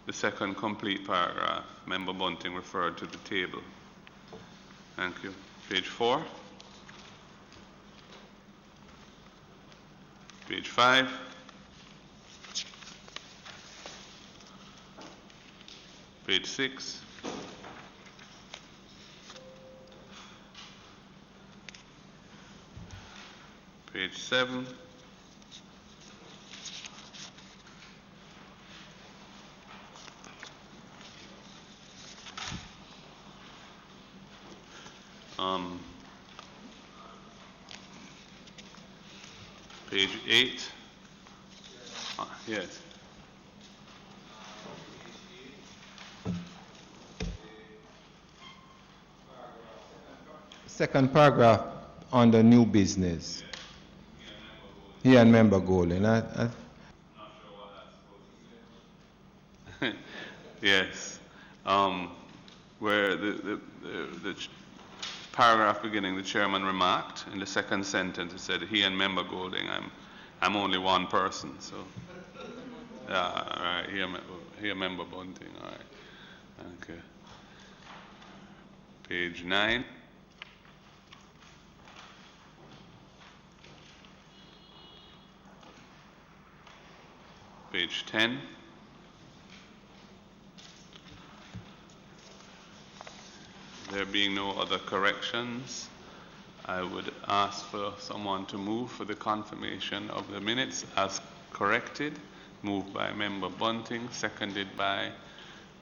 the second complete paragraph, Member Bunting referred to the table. Thank you. Page 4. Page 5. Page 6. Page 7. Page 8. Yes. Second paragraph on the new business. He and member Golden. Not sure what that's supposed to say. Yes. Where the paragraph beginning, the chairman remarked in the second sentence, it said, he and member Golding, I'm only one person, so. Yeah, all right, here member Bunting, all right. Okay. Page 9. Page 10. There being no other corrections, I would ask for someone to move for the confirmation of the minutes as corrected. Moved by Member Bunting, seconded by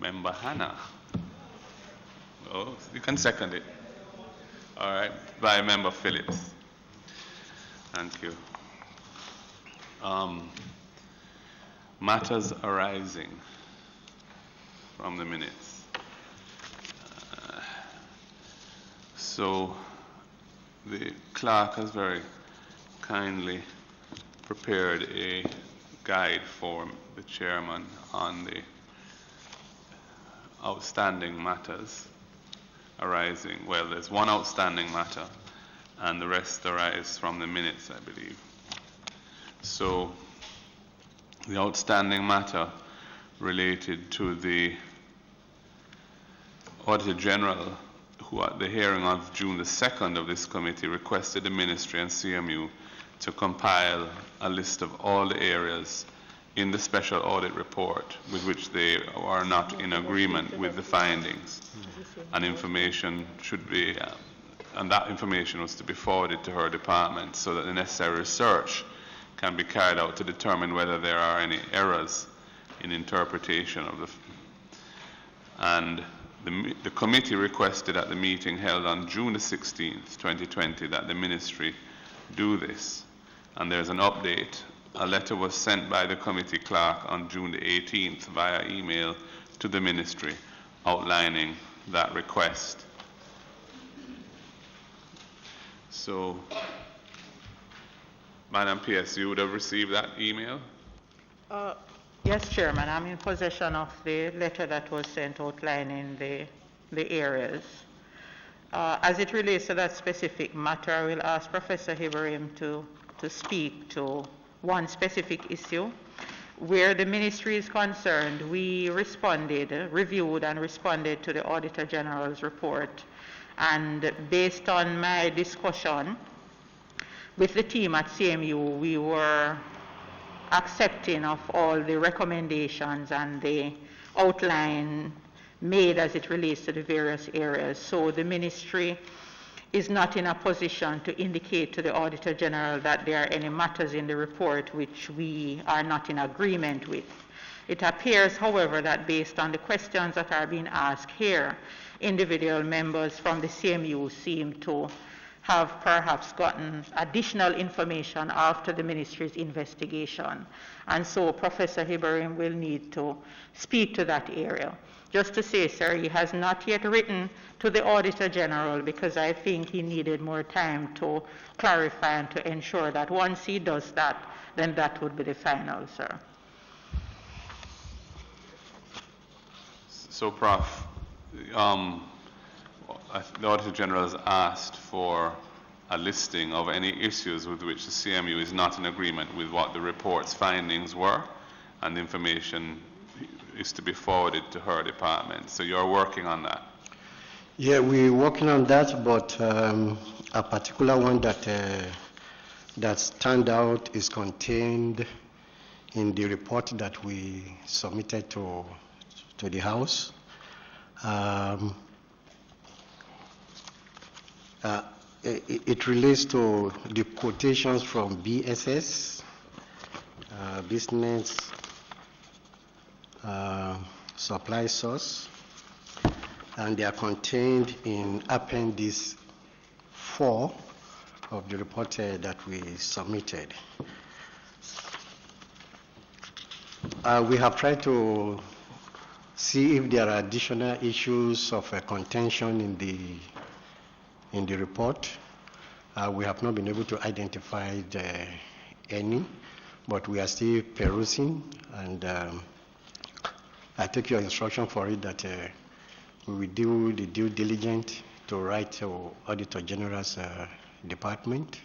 Member Hannah. Oh, you can second it. All right, by Member Phillips. Thank you. Matters arising from the minutes. So the clerk has very kindly prepared a guide for the chairman on the outstanding matters arising. Well, there's one outstanding matter and the rest arise from the minutes, I believe. So the outstanding matter related to the Auditor General, who at the hearing of June the 2nd of this committee requested the Ministry and CMU to compile a list of all the areas in the special audit report with which they are not in agreement with the findings. And information should be, and that information was to be forwarded to her department so that the necessary research can be carried out to determine whether there are any errors in interpretation of the. And the committee requested at the meeting held on June the 16th, 2020, that the ministry do this. And there's an update. A letter was sent by the committee clerk on June the 18th via email to the ministry outlining that request. So, Madam PS, you would have received that email? Yes, Chairman. I'm in possession of the letter that was sent outlining the areas. As it relates to that specific matter, I will ask Professor Ibrahim to speak to one specific issue. Where the ministry is concerned, we reviewed and responded to the Auditor General's report. And based on my discussion with the team at CMU, we were accepting of all the recommendations and the outline made as it relates to the various areas. So the ministry is not in a position to indicate to the Auditor General that there are any matters in the report which we are not in agreement with. It appears, however, that based on the questions that are being asked here, individual members from the CMU seem to have perhaps gotten additional information after the ministry's investigation. And so Professor Ibrahim will need to speak to that area. Just to say, sir, he has not yet written to the Auditor General because I think he needed more time to clarify and to ensure that once he does that, then that would be the final, sir. So, Prof, the Auditor General has asked for a listing of any issues with which the CMU is not in agreement with what the report's findings were, and the information is to be forwarded to her department. So you're working on that. Yeah, we're working on that, but a particular one that stand out is contained in the report that we submitted to the House. It relates to the quotations from BSS, Business Supply Source, and they are contained in Appendix 4 of the report that we submitted. We have tried to see if there are additional issues of contention in the report. We have not been able to identify any, but we are still perusing, and I take your instruction for it that we will do the due diligence to write to Auditor General's department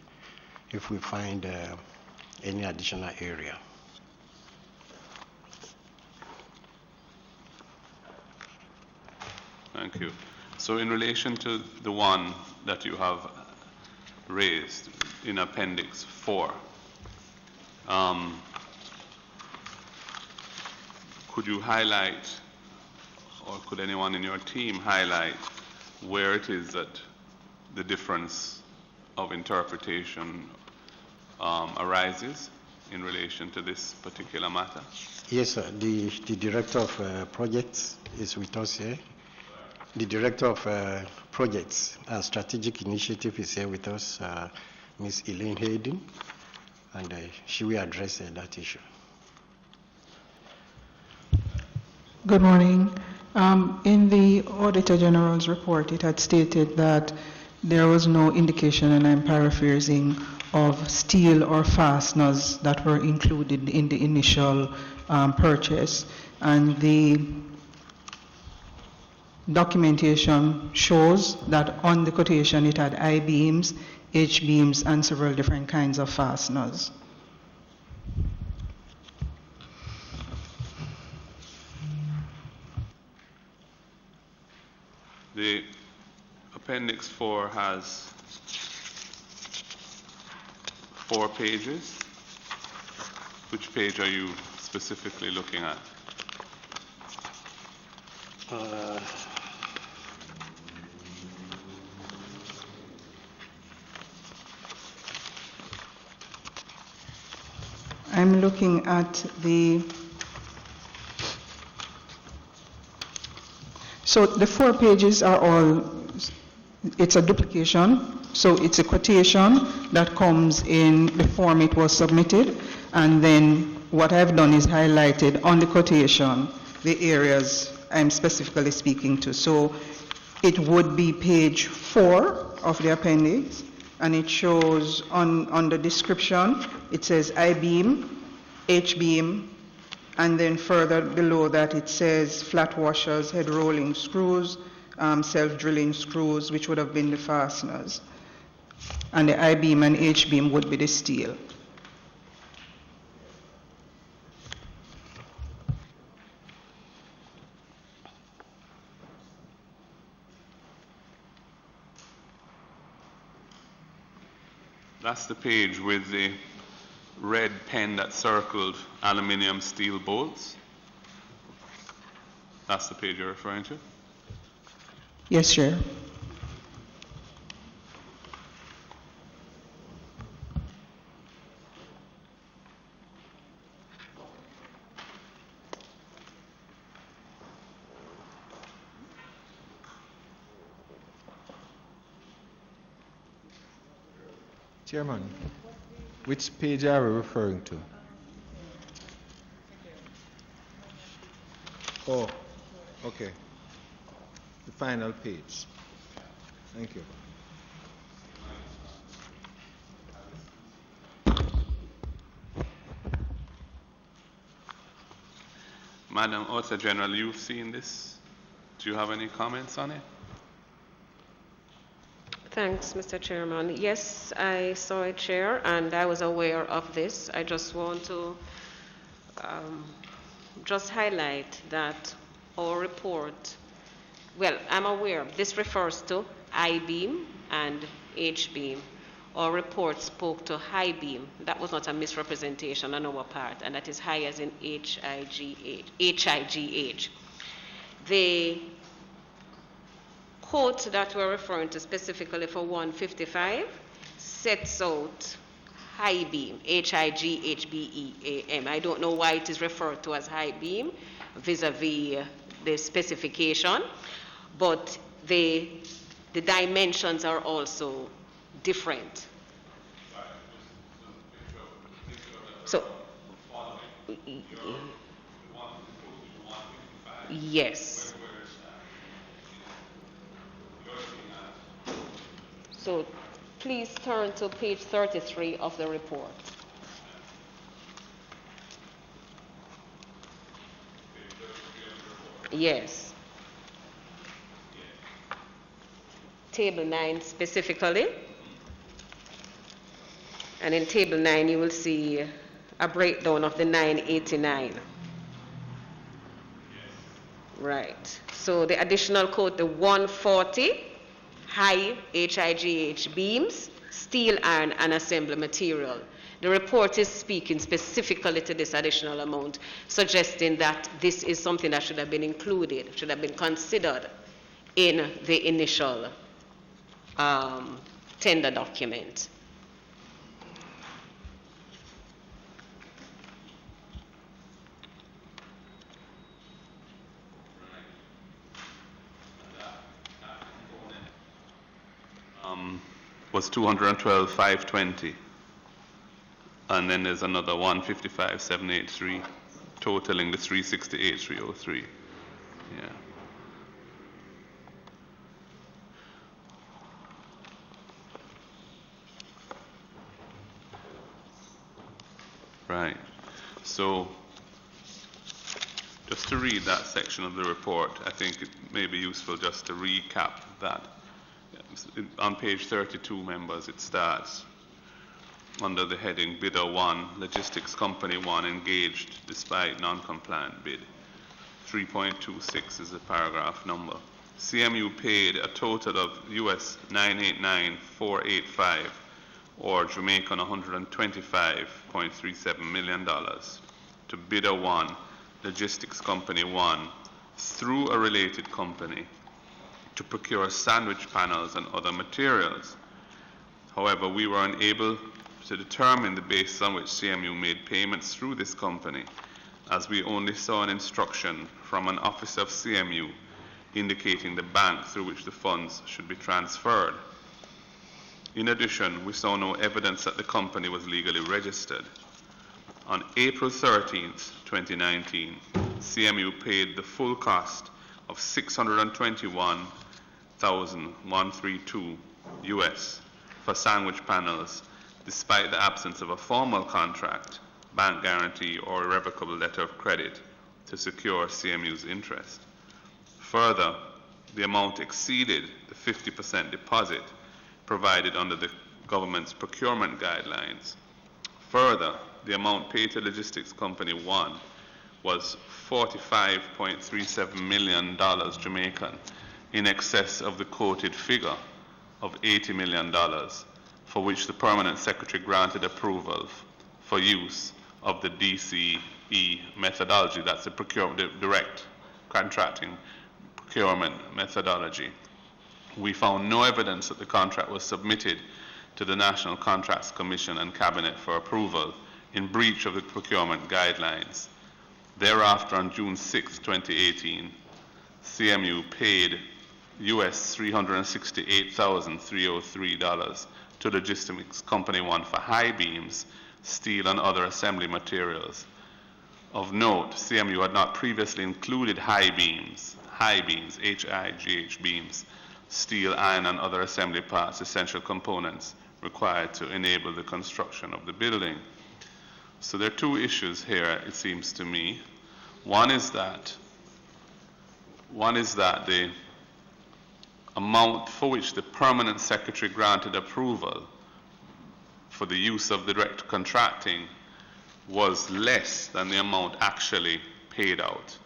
if we find any additional area. Thank you. So in relation to the one that you have raised in Appendix 4, could you highlight, or could anyone in your team highlight, where it is that the difference of interpretation arises in relation to this particular matter? Yes, sir. The Director of Projects is with us here. The Director of Projects and Strategic Initiative is here with us, Ms. Elaine Hayden, and she will address that issue. Good morning. In the Auditor General's report, it had stated that there was no indication, and I'm paraphrasing, of steel or fasteners that were included in the initial purchase. And the documentation shows that on the quotation it had I-beams, H-beams, and several different kinds of fasteners. The Appendix 4 has 4 pages. Which page are you specifically looking at? I'm looking at so the 4 pages are all, it's a duplication, so it's a quotation that comes in the form it was submitted, and then what I've done is highlighted on the quotation the areas I'm specifically speaking to. So it would be page 4 of the appendix, and it shows on the description, it says I-beam, H-beam, and then further below that it says flat washers, head rolling screws, self-drilling screws, which would have been the fasteners. And the I-beam and H-beam would be the steel. That's the page with the red pen that circled aluminium steel bolts. That's the page you're referring to? Yes, Chair. Chairman, which page are we referring to? Oh, okay. The final page. Thank you. Madam Auditor General, you've seen this. Do you have any comments on it? Thanks, Mr. Chairman. Yes, I saw it, Chair, and I was aware of this. I just want to just highlight that our report, well, I'm aware this refers to I-beam and H-beam. Our report spoke to high beam. That was not a misrepresentation on our part, and that is high as in HIGH. The quote that we're referring to specifically for 155 sets out high beam, HIGHBEAM. I don't know why it is referred to as high beam vis-a-vis the specification, but the dimensions are also different. So, yes. So, please turn to page 33 of the report. Yes. Table 9 specifically. And in table 9 you will see a breakdown of the 989. Right. So the additional code, the 140 high HIGH beams, steel, iron, and assembly material. The report is speaking specifically to this additional amount, suggesting that this is something that should have been included, should have been considered in the initial tender document. Was 212,520, and then there's another 155,783, totaling the 368,303. Yeah. Right. So, just to read that section of the report, I think it may be useful just to recap that. On page 32, members, it starts under the heading Bidder 1, Logistics Company 1 engaged despite non-compliant bid. 3.26 is the paragraph number. CMU paid a total of US $989,485, or Jamaican $125.37 million to Bidder 1, Logistics Company 1, through a related company, to procure sandwich panels and other materials. However, we were unable to determine the basis on which CMU made payments through this company, as we only saw an instruction from an officer of CMU indicating the bank through which the funds should be transferred. In addition, we saw no evidence that the company was legally registered. On April 13th, 2019, CMU paid the full cost of $621,132 US for sandwich panels, despite the absence of a formal contract, bank guarantee, or irrevocable letter of credit to secure CMU's interest. Further, the amount exceeded the 50% deposit provided under the government's procurement guidelines. Further, the amount paid to Logistics Company 1 was $45.37 million Jamaican, in excess of the quoted figure of $80 million, for which the Permanent Secretary granted approval for use of the DCE methodology. That's the direct contracting procurement methodology. We found no evidence that the contract was submitted to the National Contracts Commission and Cabinet for approval in breach of the procurement guidelines. Thereafter, on June 6, 2018, CMU paid US $368,303 to Logistics Company 1 for high beams, steel, and other assembly materials. Of note, CMU had not previously included high beams, HIGH beams, steel, iron, and other assembly parts, essential components required to enable the construction of the building. So there are two issues here, it seems to me. One is that the amount for which the Permanent Secretary granted approval for the use of the direct contracting was less than the amount actually paid out,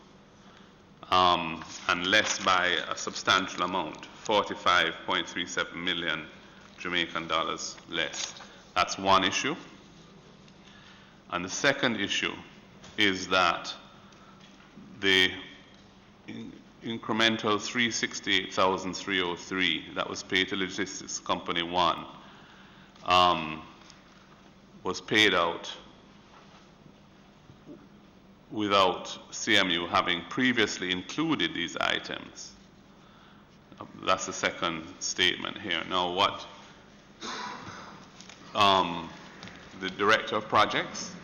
and less by a substantial amount, 45.37 million Jamaican dollars less. That's one issue. And the second issue is that the incremental 368,303 that was paid to Logistics Company 1 was paid out without CMU having previously included these items. That's the second statement here. Now, what the Director of Projects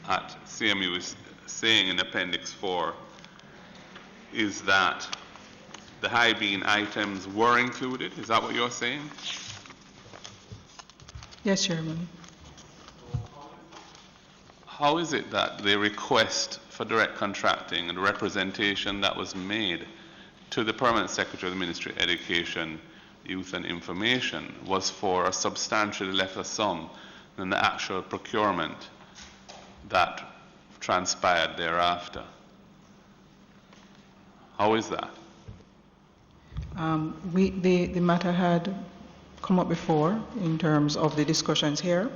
at CMU is saying in Appendix 4 is that the high bean items were included. Is that what you're saying? Yes, Chairman. How is it that the request for direct contracting and the representation that was made to the Permanent Secretary of the Ministry of Education, Youth and Information was for a substantially lesser sum than the actual procurement that transpired thereafter? How is that? The matter had come up before in terms of the discussions here,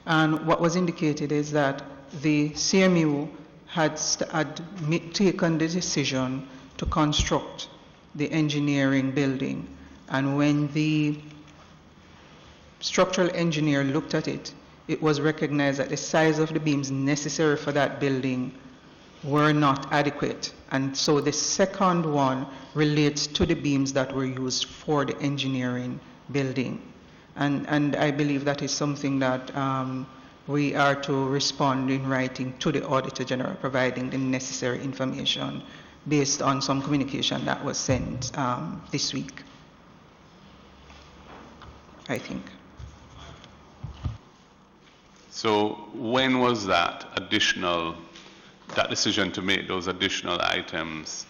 and what was indicated is that the CMU had taken the decision to construct the engineering building, and when the structural engineer looked at it, it was recognized that the size of the beams necessary for that building were not adequate. And so the second one relates to the beams that were used for the engineering building. And I believe that is something that we are to respond in writing to the Auditor General, providing the necessary information based on some communication that was sent this week, I think. So when was that decision to make those additional items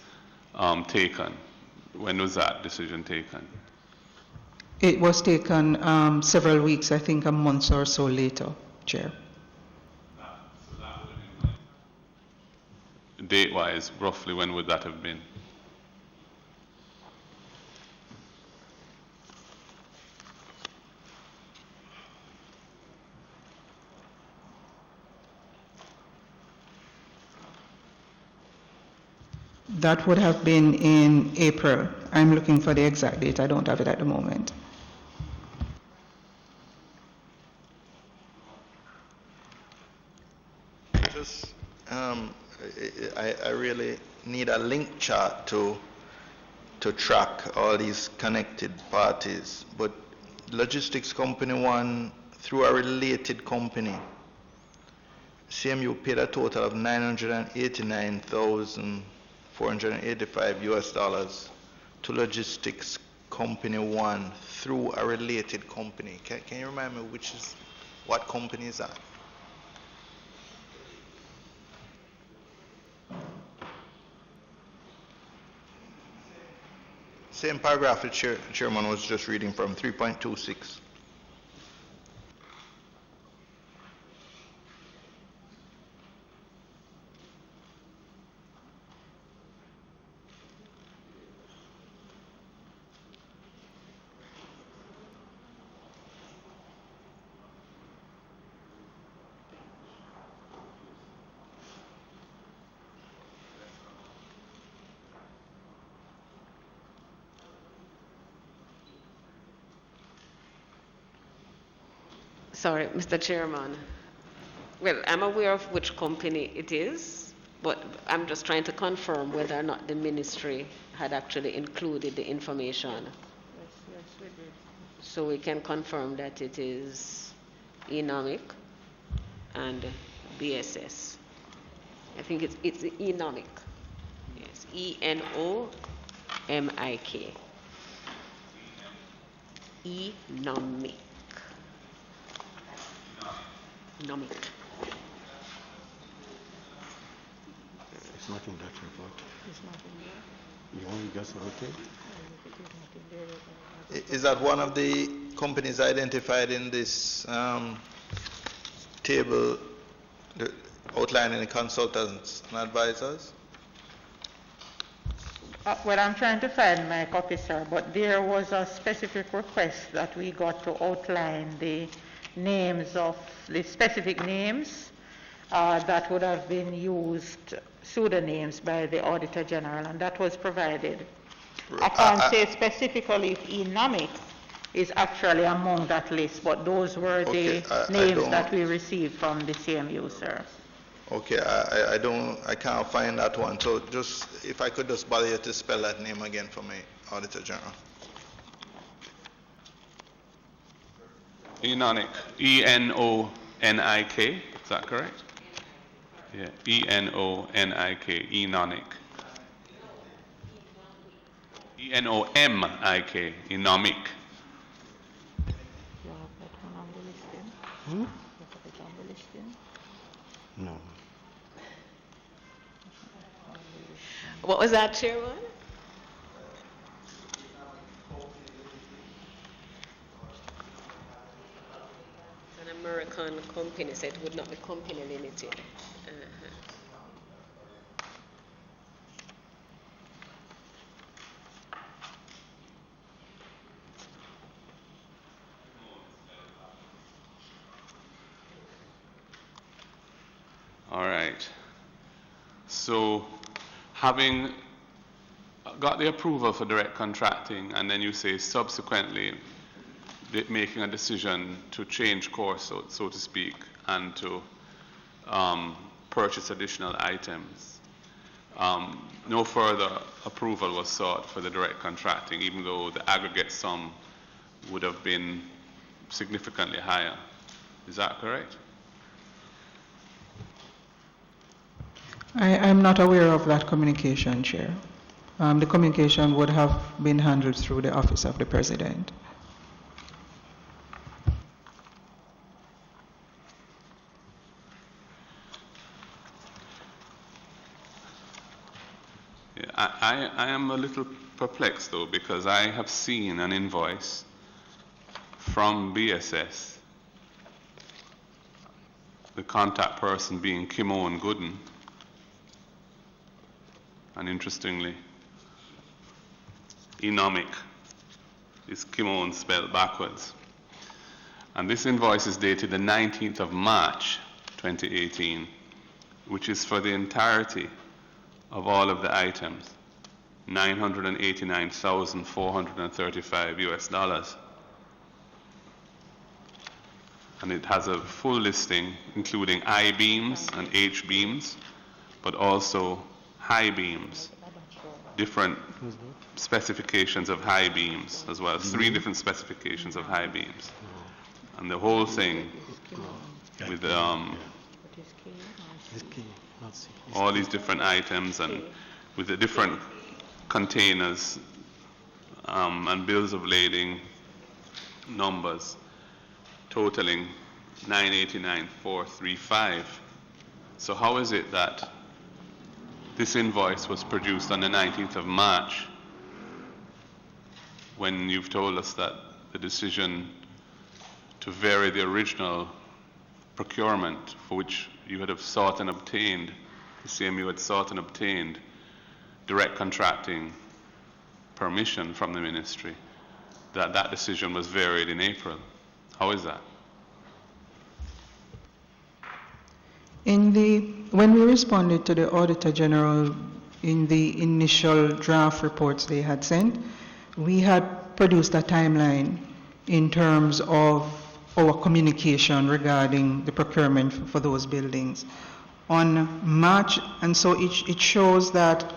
taken? When was that decision taken? It was taken several weeks, I think a month or so later, Chair. So that would have been, date-wise, roughly when would that have been? That would have been in April. I'm looking for the exact date. I don't have it at the moment. Just, I really need a link chart to track all these connected parties. But Logistics Company 1, through a related company, CMU paid a total of $989,485 to Logistics Company 1 through a related company. Can you remind me what company is that? Same paragraph the chairman was just reading from, 3.26. Sorry, Mr. Chairman. Well, I'm aware of which company it is, but I'm just trying to confirm whether or not the ministry had actually included the information. Yes, we did. So we can confirm that it is Enomic and BSS. I think it's Enomic. Yes, E-N-O-M-I-K. Enomic. Enomic. It's not in that report. It's not in there. You want to just rotate? Is that one of the companies identified in this table outlining the consultants and advisors? Well, I'm trying to find my copy, sir, but there was a specific request that we got to outline the names of the specific names that would have been used, pseudonyms by the Auditor General, and that was provided. I can't say specifically if economics is actually among that list, but those were the names that we received from the CMU, sir. Okay, I can't find that one. So just, if I could just bother you to spell that name again for me, Auditor General. Enonik, E-N-O-N-I-K, is that correct? Yeah, E-N-O-N-I-K, Enonik. E-N-O-M-I-K, Enomic. No. What was that, Chairman? An American company, so it would not be company limited. All right. So, having got the approval for direct contracting, and then you say subsequently making a decision to change course, so to speak, and to purchase additional items, no further approval was sought for the direct contracting, even though the aggregate sum would have been significantly higher. Is that correct? I'm not aware of that communication, Chair. The communication would have been handled through the Office of the President. Yeah, I am a little perplexed, though, because I have seen an invoice from BSS, the contact person being Kimon Gooden. And interestingly, Enomic is Kimon spelled backwards. And this invoice is dated the 19th of March, 2018, which is for the entirety of all of the items, $989,435 US. And it has a full listing, including I-beams and H-beams, but also high beams, different specifications of high beams as well, 3 different specifications of high beams. And the whole thing with all these different items and with the different containers and bills of lading numbers totaling 989,435. So how is it that this invoice was produced on the 19th of March when you've told us that the decision to vary the original procurement for which you had sought and obtained, the CMU had sought and obtained direct contracting permission from the ministry, that decision was varied in April? How is that? When we responded to the Auditor General in the initial draft reports they had sent, we had produced a timeline in terms of our communication regarding the procurement for those buildings. On March, and so it shows that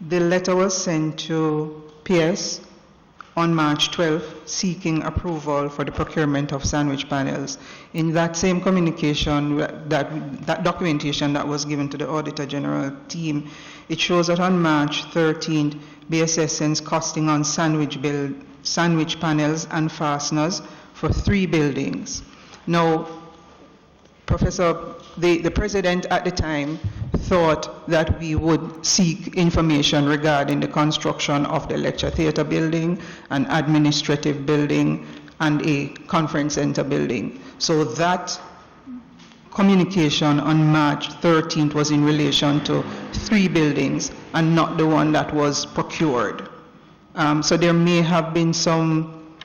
the letter was sent to PS on March 12th seeking approval for the procurement of sandwich panels. In that same communication, that documentation that was given to the Auditor General team, it shows that on March 13th, BSS sends costing on sandwich panels and fasteners for 3 buildings. Now, the President at the time thought that we would seek information regarding the construction of the lecture theater building, an administrative building, and a conference center building. So that communication on March 13th was in relation to 3 buildings and not the one that was procured. So there may have been some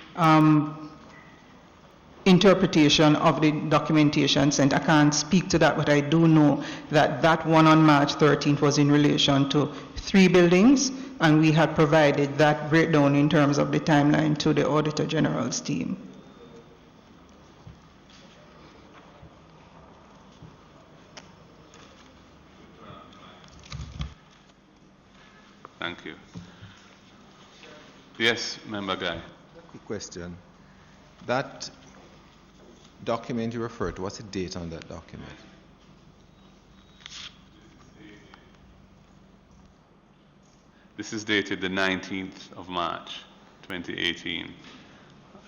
interpretation of the documentation sent. I can't speak to that, but I do know that that one on March 13th was in relation to 3 buildings, and we had provided that breakdown in terms of the timeline to the Auditor General's team. Thank you. Yes, Member Guy. Quick question. That document you referred to, what's the date on that document? This is dated the 19th of March, 2018.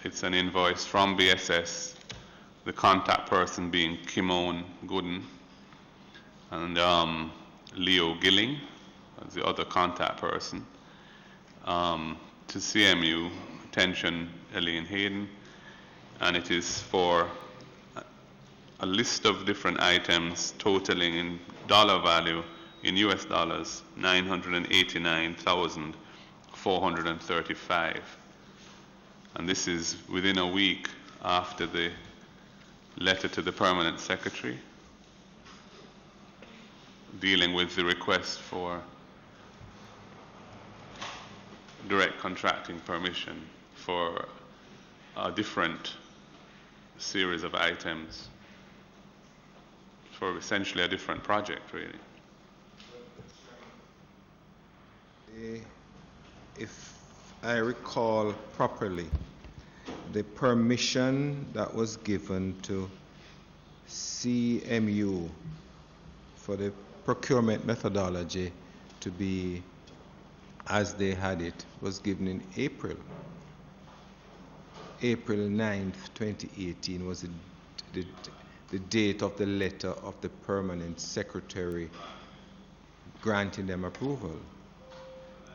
It's an invoice from BSS, the contact person being Kimon Gooden, and Leo Gilling as the other contact person, to CMU, attention Elaine Hayden, and it is for a list of different items totaling in dollar value in US dollars, $989,435. And this is within a week after the letter to the Permanent Secretary dealing with the request for direct contracting permission for a different series of items for essentially a different project, really. If I recall properly, the permission that was given to CMU for the procurement methodology to be as they had it was given in April. April 9th, 2018 was the date of the letter of the Permanent Secretary granting them approval.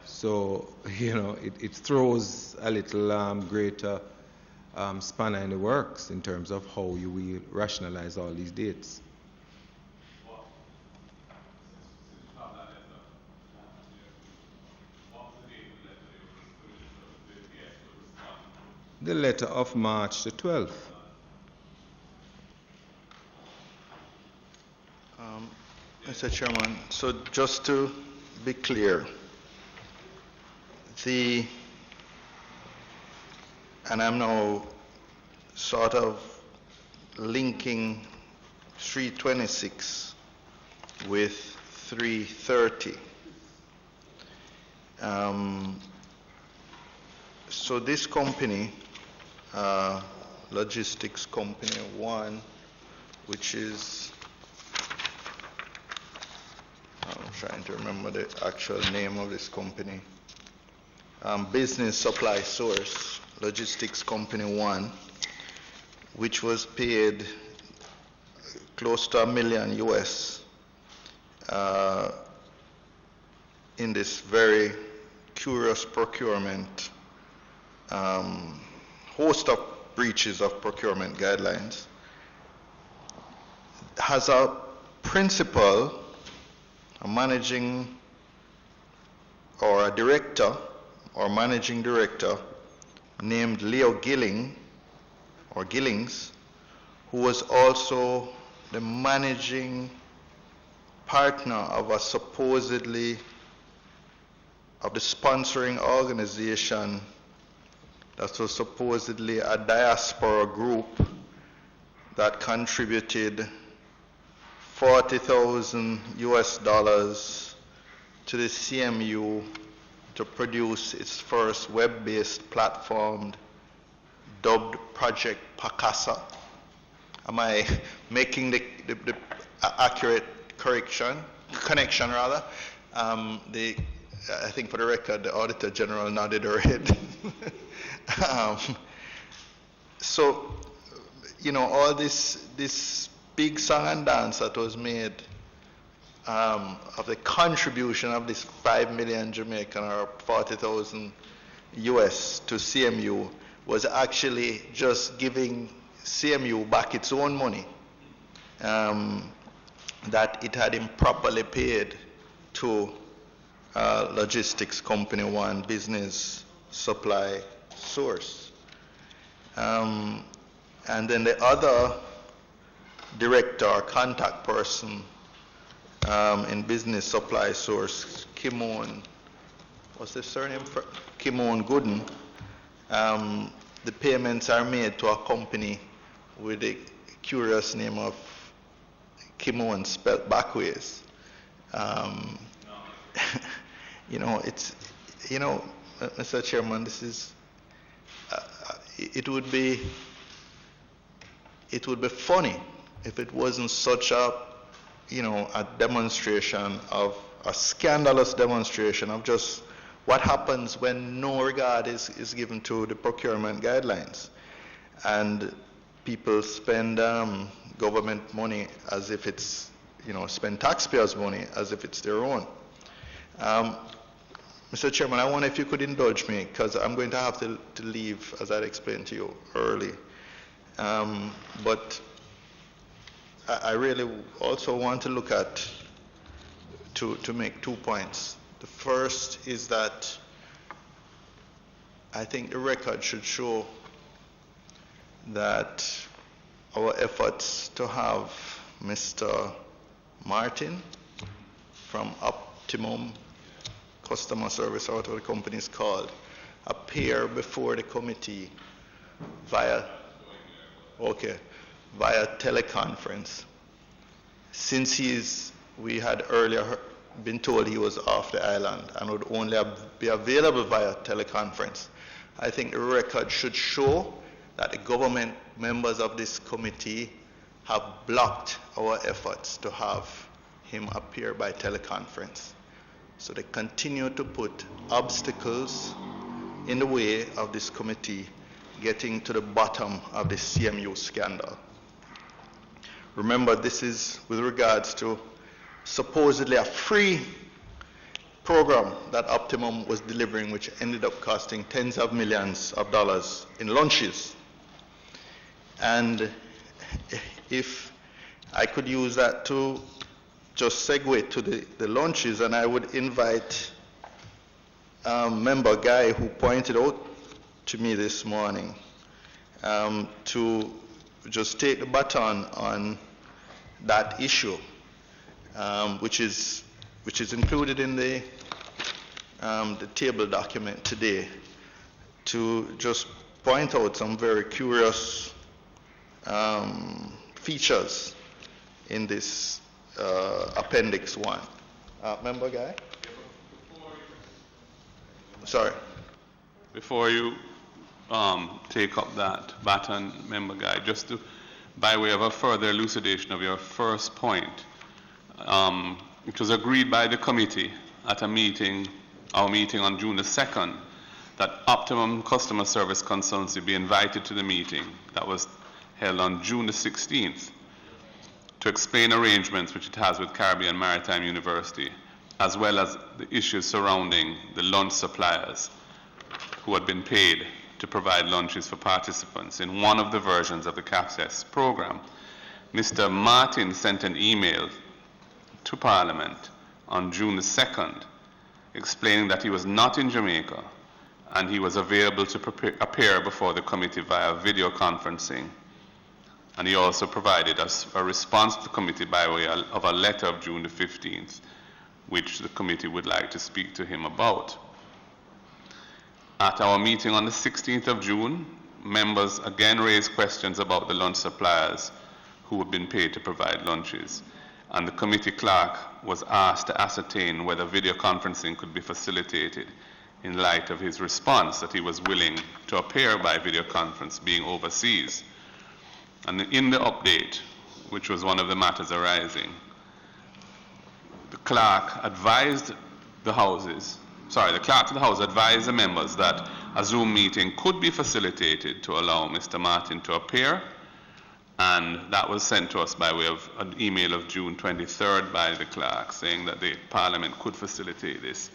So, you know, it throws a little greater spanner in the works in terms of how you will rationalize all these dates. The letter of March the 12th. Mr. Chairman, so just to be clear, and I'm now sort of linking 326 with 330. So this company, logistics company 1, which is, I'm trying to remember the actual name of this company, Business Supply Source, Logistics Company 1, which was paid close to $1 million US in this very curious procurement, host of breaches of procurement guidelines, has a principal, a managing, or a director, or managing director named Leo Gilling, or Gillings, who was also the managing partner of a supposedly, of the sponsoring organization that was supposedly a diaspora group that contributed $40,000 US to the CMU to produce its first web-based platform dubbed Project Pacasa. Am I making the accurate connection rather? I think for the record, the Auditor General nodded her head. So, you know, all this big song and dance that was made of the contribution of this 5 million Jamaican or 40,000 US to CMU was actually just giving CMU back its own money that it had improperly paid to logistics company one business supply source. And then the other director or contact person in business supply source, Kimon, what's the surname? Kimon Gooden. The payments are made to a company with the curious name of Kimon spelled backwards. Mr. Chairman, this is, it would be funny if it wasn't such a demonstration of, a scandalous demonstration of just what happens when no regard is given to the procurement guidelines. And people spend government money as if it's, spend taxpayers' money as if it's their own. Mr. Chairman, I wonder if you could indulge me, because I'm going to have to leave, as I explained to you early. But I really also want to look at, to make 2 points. The first is that I think the record should show that our efforts to have Mr. Martin from Optimum Customer Service, or what the company is called, appear before the committee via teleconference. Since we had earlier been told he was off the island and would only be available via teleconference, I think the record should show that the government members of this committee have blocked our efforts to have him appear by teleconference. So they continue to put obstacles in the way of this committee getting to the bottom of the CMU scandal. Remember, this is with regards to supposedly a free program that Optimum was delivering, which ended up costing tens of millions of dollars in lunches. And if I could use that to just segue to the lunches, and I would invite member Guy, who pointed out to me this morning, to just take the baton on that issue, which is included in the table document today, to just point out some very curious features in this Appendix 1. Member Guy? Sorry. Before you take up that baton, Member Guy, just by way of a further elucidation of your first point, it was agreed by the committee at our meeting on June the 2nd, that Optimum Customer Service Consultancy be invited to the meeting that was held on June the 16th to explain arrangements which it has with Caribbean Maritime University, as well as the issues surrounding the lunch suppliers who had been paid to provide lunches for participants. In one of the versions of the CAPSES program, Mr. Martin sent an email to Parliament on June the 2nd explaining that he was not in Jamaica and he was available to appear before the committee via video conferencing. And he also provided us a response to the committee by way of a letter of June the 15th, which the committee would like to speak to him about. At our meeting on the 16th of June, members again raised questions about the lunch suppliers who had been paid to provide lunches, and the committee clerk was asked to ascertain whether video conferencing could be facilitated in light of his response that he was willing to appear by video conference, being overseas. And in the update, which was one of the matters arising, the clerk to the House advised the members that a Zoom meeting could be facilitated to allow Mr. Martin to appear, and that was sent to us by way of an email of June 23rd by the clerk saying that the Parliament could facilitate this.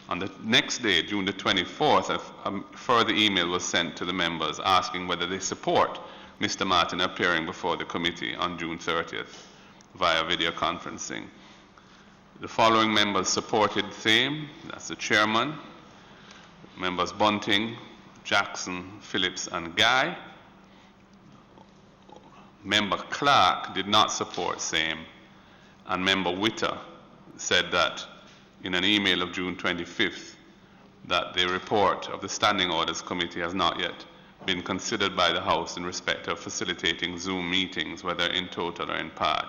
On the next day, June the 24th, a further email was sent to the members asking whether they support Mr. Martin appearing before the committee on June 30th via video conferencing. The following members supported the same. That's the chairman, members Bunting, Jackson, Phillips, and Guy. Member Clark did not support same, and member Witter said that in an email of June 25th that the report of the Standing Orders Committee has not yet been considered by the House in respect of facilitating Zoom meetings, whether in total or in part.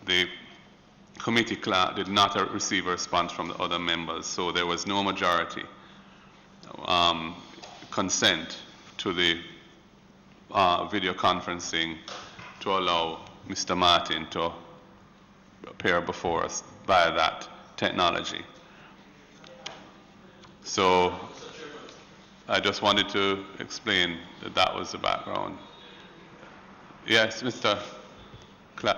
The committee clerk did not receive a response from the other members, so there was no majority consent to the video conferencing to allow Mr. Martin to appear before us via that technology. So I just wanted to explain that that was the background. Yes, Mr. Clark.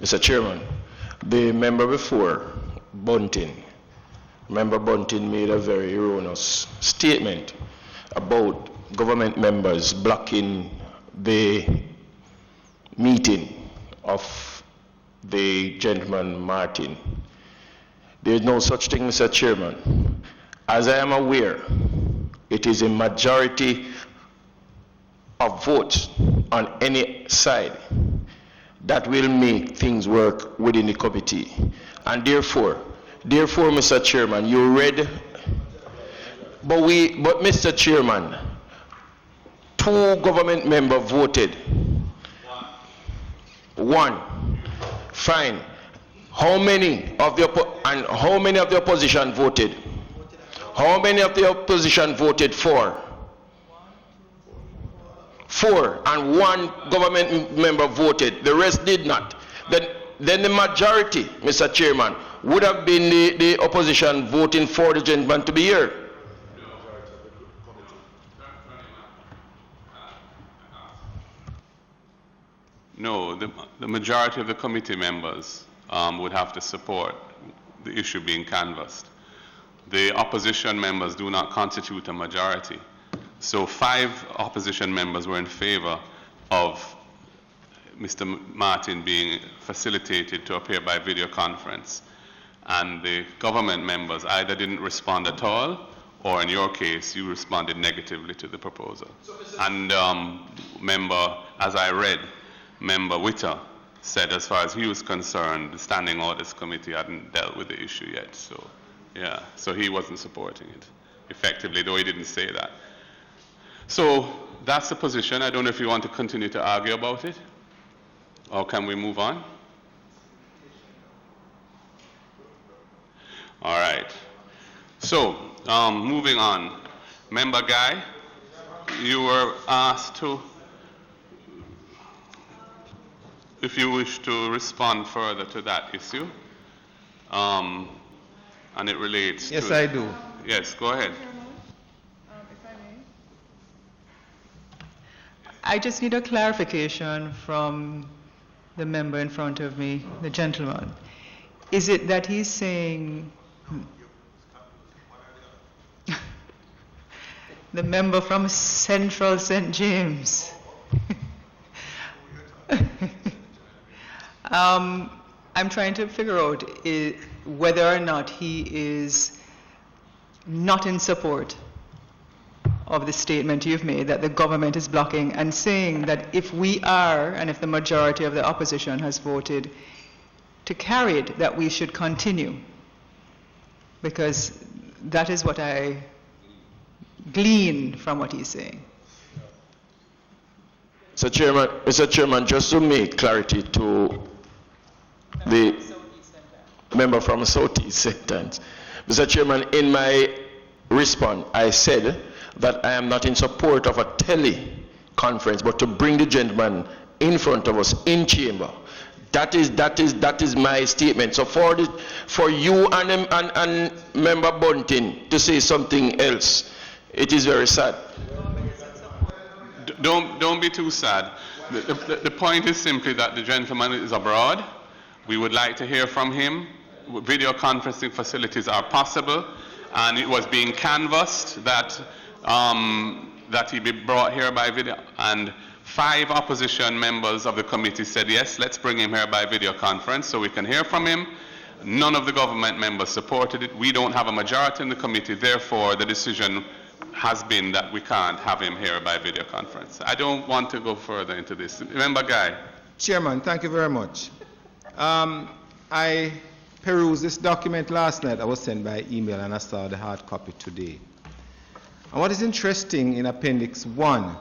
Mr. Chairman, the member before, Member Bunting made a very erroneous statement about government members blocking the meeting of the gentleman Martin. There is no such thing, Mr. Chairman. As I am aware, it is a majority of votes on any side that will make things work within the committee. And therefore, Mr. Chairman, you read, but Mr. Chairman, 2 government members voted. One. Fine. How many of the opposition voted? How many of the opposition voted for? 4, and 1 government member voted. The rest did not. Then the majority, Mr. Chairman, would have been the opposition voting for the gentleman to be here. No, the majority of the committee members would have to support the issue being canvassed. The opposition members do not constitute a majority. So 5 opposition members were in favor of Mr. Martin being facilitated to appear by video conference. And the government members either didn't respond at all, or in your case, you responded negatively to the proposal. And as I read, Member Witter said as far as he was concerned, the Standing Orders Committee hadn't dealt with the issue yet. So, yeah, so he wasn't supporting it effectively, though he didn't say that. So that's the position. I don't know if you want to continue to argue about it, or can we move on? All right. So moving on. Member Guy, you were asked to, if you wish to respond further to that issue, and it relates Yes, to... I do. Yes, go ahead. I just need a clarification from the member in front of me, the gentleman. Is it that he's saying, the member from Central St. James? I'm trying to figure out whether or not he is not in support of the statement you've made that the government is blocking, and saying that if we are, and if the majority of the opposition has voted to carry it, that we should continue. Because that is what I glean from what he's saying. Mr. Chairman, just to make clarity to the member from Southeast Sentence. Mr. Chairman, in my response, I said that I am not in support of a teleconference, but to bring the gentleman in front of us in chamber. That is my statement. So for you and Member Bunting to say something else, it is very sad. Don't be too sad. The point is simply that the gentleman is abroad. We would like to hear from him. video conferencing facilities are possible, and it was being canvassed that that he be brought here by video, and 5 opposition members of the committee said, yes, let's bring him here by video conference so we can hear from him. None of the government members supported it. We don't have a majority in the committee, therefore the decision has been that we can't have him here by video conference. I don't want to go further into this. Remember, Guy? Chairman, thank you very much. I perused this document last night. I was sent by email and I saw the hard copy today. And what is interesting in Appendix 1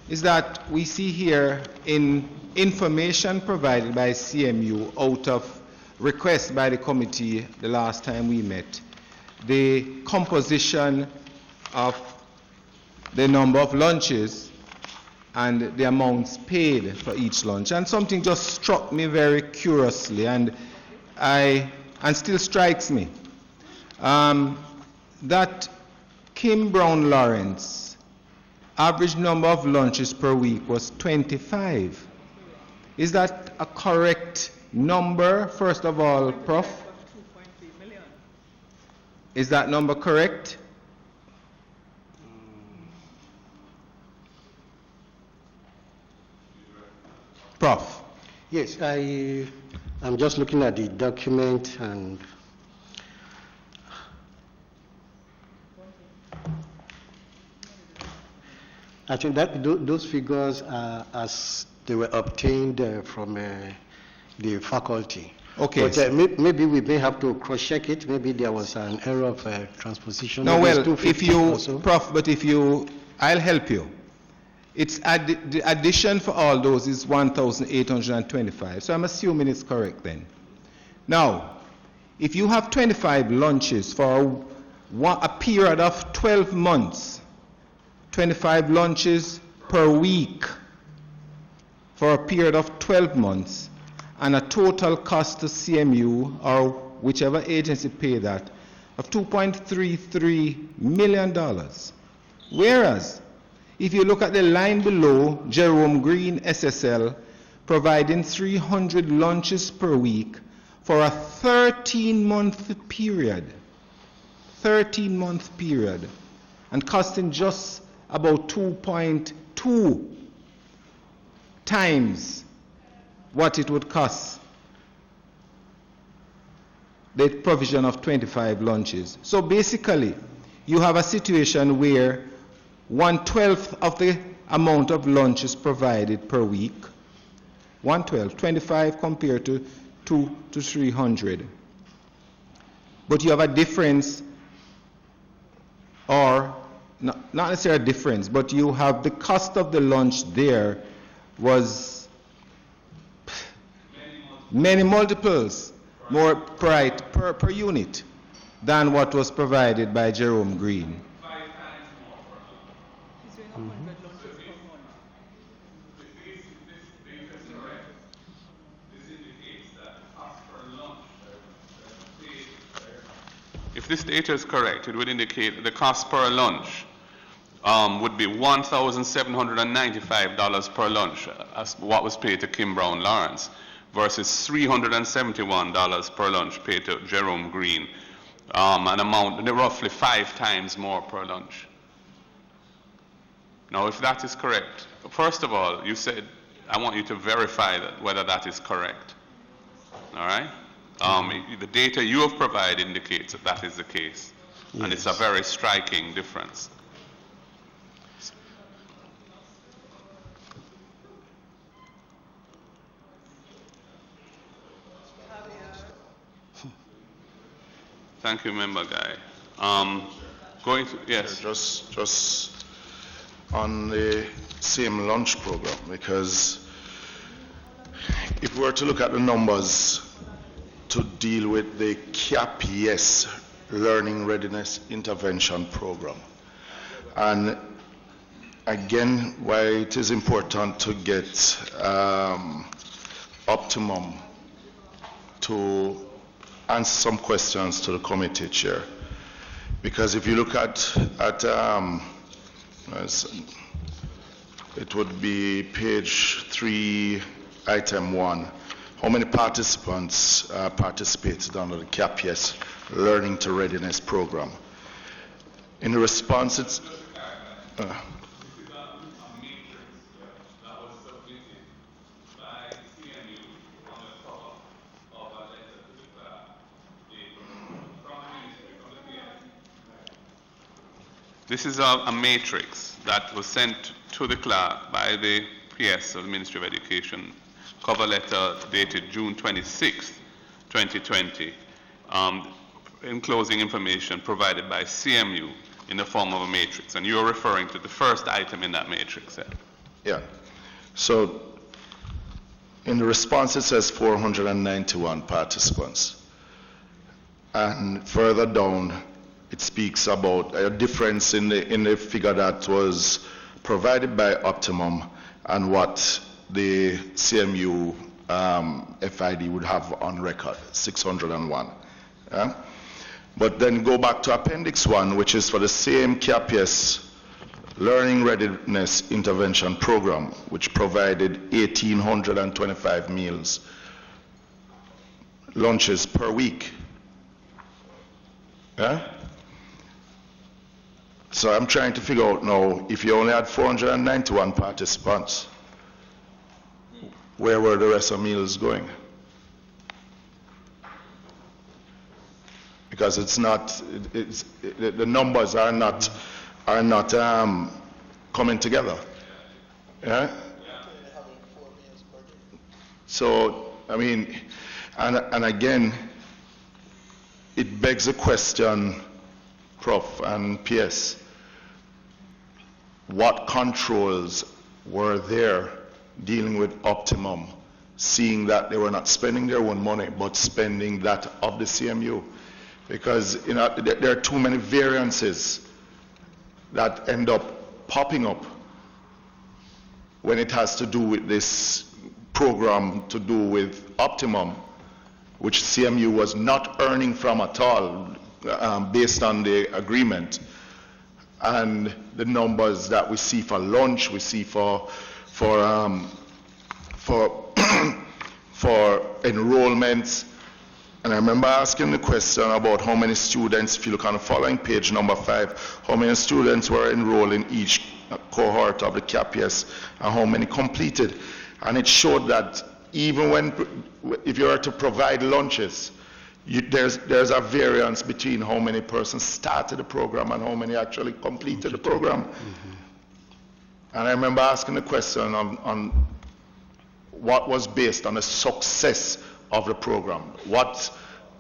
is that we see here in information provided by CMU out of requests by the committee the last time we met, the composition of the number of lunches and the amounts paid for each lunch. And something just struck me very curiously and still strikes me. That Kim Brown Lawrence average number of lunches per week was 25. Is that a correct number, first of all, Prof? Is that number correct? Prof? Yes, I'm just looking at the document, and I think that those figures are as they were obtained from the faculty. Okay. But maybe we may have to cross-check it. Maybe there was an error of transposition. No, Maybe well, it's if you, 250 or so. Prof, but if you, I'll help you. It's the addition for all those is 1,825. So I'm assuming it's correct then. Now, if you have 25 lunches for a period of 12 months, 25 lunches per week for a period of 12 months, and a total cost to CMU or whichever agency paid that of $2.33 million. Whereas, if you look at the line below, Jerome Green SSL providing 300 lunches per week for a 13-month period, and costing just about 2.2 times what it would cost the provision of 25 lunches. So basically, you have a situation where 1/12 of the amount of lunches provided per week, 1/12, 25 compared to 2 to 300. But you have a difference, or not necessarily a difference, but you have the cost of the lunch there was many multiples more per unit than what was provided by Jerome Green. 5 times more per lunch. If this data is correct, it would indicate the cost per lunch would be $1,795 per lunch, as what was paid to Kim Brown Lawrence, versus $371 per lunch paid to Jerome Green, an amount roughly 5 times more per lunch. Now, if that is correct, first of all, you said, I want you to verify that whether that is correct. All right? The data you have provided indicates that that is the case, yes. And it's a very striking difference. Thank you, Member Guy. Yes. Just on the same lunch program, because if we were to look at the numbers to deal with the CAPES Learning Readiness Intervention Program, and again, why it is important to get optimum to answer some questions to the committee chair, because if you look at it would be page 3, item 1, how many participants participated under the CAPS Learning to Readiness program. In response, it's... This is a matrix that was sent to the clerk by the PS of the Ministry of Education, cover letter dated June 26, 2020, enclosing information provided by CMU in the form of a matrix. And you're referring to the first item in that matrix. Yeah. So in the response, it says 491 participants. And further down, it speaks about a difference in the figure that was provided by Optimum and what the CMU FID would have on record, 601. Yeah? But then go back to Appendix 1, which is for the same CAPS Learning Readiness Intervention Program, which provided 1,825 meals, lunches per week. Yeah? So I'm trying to figure out now, if you only had 491 participants, where were the rest of meals going? Because it's not, the numbers are not coming together. Yeah? So, I mean, and again, it begs the question, Prof. and PS, what controls were there dealing with Optimum, seeing that they were not spending their own money, but spending that of the CMU? Because there are too many variances that end up popping up when it has to do with this program to do with Optimum, which CMU was not earning from at all based on the agreement. And the numbers that we see for lunch, we see for enrollments. And I remember asking the question about how many students, if you look on the following page, number 5, how many students were enrolled in each cohort of the CAPS and how many completed. And it showed that even if you were to provide lunches, there's a variance between how many persons started the program and how many actually completed the program. Mm-hmm. And I remember asking the question on what was based on the success of the program. What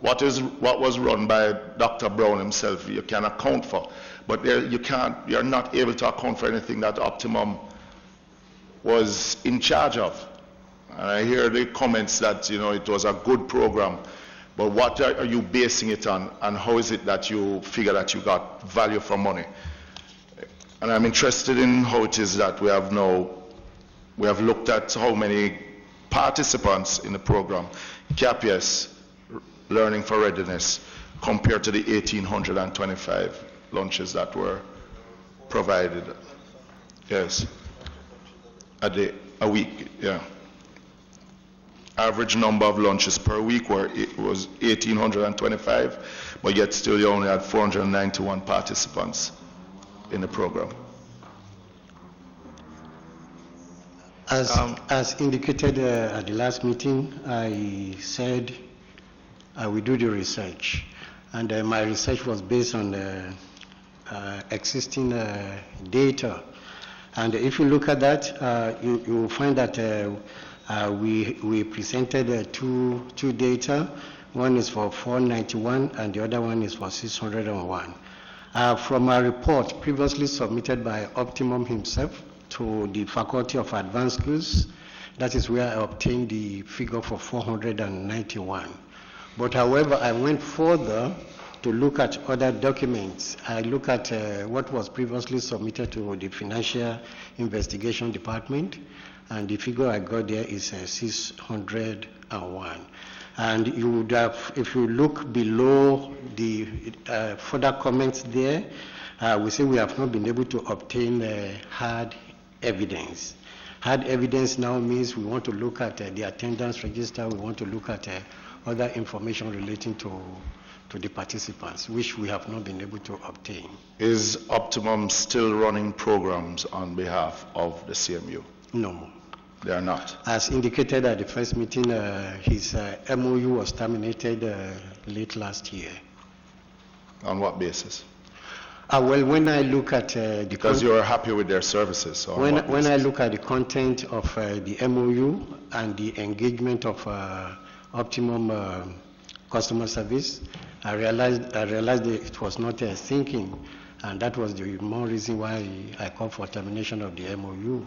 was run by Dr. Brown himself, you can account for. But you're not able to account for anything that Optimum was in charge of. And I hear the comments that, it was a good program. But what are you basing it on, and how is it that you figure that you got value for money? And I'm interested in how it is that we have looked at how many participants in the program, CAPS, Learning for Readiness, compared to the 1,825 lunches that were provided. Yes, a week, yeah. Average number of lunches per week was 1,825, but yet still you only had 491 participants in the program. As indicated at the last meeting, I said I will do the research, and my research was based on existing data. And if you look at that, you will find that we presented two data. One is for 491 and the other one is for 601. From a report previously submitted by Optimum himself to the Faculty of Advanced Schools, that is where I obtained the figure for 491. But however, I went further to look at other documents. I look at what was previously submitted to the Financial Investigation Department, and the figure I got there is 601. And you would have, if you look below the further comments there, we say we have not been able to obtain hard evidence. Hard evidence now means we want to look at the attendance register, we want to look at other information relating to the participants, which we have not been able to obtain. Is Optimum still running programs on behalf of the CMU? No. They are not. As indicated at the first meeting, his MOU was terminated late last year. On what basis? Well, when I look at because you are happy with their services. So when I look at the content of the MOU and the engagement of Optimum customer service, I realized that it was not thinking, and that was the more reason why I called for termination of the MOU,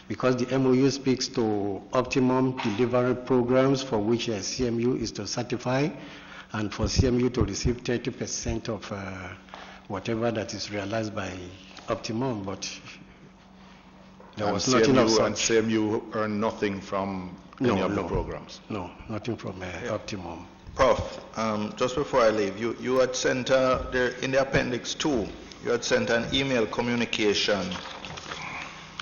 because the MOU speaks to Optimum delivery programs for which CMU is to certify, and for CMU to receive 30% of whatever that is realized by Optimum, but there was nothing of such. And CMU earn nothing from any of the programs? No, nothing from Optimum. Prof, just before I leave, you had sent, there, in the Appendix 2, you had sent an email communication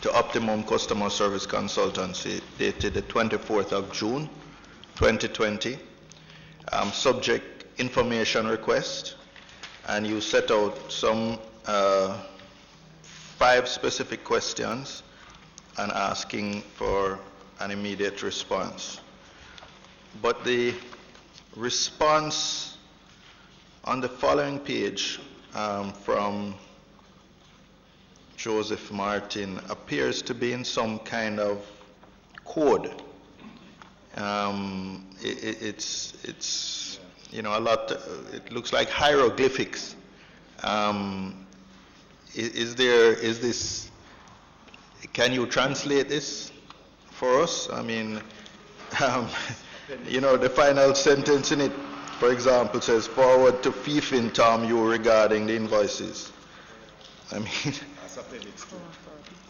to Optimum Customer Service Consultancy dated the 24th of June, 2020, subject information request, and you set out some 5 specific questions and asking for an immediate response. But the response on the following page from Joseph Martin appears to be in some kind of code. It's you know, a lot. It looks like hieroglyphics. Is this? Can you translate this for us? I mean, you know, the final sentence in it, for example, says forward to FIFIN Tom you regarding the invoices. I mean, that's Appendix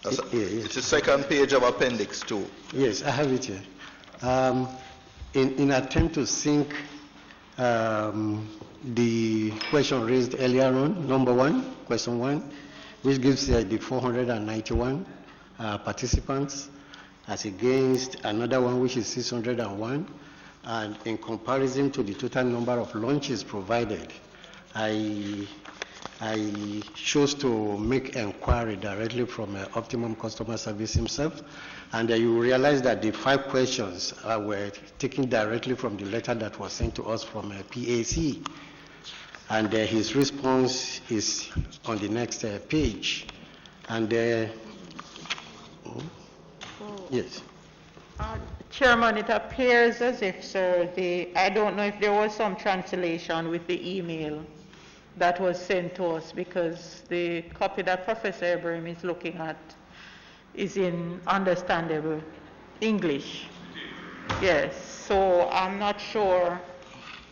2. It's the second page of Appendix 2. Yes, I have it here. In attempt to sync the question raised earlier on, number 1, question 1, which gives the 491 participants, as against another one which is 601, and in comparison to the total number of launches provided, I chose to make inquiry directly from Optimum Customer Service himself, and you realize that the 5 questions were taken directly from the letter that was sent to us from PAC, and his response is on the next page, and yes. Chairman, it appears as if, sir, I don't know if there was some translation with the email that was sent to us, because the copy that Professor Ibrahim is looking at is in understandable English. Yes, so I'm not sure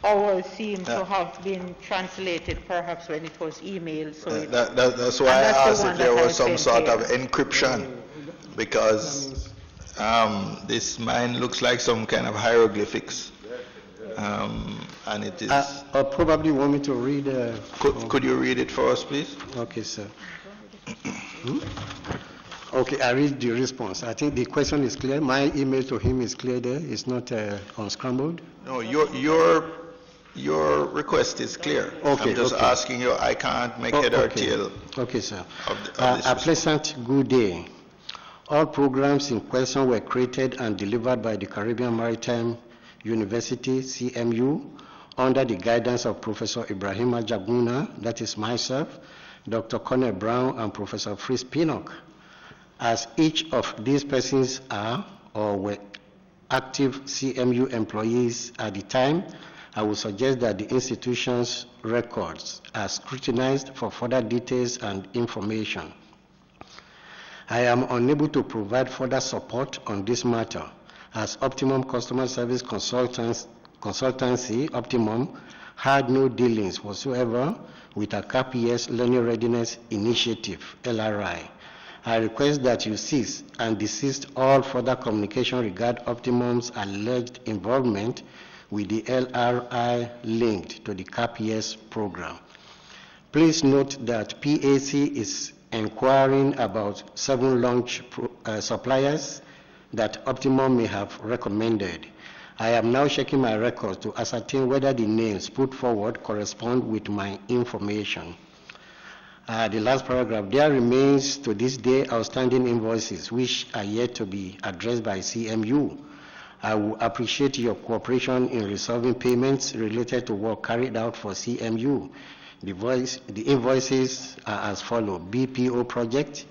ours seem to have been translated perhaps when it was emailed. So that's why I asked if there was some sort of encryption, because this mine looks like some kind of hieroglyphics. And it is. Or probably want me to read. Could you read it for us, please? Okay, sir. Okay, I read the response. I think the question is clear. My email to him is clear there. It's not unscrambled. No, your request is clear. Okay, I'm just asking you. I can't make head or tail. Okay, sir. A pleasant good day. All programs in question were created and delivered by the Caribbean Maritime University, CMU, under the guidance of Professor Ibrahima Jaguna, that is myself, Dr. Connor Brown, and Professor Fritz Pinnock. As each of these persons are or were active CMU employees at the time, I would suggest that the institution's records are scrutinized for further details and information. I am unable to provide further support on this matter, as Optimum Customer Service Consultancy, Optimum, had no dealings whatsoever with a KPS Learning Readiness Initiative, LRI. I request that you cease and desist all further communication regarding Optimum's alleged involvement with the LRI linked to the KPS program. Please note that PAC is inquiring about 7 launch suppliers that Optimum may have recommended. I am now checking my records to ascertain whether the names put forward correspond with my information. The last paragraph, there remains to this day outstanding invoices which are yet to be addressed by CMU. I will appreciate your cooperation in resolving payments related to work carried out for CMU. The invoices are as follows: BPO project,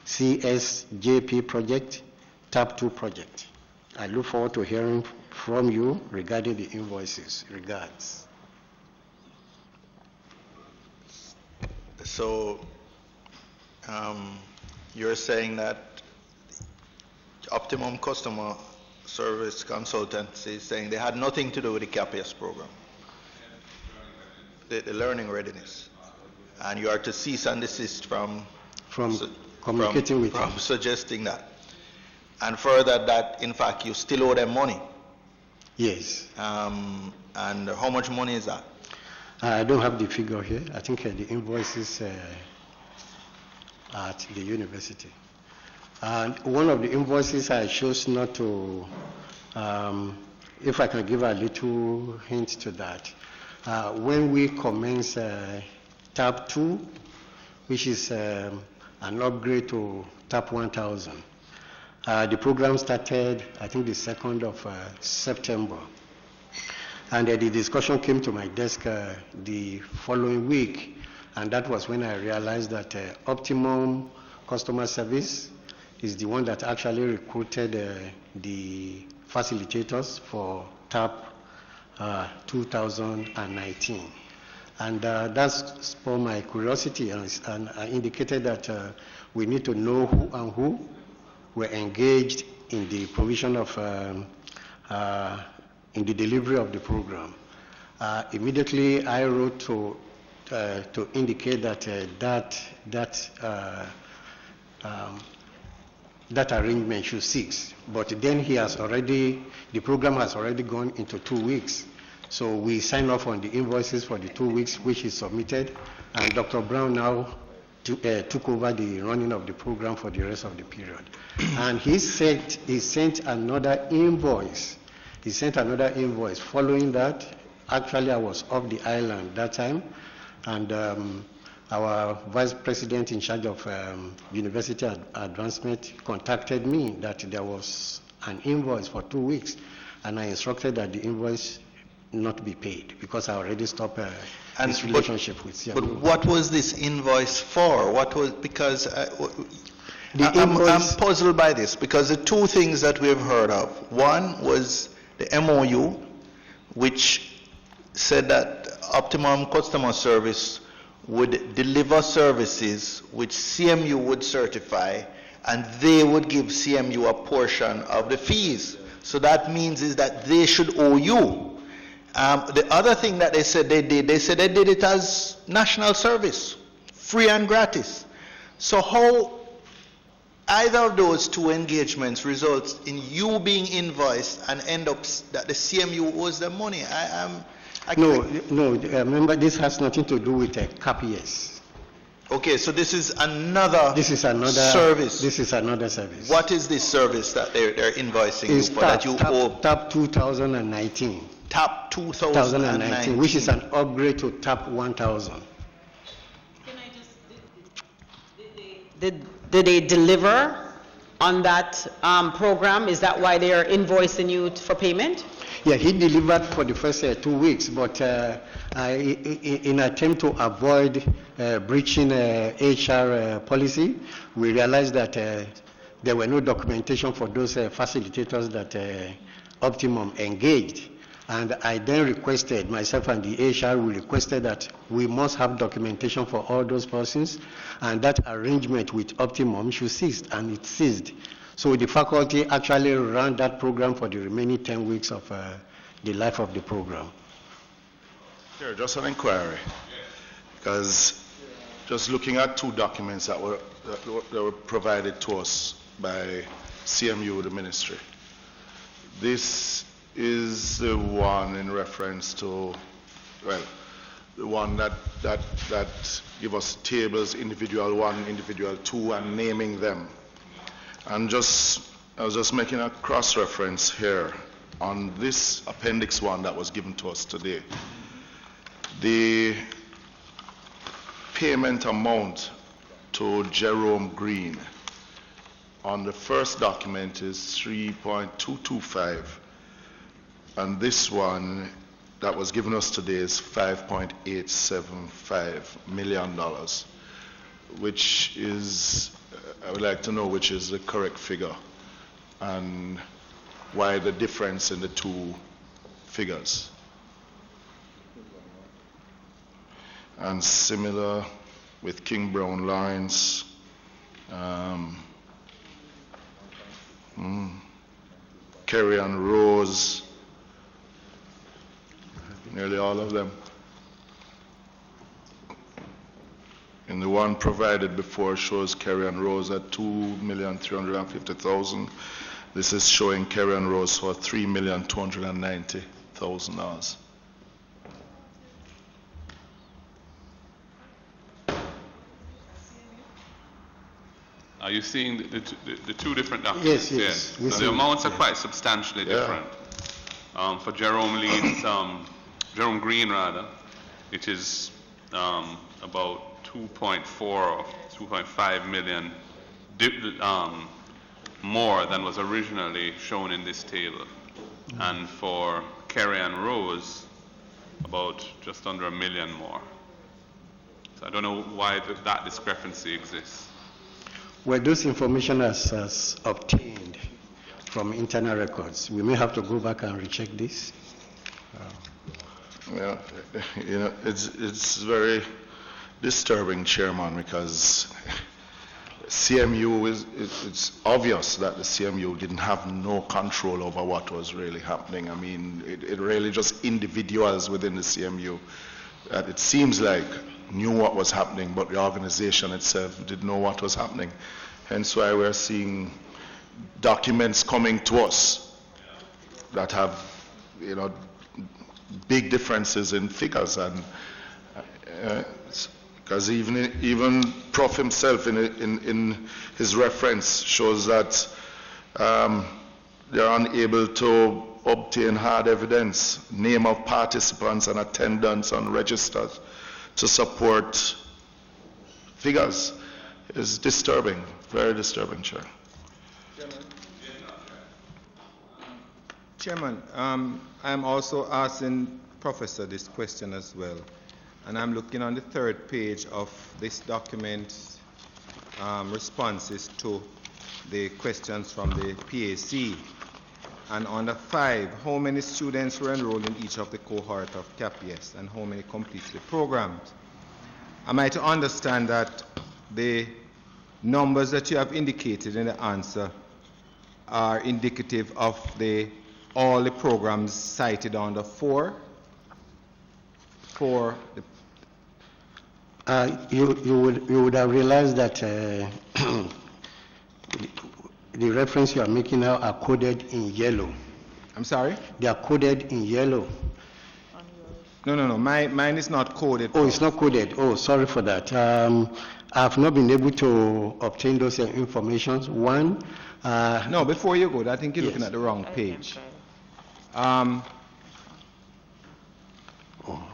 CSJP project, TAP 2 project. I look forward to hearing from you regarding the invoices. Regards. So you're saying that Optimum Customer Service Consultancy is saying they had nothing to do with the CAPES program, the learning readiness, and you are to cease and desist from communicating with them, suggesting that, and further that in fact you still owe them money. Yes. And how much money is that? I don't have the figure here. I think the invoices at the university. And one of the invoices I chose not to, if I can give a little hint to that. When we commence TAP 2, which is an upgrade to TAP 1000, the program started, I think, the 2nd of September. And the discussion came to my desk the following week, and that was when I realized that Optimum Customer Service is the one that actually recruited the facilitators for TAP 2019. And that spurred my curiosity, and I indicated that we need to know who and who were engaged in the provision of in the delivery of the program. Immediately, I wrote to indicate that that arrangement should cease. But then the program has already gone into 2 weeks. So we signed off on the invoices for the 2 weeks, which is submitted, and Dr. Brown now took over the running of the program for the rest of the period. And he sent another invoice. He sent another invoice. Following that, actually I was off the island that time, and our vice president in charge of university advancement contacted me that there was an invoice for 2 weeks, and I instructed that the invoice not be paid because I already stopped this relationship with CMU. But what was this invoice for? What was, because I'm puzzled by this, because the two things that we've heard of, one was the MOU, which said that Optimum Customer Service would deliver services which CMU would certify, and they would give CMU a portion of the fees. So that means is that they should owe you. The other thing that they said they did it as national service, free and gratis. So how either of those two engagements results in you being invoiced and end up that the CMU owes them money? No, remember, this has nothing to do with CAPES. Okay, so this is another service. This is another service. What is this service that they're invoicing you for that you owe? TAP 2019. TAP 2019, which is an upgrade to TAP 1000. Can I just, did they deliver on that program? Is that why they are invoicing you for payment? Yeah, he delivered for the first 2 weeks, but in attempt to avoid breaching HR policy, we realized that there were no documentation for those facilitators that Optimum engaged. And I then requested, myself and the HR, we requested that we must have documentation for all those persons, and that arrangement with Optimum should cease, and it ceased. So the faculty actually ran that program for the remaining 10 weeks of the life of the program. Here, just an inquiry, because just looking at two documents that were provided to us by CMU, the ministry. This is the one in reference to, well, the one that give us tables, individual 1, individual 2, and naming them. And just I was just making a cross-reference here on this Appendix 1 that was given to us today. The payment amount to Jerome Green on the first document is 3.225, and this one that was given us today is $5.875 million, which is, I would like to know which is the correct figure and why the difference in the two figures. And similar with King Brown Lawrence, Kerry and Rose, nearly all of them. And the one provided before shows Kerry and Rose at $2,350,000. This is showing Kerry and Rose for $3,290,000. Are you seeing the two different documents? Yes. So the amounts are quite substantially different. For Jerome Green, it is about 2.4 or 2.5 million more than was originally shown in this table. And for Kerry and Rose, about just under $1 million more. So I don't know why that discrepancy exists. Well, those information as obtained from internal records. We may have to go back and recheck this. Yeah, it's very disturbing, Chairman, because CMU it's obvious that the CMU didn't have no control over what was really happening. I mean, it really just individuals within the CMU that it seems like knew what was happening, but the organization itself didn't know what was happening. Hence why we're seeing documents coming to us that have, big differences in figures, and because even Prof himself in his reference shows that they're unable to obtain hard evidence, name of participants and attendance on registers to support figures. It's disturbing, very disturbing, Chair. Chairman, I'm also asking Professor this question as well, and I'm looking on the third page of this document, responses to the questions from the PAC. And on the 5, how many students were enrolled in each of the cohort of CAPES and how many completed the programs? Am I to understand that the numbers that you have indicated in the answer are indicative of all the programs cited under 4? You would have realized that the reference you are making now are coded in yellow. I'm sorry? They are coded in yellow. No. Mine is not coded. Oh, it's not coded. Oh, sorry for that. I have not been able to obtain those informations. One. No, before you go, I think you're looking at the wrong page. Oh,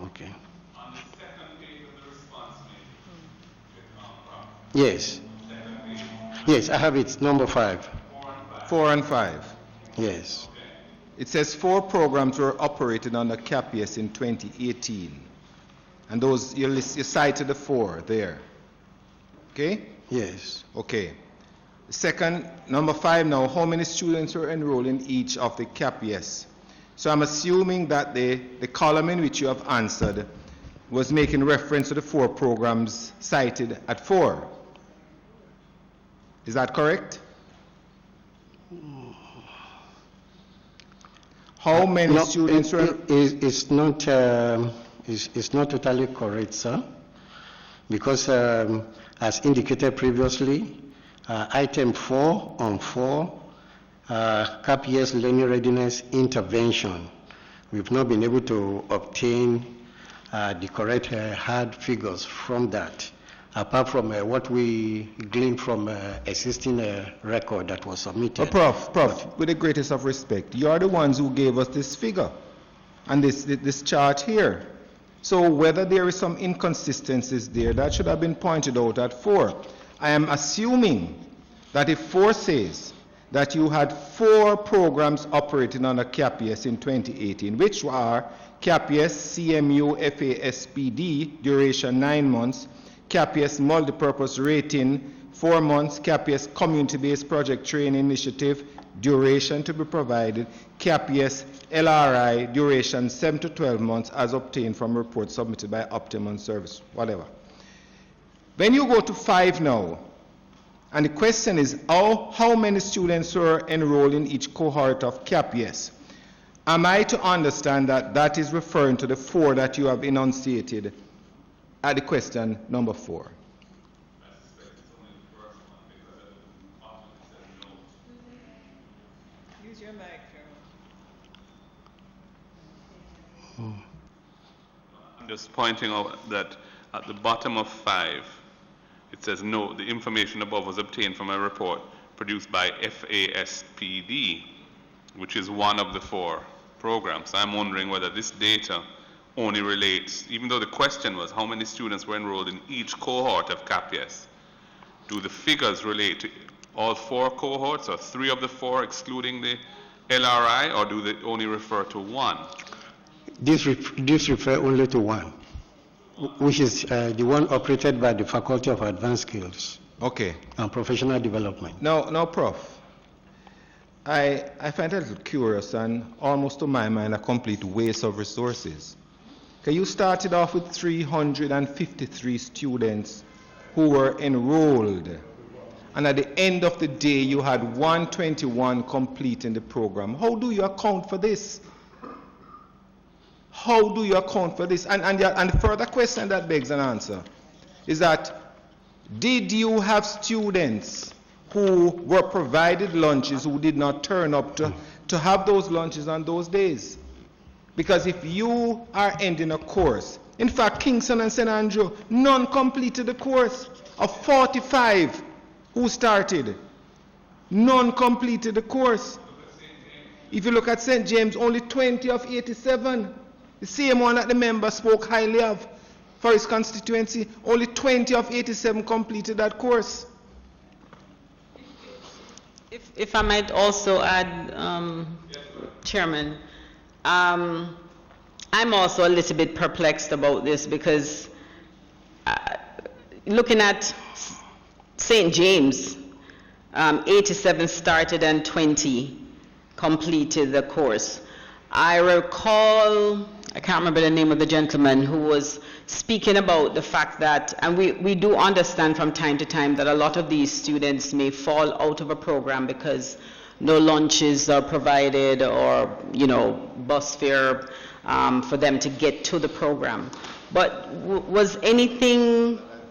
okay. On the second page of the response Yes. Yes, I have it. Number 5. 4 and 5. Yes. It says 4 programs were operated under CAPES in 2018. And those, you cited the 4 there. Okay? Yes. Okay. Second, number 5 now, how many students were enrolled in each of the CAPES? So I'm assuming that the column in which you have answered was making reference to the 4 programs cited at 4. Is that correct? How many students were... It's not totally correct, sir, because as indicated previously, item 4 on 4, CAPES learning readiness intervention. We've not been able to obtain the correct hard figures from that. apart from what we gleaned from existing record that was submitted. Prof, with the greatest of respect, you are the ones who gave us this figure and this chart here. So whether there is some inconsistencies there, that should have been pointed out at 4. I am assuming that if 4 says that you had 4 programs operating under CAPS in 2018, which are CAPS, CMU, FASPD, duration 9 months, CAPS multipurpose rating 4 months, CAPS community-based project training initiative, duration to be provided, CAPS LRI, duration 7 to 12 months as obtained from reports submitted by Optimum Service, whatever. When you go to 5 now, and the question is how many students were enrolled in each cohort of CAPS, am I to understand that that is referring to the 4 that you have enunciated at the question number 4? Use your mic, I'm just pointing out that at the bottom of 5, it says, no, the information above was obtained from a report produced by FASPD, which is one of the 4 programs. I'm wondering whether this data only relates, even though the question was how many students were enrolled in each cohort of CAPS, do the figures relate to all 4 cohorts or 3 of the 4 excluding the LRI, or do they only refer to 1? This refers only to 1, which is the one operated by the Faculty of Advanced Skills and Professional Development. Now, Prof, I find it a little curious and almost to my mind a complete waste of resources. Okay, you started off with 353 students who were enrolled, and at the end of the day you had 121 completing the program. How do you account for this? How do you account for this? And the further question that begs an answer is that, did you have students who were provided lunches who did not turn up to have those lunches on those days? Because if you are ending a course, in fact, Kingston and St. Andrew, none completed the course. Of 45 who started, none completed the course. If you look at St. James, only 20 of 87. The same one that the member spoke highly of for his constituency, only 20 of 87 completed that course. If I might also add, Chairman, I'm also a little bit perplexed about this because looking at St. James, 87 started and 20 completed the course. I recall, I can't remember the name of the gentleman who was speaking about the fact that, and we do understand from time to time that a lot of these students may fall out of a program because no lunches are provided or, bus fare for them to get to the program. But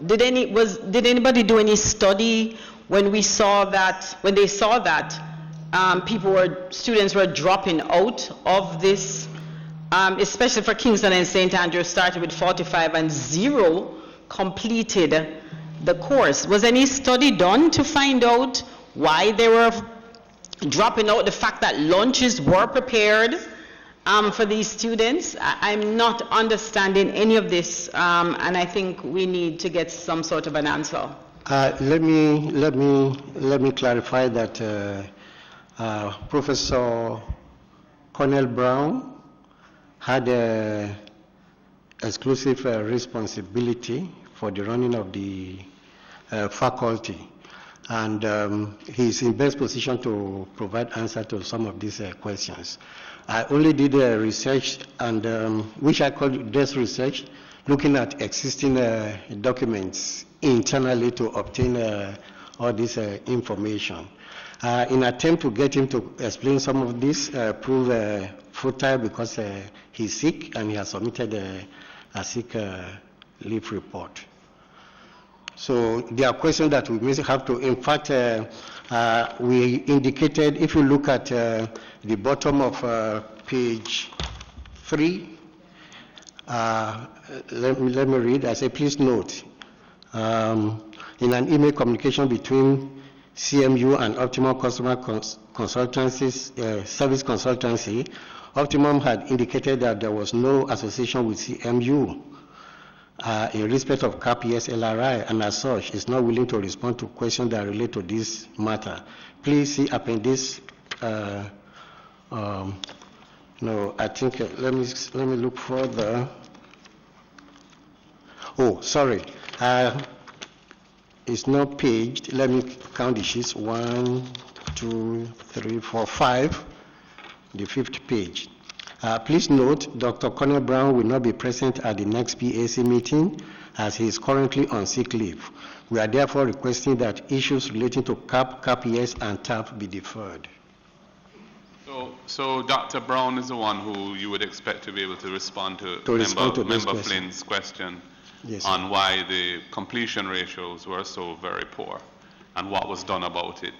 did anybody do any study when they saw that students were dropping out of this, especially for Kingston and St. Andrew, started with 45 and 0 completed the course. Was any study done to find out why they were dropping out, the fact that lunches were prepared for these students? I'm not understanding any of this, and I think we need to get some sort of an answer. Let me clarify that Professor Cornell Brown had exclusive responsibility for the running of the faculty, and he's in best position to provide answer to some of these questions. I only did research, and which I call desk research, looking at existing documents internally to obtain all this information. In attempt to get him to explain some of this, prove futile because he's sick and he has submitted a sick leave report. So there are questions that we may have to, in fact, we indicated, if you look at the bottom of page 3, let me read. I say, please note, In an email communication between CMU and Optimum Customer Consultancies, Service Consultancy, Optimum had indicated that there was no association with CMU in respect of CAPES LRI, and as such is not willing to respond to questions that relate to this matter. Please see appendix. No, I think let me look further. Oh, sorry. It's not paged. Let me count the sheets. 1, 2, 3, 4, 5. The 5th page. Please note, Dr. Cornell Brown will not be present at the next PAC meeting as he is currently on sick leave. We are therefore requesting that issues relating to CAPES and TAP be deferred. So Dr. Brown is the one who you would expect to be able to respond to, Member Flynn's question, yes, on why the completion ratios were so very poor and what was done about it,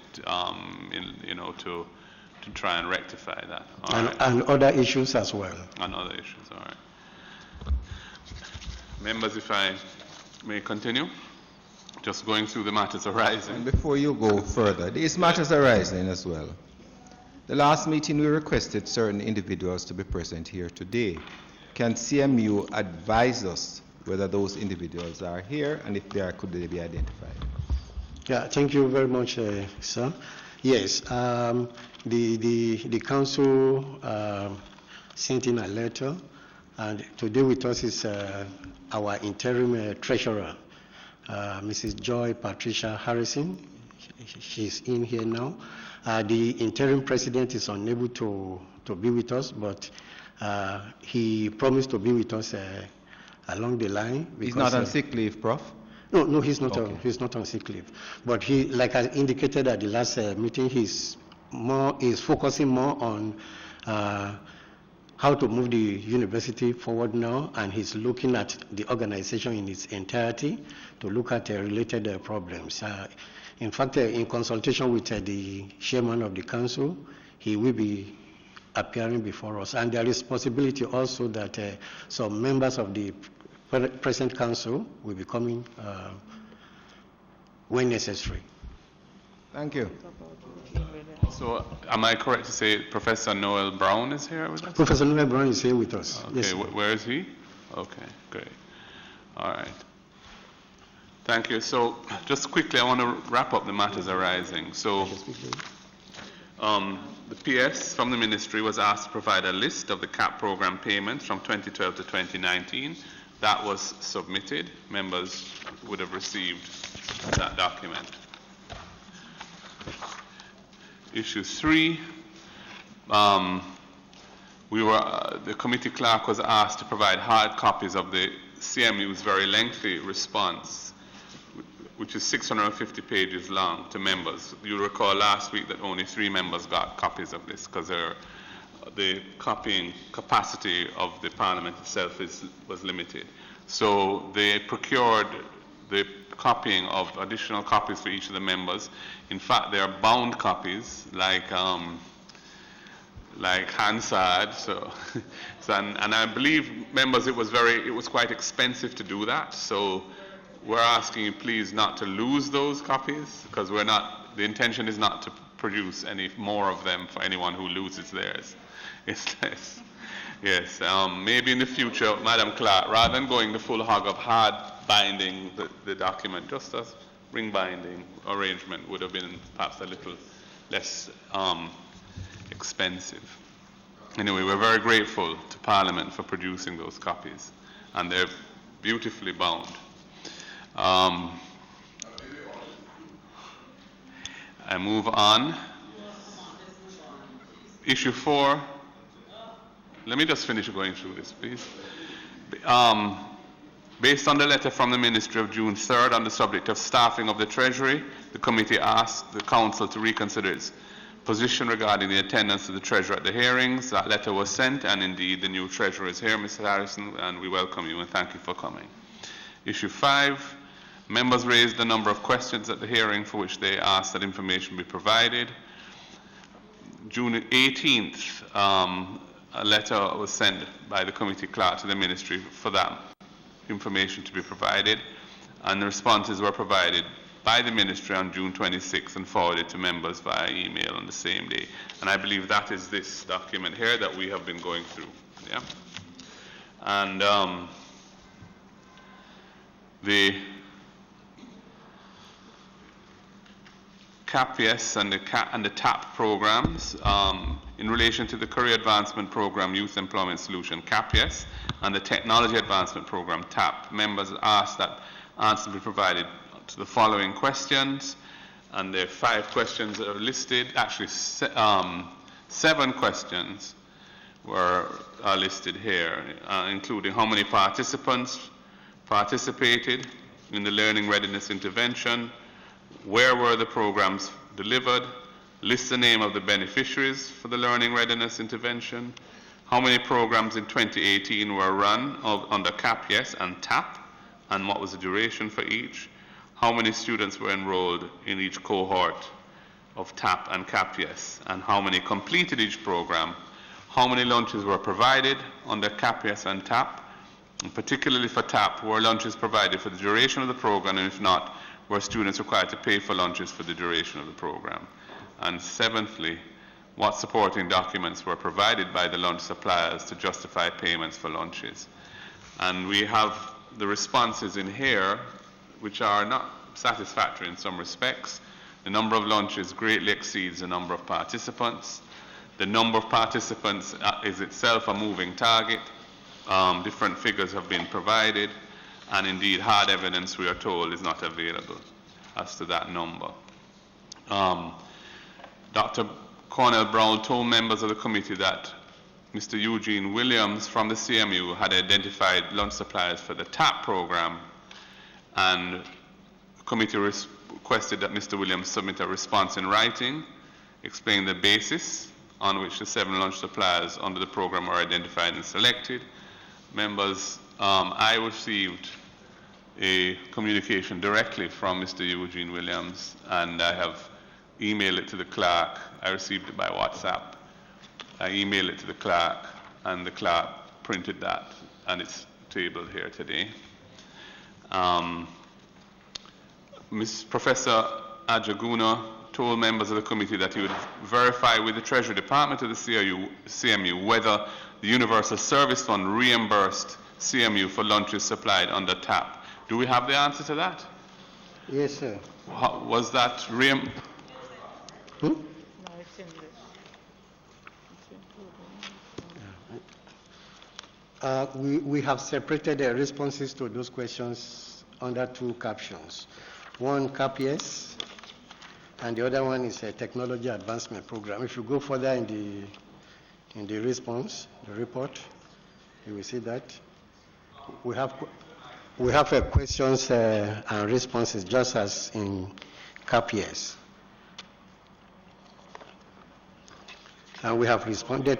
to try and rectify that. And other issues as well. And other issues, all right. Members, if I may continue, just going through the matters arising. And before you go further, these matters arising as well. The last meeting we requested certain individuals to be present here today. Can CMU advise us whether those individuals are here, and if they are, could they be identified? Yeah, thank you very much, sir. Yes, the council sent in a letter, and today with us is our interim treasurer, Mrs. Joy Patricia Harrison. She's in here now. The interim president is unable to be with us, but he promised to be with us along the line. He's not on sick leave, Prof? No, he's not. Okay. He's not on sick leave. But he, like I indicated at the last meeting, he's focusing more on how to move the university forward now, and he's looking at the organization in its entirety to look at related problems. In fact, in consultation with the chairman of the council, he will be appearing before us. And there is possibility also that some members of the present council will be coming when necessary. Thank you. So am I correct to say Professor Noel Brown is here with us? Professor Noel Brown is here with us. Okay, yes, where is he? Okay, great. All right. Thank you. So just quickly, I want to wrap up the matters arising. So the PS from the ministry was asked to provide a list of the CAP program payments from 2012 to 2019. That was submitted. Members would have received that document. Issue 3, the committee clerk was asked to provide hard copies of the CMU's very lengthy response, which is 650 pages long, to members. You'll recall last week that only 3 members got copies of this because the copying capacity of the Parliament itself was limited. So they procured the copying of additional copies for each of the members. In fact, they are bound copies, like Hansard. And I believe, members, it was quite expensive to do that. So we're asking you please not to lose those copies, because the intention is not to produce any more of them for anyone who loses theirs. Yes, maybe in the future, Madam Clerk, rather than going the full hog of hard binding the document, just a ring binding arrangement would have been perhaps a little less expensive. Anyway, we're very grateful to Parliament for producing those copies, and they're beautifully bound. I move on. Issue 4. Let me just finish going through this, please. Based on the letter from the Ministry of June 3rd on the subject of staffing of the Treasury, the committee asked the Council to reconsider its position regarding the attendance of the Treasurer at the hearings. That letter was sent, and indeed the new Treasurer is here, Mr. Harrison, and we welcome you and thank you for coming. Issue 5, members raised a number of questions at the hearing for which they asked that information be provided. June 18th, a letter was sent by the committee clerk to the ministry for that information to be provided. and the responses were provided by the ministry on June 26 and forwarded to members via email on the same day. And I believe that is this document here that we have been going through. Yeah? And the CAPS and the TAP programs in relation to the Career Advancement Program Youth Employment Solution, CAPS, and the Technology Advancement Program, TAP. Members asked that answers be provided to the following questions, and there are 5 questions that are listed. Actually, 7 questions are listed here, including how many participants participated in the Learning Readiness Intervention, where were the programs delivered, list the name of the beneficiaries for the Learning Readiness Intervention, how many programs in 2018 were run under CAPS and TAP, and what was the duration for each, how many students were enrolled in each cohort of TAP and CAPS, and how many completed each program, how many lunches were provided under CAPS and TAP, and particularly for TAP, were lunches provided for the duration of the program, and if not, were students required to pay for lunches for the duration of the program? And seventhly, what supporting documents were provided by the lunch suppliers to justify payments for lunches? And we have the responses in here, which are not satisfactory in some respects. The number of lunches greatly exceeds the number of participants. The number of participants is itself a moving target. Different figures have been provided, and indeed hard evidence, we are told, is not available as to that number. Dr. Cornell Brown told members of the committee that Mr. Eugene Williams from the CMU had identified lunch suppliers for the TAP program, and the committee requested that Mr. Williams submit a response in writing, explain the basis on which the 7 lunch suppliers under the program are identified and selected. Members, I received a communication directly from Mr. Eugene Williams, and I have emailed it to the clerk. I received it by WhatsApp. I emailed it to the clerk, and the clerk printed that, and it's tabled here today. Professor Ajaguna told members of the committee that he would verify with the Treasury Department of the CMU whether the Universal Service Fund reimbursed CMU for lunches supplied under TAP. Do we have the answer to that? Yes, sir. Was that No, it's in this. We have separated the responses to those questions under 2 captions. One, CAPS, and the other one is a Technology Advancement Program. If you go further in the response, the report, you will see that we have questions and responses just as in CAPS. And we have responded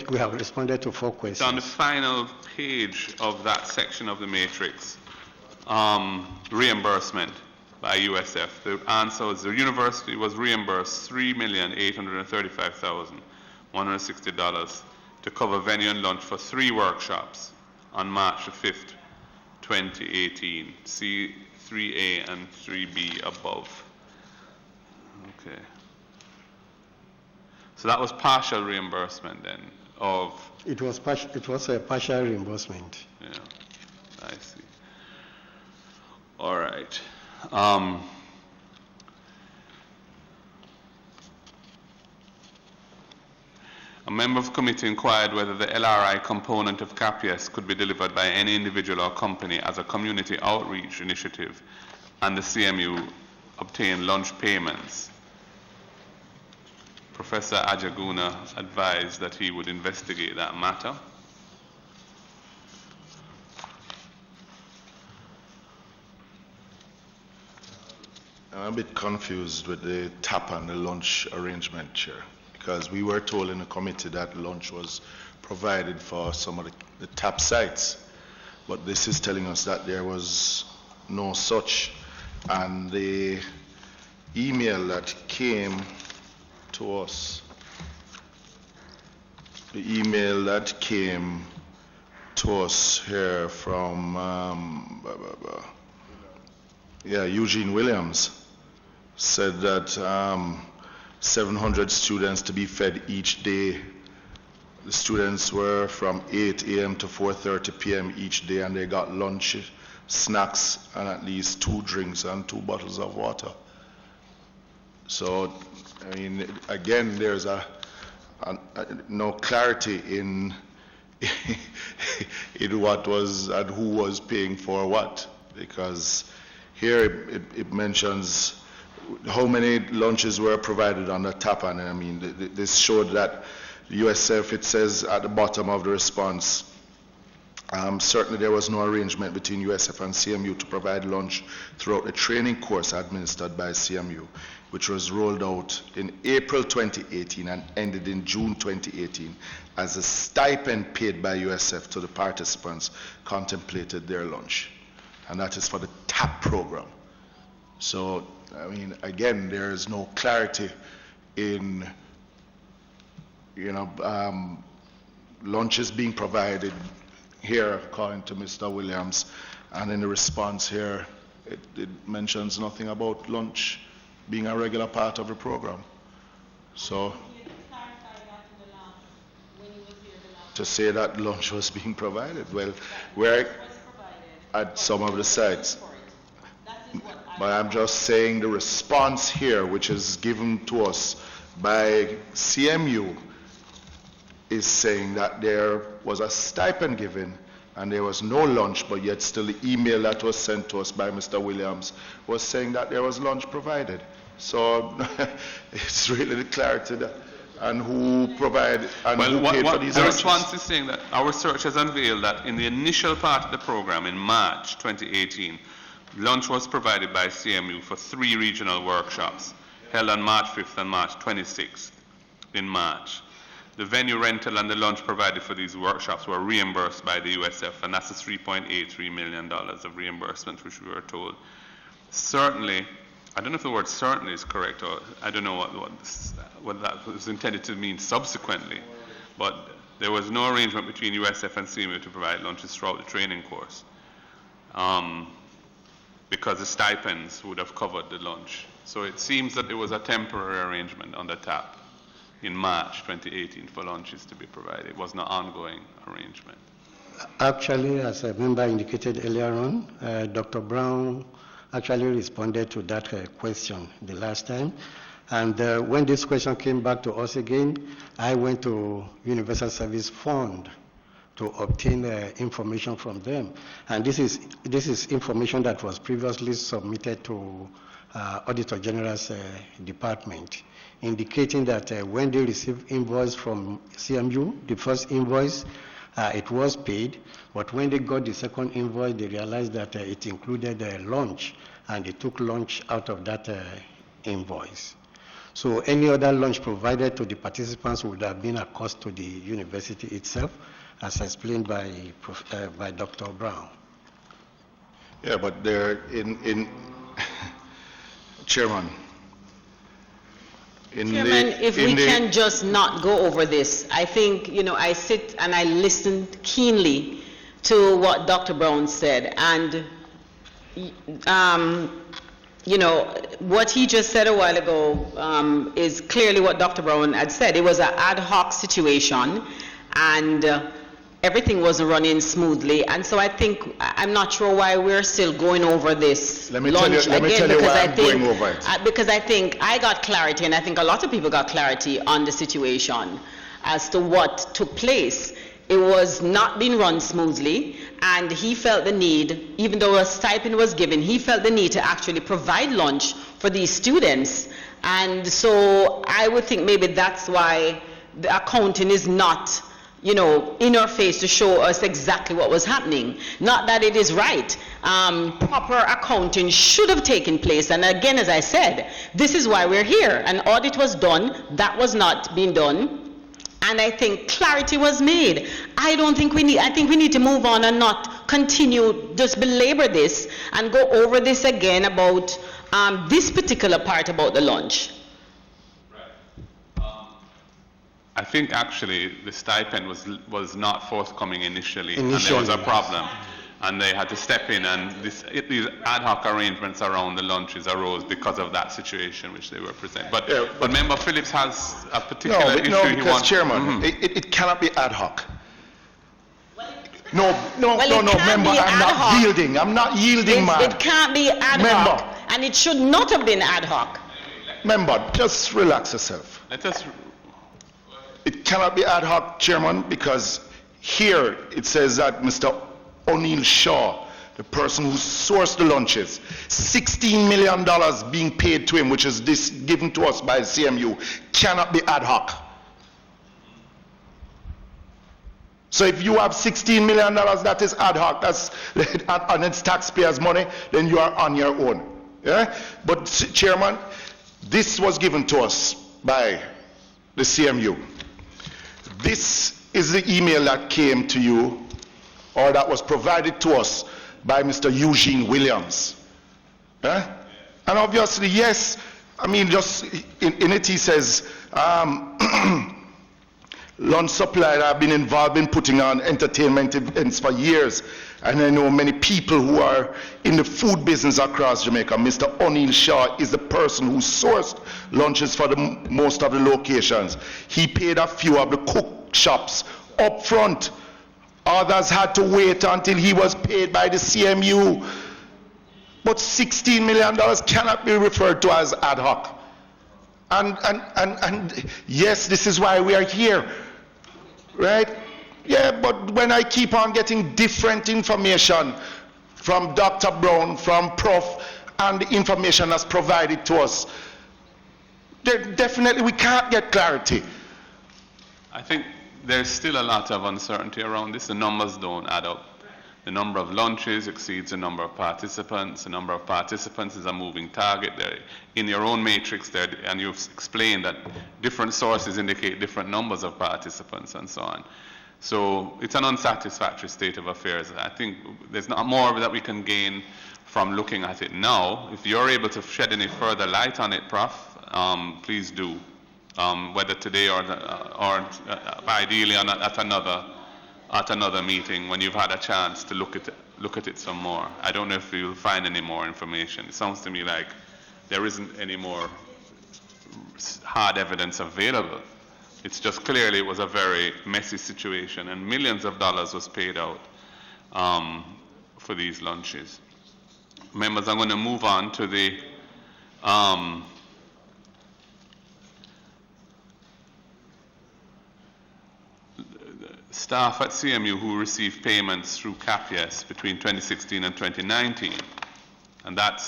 to 4 questions. on the final page of that section of the matrix, reimbursement by USF. The answer was the university was reimbursed $3,835,160 to cover venue and lunch for 3 workshops on March the 5th, 2018. See 3A and 3B above. Okay. So that was partial reimbursement then of... It was a partial reimbursement. Yeah, I see. All right. A member of the committee inquired whether the LRI component of CAPS could be delivered by any individual or company as a community outreach initiative, and the CMU obtained lunch payments. Professor Ajaguna advised that he would investigate that matter. I'm a bit confused with the TAP and the lunch arrangement, Chair, because we were told in the committee that lunch was provided for some of the TAP sites, but this is telling us that there was no such, and the email that came to us, here from Eugene Williams said that 700 students to be fed each day. The students were from 8 a.m. to 4:30 p.m. each day, and they got lunch, snacks, and at least 2 drinks and 2 bottles of water. So, I mean, again, there's no clarity in in what was and who was paying for what, because here it mentions how many lunches were provided on the tap, and I mean, this showed that USF, it says at the bottom of the response, certainly there was no arrangement between USF and CMU to provide lunch throughout the training course administered by CMU, which was rolled out in April 2018 and ended in June 2018 as a stipend paid by USF to the participants contemplated their lunch. And that is for the TAP program. So, I mean, again, there is no clarity in, lunches being provided here, according to Mr. Williams, and in the response here, it mentions nothing about lunch being a regular part of the program. So, to say that lunch was being provided, well, we're at some of the sites. But I'm just saying the response here, which is given to us by CMU, is saying that there was a stipend given and there was no lunch, but yet still the email that was sent to us by Mr. Williams was saying that there was lunch provided. So it's really the clarity that, and who provided and who paid for these lunches. The response is saying that our research has unveiled that in the initial part of the program in March 2018, lunch was provided by CMU for 3 regional workshops held on March 5th and March 26th in March. The venue rental and the lunch provided for these workshops were reimbursed by the USF, and that's the $3.83 million of reimbursement, which we were told. Certainly, I don't know if the word certainly is correct, or I don't know what that was intended to mean subsequently, but there was no arrangement between USF and CMU to provide lunches throughout the training course, because the stipends would have covered the lunch. So it seems that there was a temporary arrangement on the TAP in March 2018 for lunches to be provided. It was an ongoing arrangement. Actually, as a member indicated earlier on, Dr. Brown actually responded to that question the last time. And when this question came back to us again, I went to Universal Service Fund to obtain information from them. And this is information that was previously submitted to Auditor General's department, indicating that when they received invoice from CMU, the first invoice, it was paid, but when they got the second invoice, they realized that it included lunch, and they took lunch out of that invoice. So any other lunch provided to the participants would have been a cost to the university itself, as explained by Dr. Brown. Yeah, but there in Chairman. Chairman, if we can just not go over this. I think, I sit and I listened keenly to what Dr. Brown said, and, what he just said a while ago is clearly what Dr. Brown had said. It was an ad hoc situation, and everything wasn't running smoothly, and so I think, I'm not sure why we're still going over this lunch again, because I think I got clarity, and I think a lot of people got clarity on the situation as to what took place. It was not being run smoothly, and he felt the need, even though a stipend was given, he felt the need to actually provide lunch for these students, and so I would think maybe that's why the accounting is not in our face to show us exactly what was happening. Not that it is right. Proper accounting should have taken place. And again, as I said, this is why we're here. An audit was done. That was not being done. And I think clarity was made. I think we need to move on and not continue, just belabor this and go over this again about this particular part about the lunch. I think actually the stipend was not forthcoming initially, and there was a problem. and they had to step in, and these ad hoc arrangements around the lunches arose because of that situation which they were presenting. But Member Phillips has a particular issue no, he because wants. Chairman, it cannot be ad hoc. No, Well, member, I'm not yielding, man. It can't be ad hoc, and it should not have been ad hoc. Member, just relax yourself. It cannot be ad hoc, Chairman, because here it says that Mr. O'Neill Shaw, the person who sourced the lunches, $16 million being paid to him, which is given to us by the CMU, cannot be ad hoc. So if you have $16 million that is ad hoc, and it's taxpayers' money, then you are on your own. Yeah? But Chairman, this was given to us by the CMU. This is the email that came to you, or that was provided to us by Mr. Eugene Williams. Yeah? And obviously, yes, I mean, just in it he says, lunch supplier have been involved in putting on entertainment events for years, and I know many people who are in the food business across Jamaica. Mr. O'Neill Shaw is the person who sourced lunches for most of the locations. He paid a few of the cook shops up front. Others had to wait until he was paid by the CMU. But $16 million cannot be referred to as ad hoc. And yes, this is why we are here. Right? Yeah, but when I keep on getting different information from Dr. Brown, from Prof, and the information that's provided to us, definitely we can't get clarity. I think there's still a lot of uncertainty around this. The numbers don't add up. The number of lunches exceeds the number of participants. The number of participants is a moving target. They're in your own matrix there, and you've explained that different sources indicate different numbers of participants and so on. So it's an unsatisfactory state of affairs. I think there's not more that we can gain from looking at it now. If you're able to shed any further light on it, Prof, please do. Whether today or ideally at another meeting when you've had a chance to look at it some more. I don't know if you'll find any more information. It sounds to me like there isn't any more hard evidence available. It's just clearly it was a very messy situation, and millions of dollars was paid out for these lunches. Members, I'm going to move on to the staff at CMU who received payments through CAPIES between 2016 and 2019. And that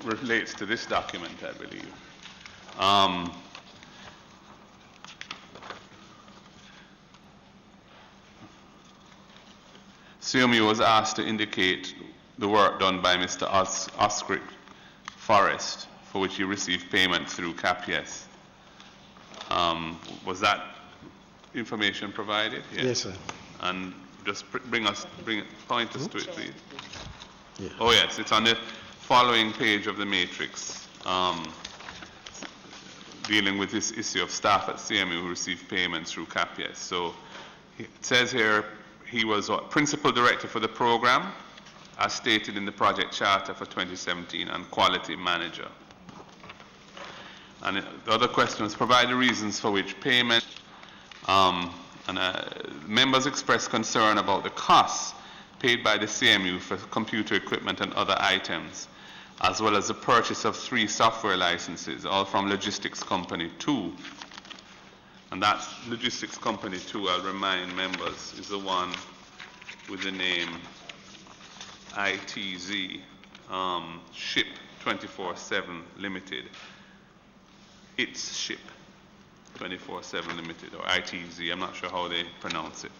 relates to this document, I believe. CMU was asked to indicate the work done by Mr. Oscric Forrest, for which he received payment through CAPIES. Was that information provided? Yes, sir. And just point us to it, please. Yeah. Oh yes, it's on the following page of the matrix, dealing with this issue of staff at CMU who received payments through CAPIES. So it says here he was principal director for the program, as stated in the project charter for 2017, and quality manager. And the other question was provide the reasons for which payment. Members expressed concern about the costs paid by the CMU for computer equipment and other items, as well as the purchase of 3 software licenses, all from Logistics Company 2. And that Logistics Company 2, I'll remind members, is the one with the name ITZ Ship 24/7 Limited. It's Ship 24/7 Limited, or ITZ, I'm not sure how they pronounce it.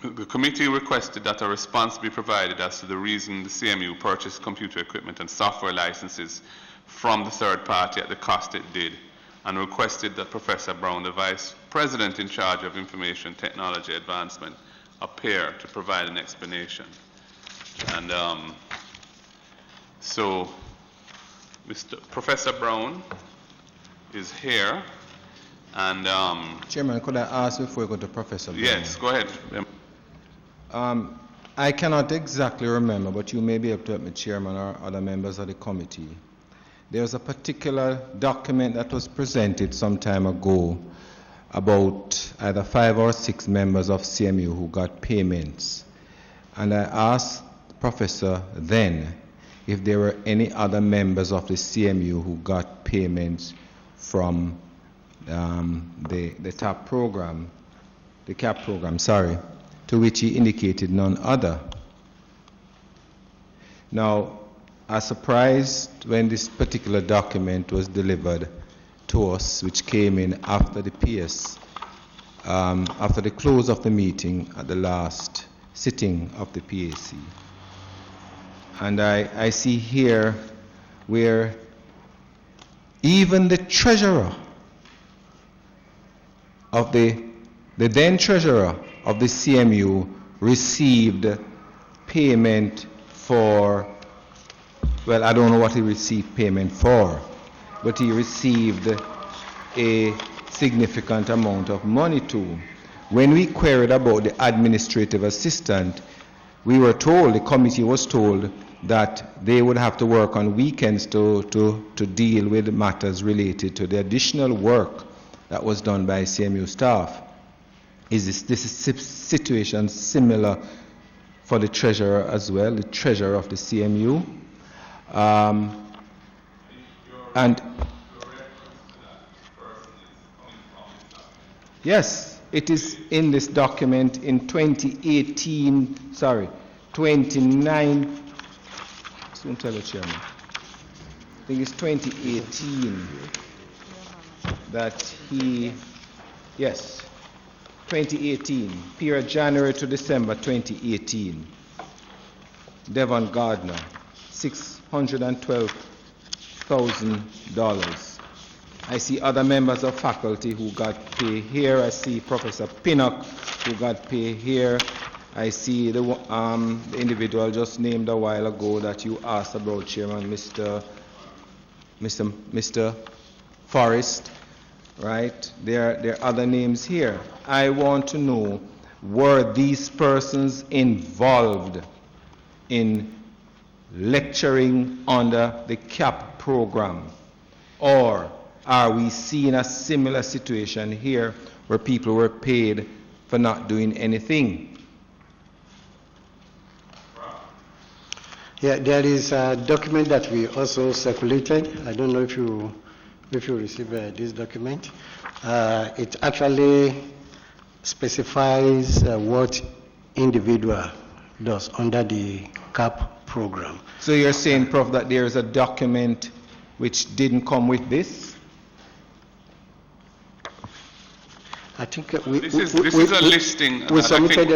The committee requested that a response be provided as to the reason the CMU purchased computer equipment and software licenses from the third party at the cost it did, and requested that Professor Brown, the Vice President in charge of Information Technology Advancement, appear to provide an explanation. And so Professor Brown is here, and Chairman, could I ask before we go to Professor Brown? yes, go ahead. I cannot exactly remember, but you may be able to help me, Chairman, or other members of the committee. There was a particular document that was presented some time ago about either 5 or 6 members of CMU who got payments. And I asked the professor then if there were any other members of the CMU who got payments from the TAP program, the CAP program, sorry, to which he indicated none other. Now, I was surprised when this particular document was delivered to us, which came in after the PS, after the close of the meeting at the last sitting of the PAC. And I see here where even the treasurer of the then treasurer of the CMU received payment for, well, I don't know what he received payment for, but he received a significant amount of money too. When we queried about the administrative assistant, we were told, the committee was told, that they would have to work on weekends to deal with matters related to the additional work that was done by CMU staff. Is this situation similar for the treasurer as well, the treasurer of the CMU? And yes, it is in this document in 2018, sorry, 29, soon tell the chairman. I think it's 2018 that he, yes, 2018, period January to December 2018. Devon Gardner, $612,000. I see other members of faculty who got pay here. I see Professor Pinnock who got pay here. I see the individual just named a while ago that you asked about, Chairman, Mr. Forrest, right? There are other names here. I want to know, were these persons involved in lecturing under the CAP program? Or are we seeing a similar situation here where people were paid for not doing anything? Yeah, there is a document that we also circulated. I don't know if you received this document. It actually specifies what individual does under the CAP program. So you're saying, Prof, that there is a document which didn't come with this? I think this is a listing. We submitted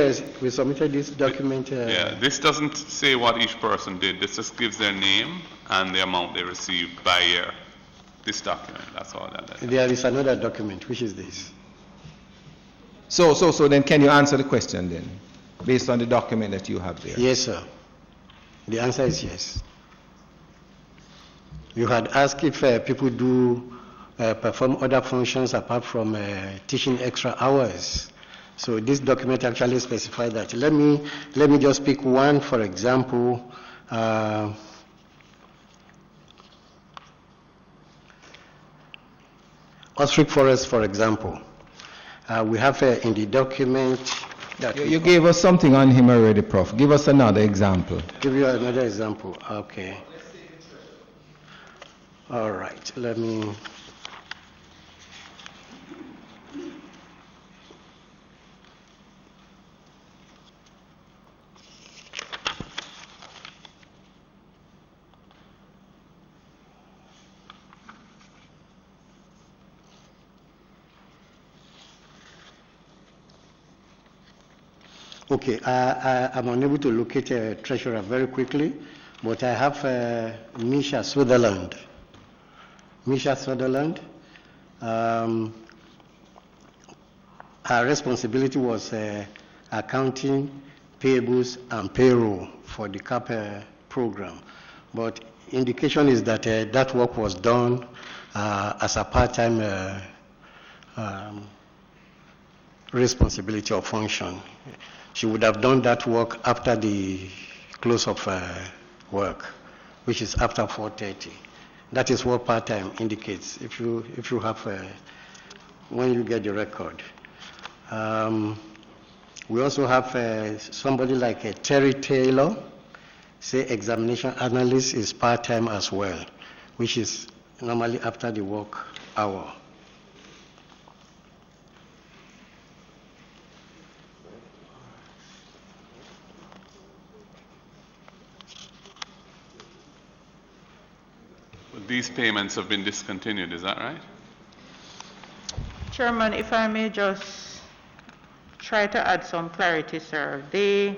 this document. Yeah, this doesn't say what each person did. This just gives their name and the amount they received by year. This document, that's all that is. There is another document, which is this. So then can you answer the question then, based on the document that you have there? Yes, sir. The answer is yes. You had asked if people do perform other functions apart from teaching extra hours. So this document actually specifies that. Let me just pick one, for example. Ostrich Forest, for example. We have in the document that... You gave us something on him already, Prof. Give us another example. Give you another example. Okay. All right. Let me... Okay, I'm unable to locate a treasurer very quickly, but I have Misha Sutherland. Misha Sutherland, her responsibility was accounting, payables, and payroll for the CAP program. But indication is that that work was done as a part-time responsibility or function. she would have done that work after the close of work, which is after 4:30. That is what part-time indicates, if you have, when you get the record. We also have somebody like Terry Taylor, say examination analyst is part-time as well, which is normally after the work hour. These payments have been discontinued, is that right? Chairman, if I may just try to add some clarity, sir. The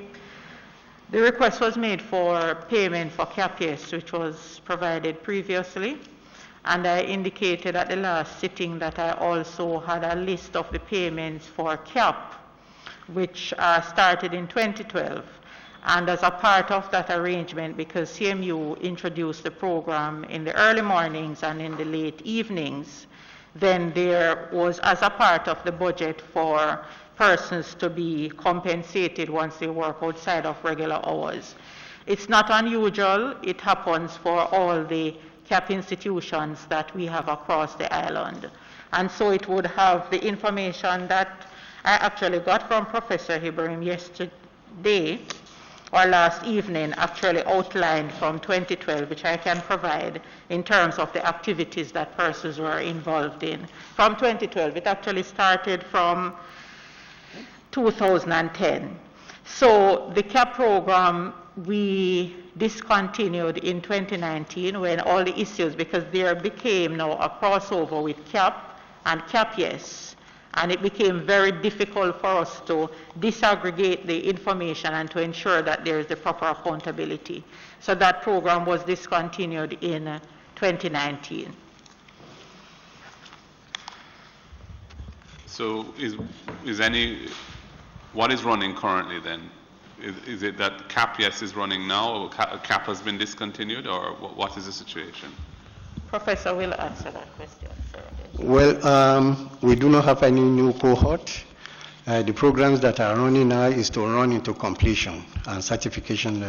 request was made for payment for CAPES, which was provided previously, and I indicated at the last sitting that I also had a list of the payments for CAP, which started in 2012. And as a part of that arrangement, because CMU introduced the program in the early mornings and in the late evenings, then there was, as a part of the budget for persons to be compensated once they work outside of regular hours. It's not unusual. It happens for all the CAP institutions that we have across the island. And so it would have the information that I actually got from Professor Ibrahim yesterday, or last evening, actually outlined from 2012, which I can provide in terms of the activities that persons were involved in. From 2012, it actually started from 2010. So the CAP program we discontinued in 2019 when all the issues, because there became now a crossover with CAP and CAPES. And it became very difficult for us to disaggregate the information and to ensure that there is the proper accountability. So that program was discontinued in 2019. So what is running currently then? Is it that CAPES is running now, or CAP has been discontinued, or what is the situation? Professor will answer that question, sir. Well, we do not have any new cohort. The programs that are running now is to run into completion and certification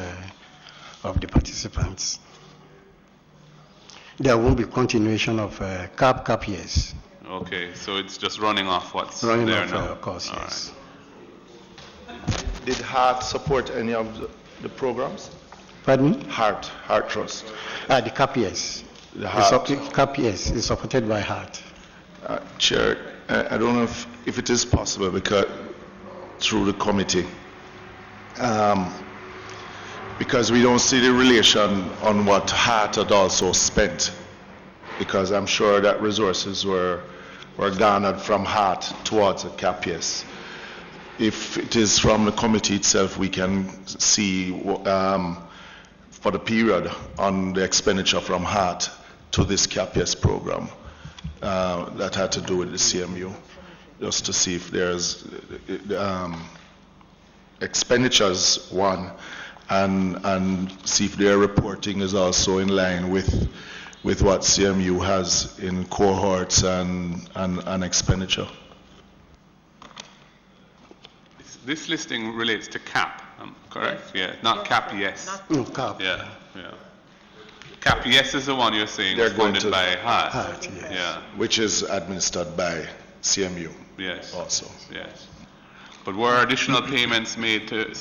of the participants. There won't be continuation of CAPES. Okay, so it's just running off what's running there off, now? Of course, all yes. Right. Did HEART support any of the programs? Pardon me? HEART Trust. The CAPES. The HEART. CAPES is supported by HEART. Chair, I don't know if it is possible, because through the committee, because we don't see the relation on what HEART had also spent, because I'm sure that resources were garnered from HEART towards the CAPES. If it is from the committee itself, we can see for the period on the expenditure from HEART to this CAPES program that had to do with the CMU, just to see if there's expenditures, one, and see if their reporting is also in line with what CMU has in cohorts and expenditure. This listing relates to CAP, correct? Yes. Yeah, not CAPES. CAP. Yeah. CAPES is the one you're saying is funded by HEART. HEART, yes. Yeah. Which is administered by CMU. Yes. Also. Yes. But were additional payments made to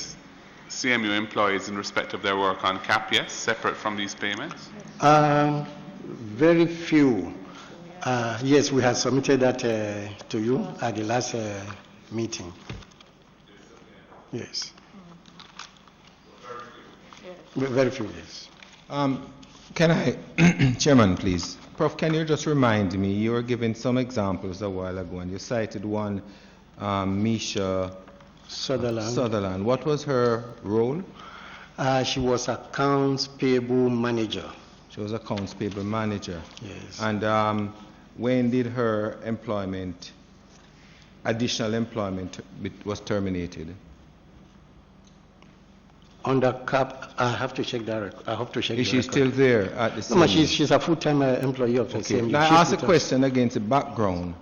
CMU employees in respect of their work on CAPES, separate from these payments? Very few. Yes, we have submitted that to you at the last meeting. Yes. Very few, yes. Can I, Chairman, please? Prof, can you just remind me, you were giving some examples a while ago, and you cited one, Misha Sutherland. What was her role? She was accounts payable manager. She was accounts payable manager. Yes. And when did her employment, additional employment, was terminated? Under CAP, I have to check that. I have to check. Is she still there at the same? No, she's a full-time employee of the same. Now I ask a question against the background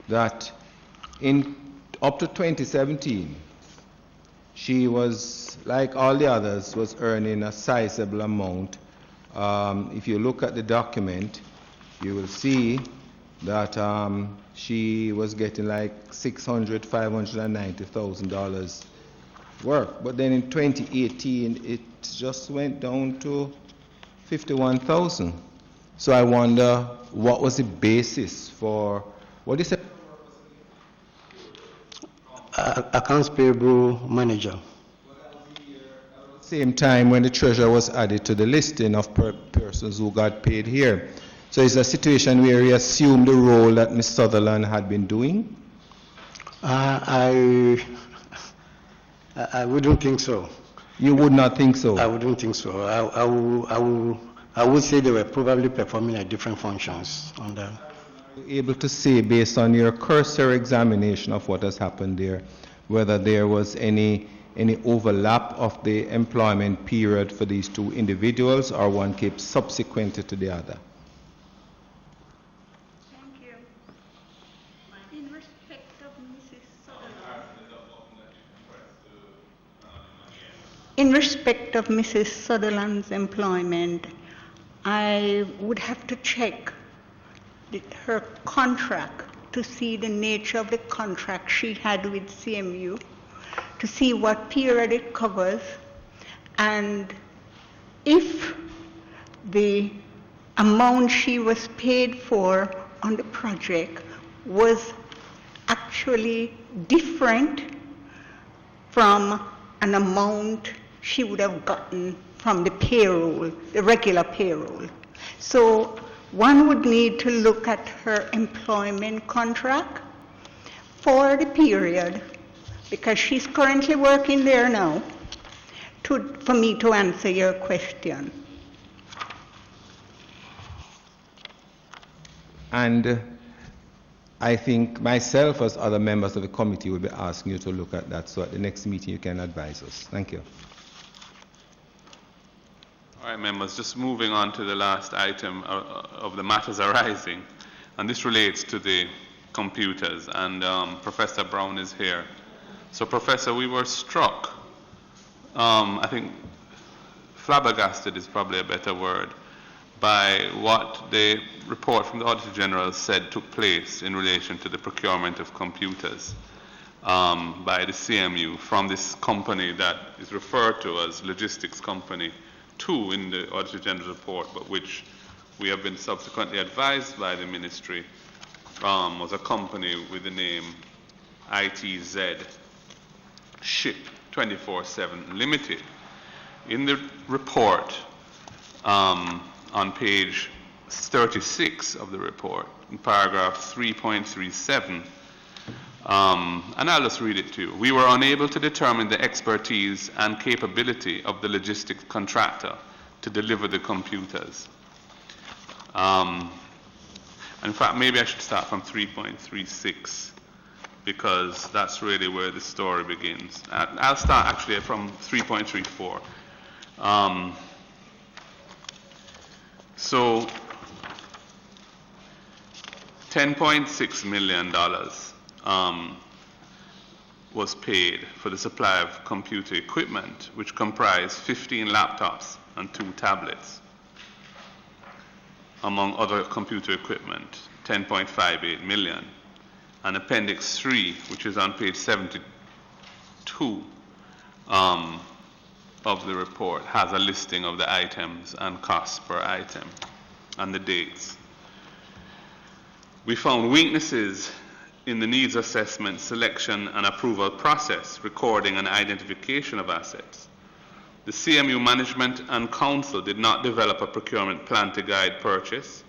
that up to 2017, she was, like all the others, was earning a sizable amount. If you look at the document, you will see that she was getting like $600,000, $590,000 work. But then in 2018, it just went down to $51,000. So I wonder what was the basis for what is it? Accounts payable manager. Same time when the treasurer was added to the listing of persons who got paid here. So it's a situation where he assumed the role that Ms. Sutherland had been doing? I wouldn't think so. You would not think so? I wouldn't think so. I would say they were probably performing at different functions on that. Able to say, based on your cursory examination of what has happened there, whether there was any overlap of the employment period for these two individuals, or one came subsequent to the other? Thank you. In respect of Mrs. Sutherland, in respect of Mrs. Sutherland's employment, I would have to check her contract to see the nature of the contract she had with CMU, to see what period it covers, and if the amount she was paid for on the project was actually different from an amount she would have gotten from the payroll, the regular payroll. So one would need to look at her employment contract for the period, because she's currently working there now, for me to answer your question. And I think myself, as other members of the committee, will be asking you to look at that, so at the next meeting you can advise us. Thank you. All right, members, just moving on to the last item of the matters arising, and this relates to the computers, and Professor Brown is here. So, Professor, we were struck, I think flabbergasted is probably a better word, by what the report from the Auditor General said took place in relation to the procurement of computers by the CMU from this company that is referred to as Logistics Company 2 in the Auditor General's report, but which we have been subsequently advised by the Ministry was a company with the name ITZ Ship 24/7 Limited. In the report, on page 36 of the report, in paragraph 3.37, and I'll just read it to you. We were unable to determine the expertise and capability of the logistics contractor to deliver the computers. In fact, maybe I should start from 3.36, because that's really where the story begins. I'll start actually from 3.34. So $10.6 million was paid for the supply of computer equipment, which comprised 15 laptops and 2 tablets. Among other computer equipment, $10.58 million. And Appendix 3, which is on page 72 of the report, has a listing of the items and costs per item and the dates. We found weaknesses in the needs assessment, selection, and approval process, recording and identification of assets. The CMU management and council did not develop a procurement plan to guide purchase,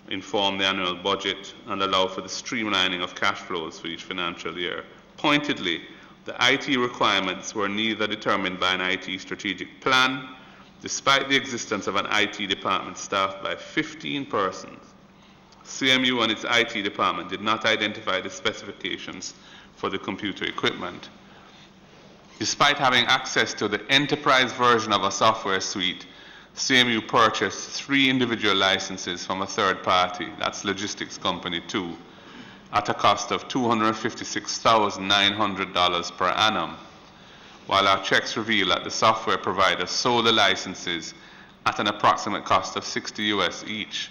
inform the annual budget, and allow for the streamlining of cash flows for each financial year. Pointedly, the IT requirements were neither determined by an IT strategic plan, despite the existence of an IT department staffed by 15 persons. CMU and its IT department did not identify the specifications for the computer equipment. Despite having access to the enterprise version of a software suite, CMU purchased 3 individual licenses from a third party, that's Logistics Company 2, at a cost of $256,900 per annum. while our checks reveal that the software provider sold the licenses at an approximate cost of 60 US each,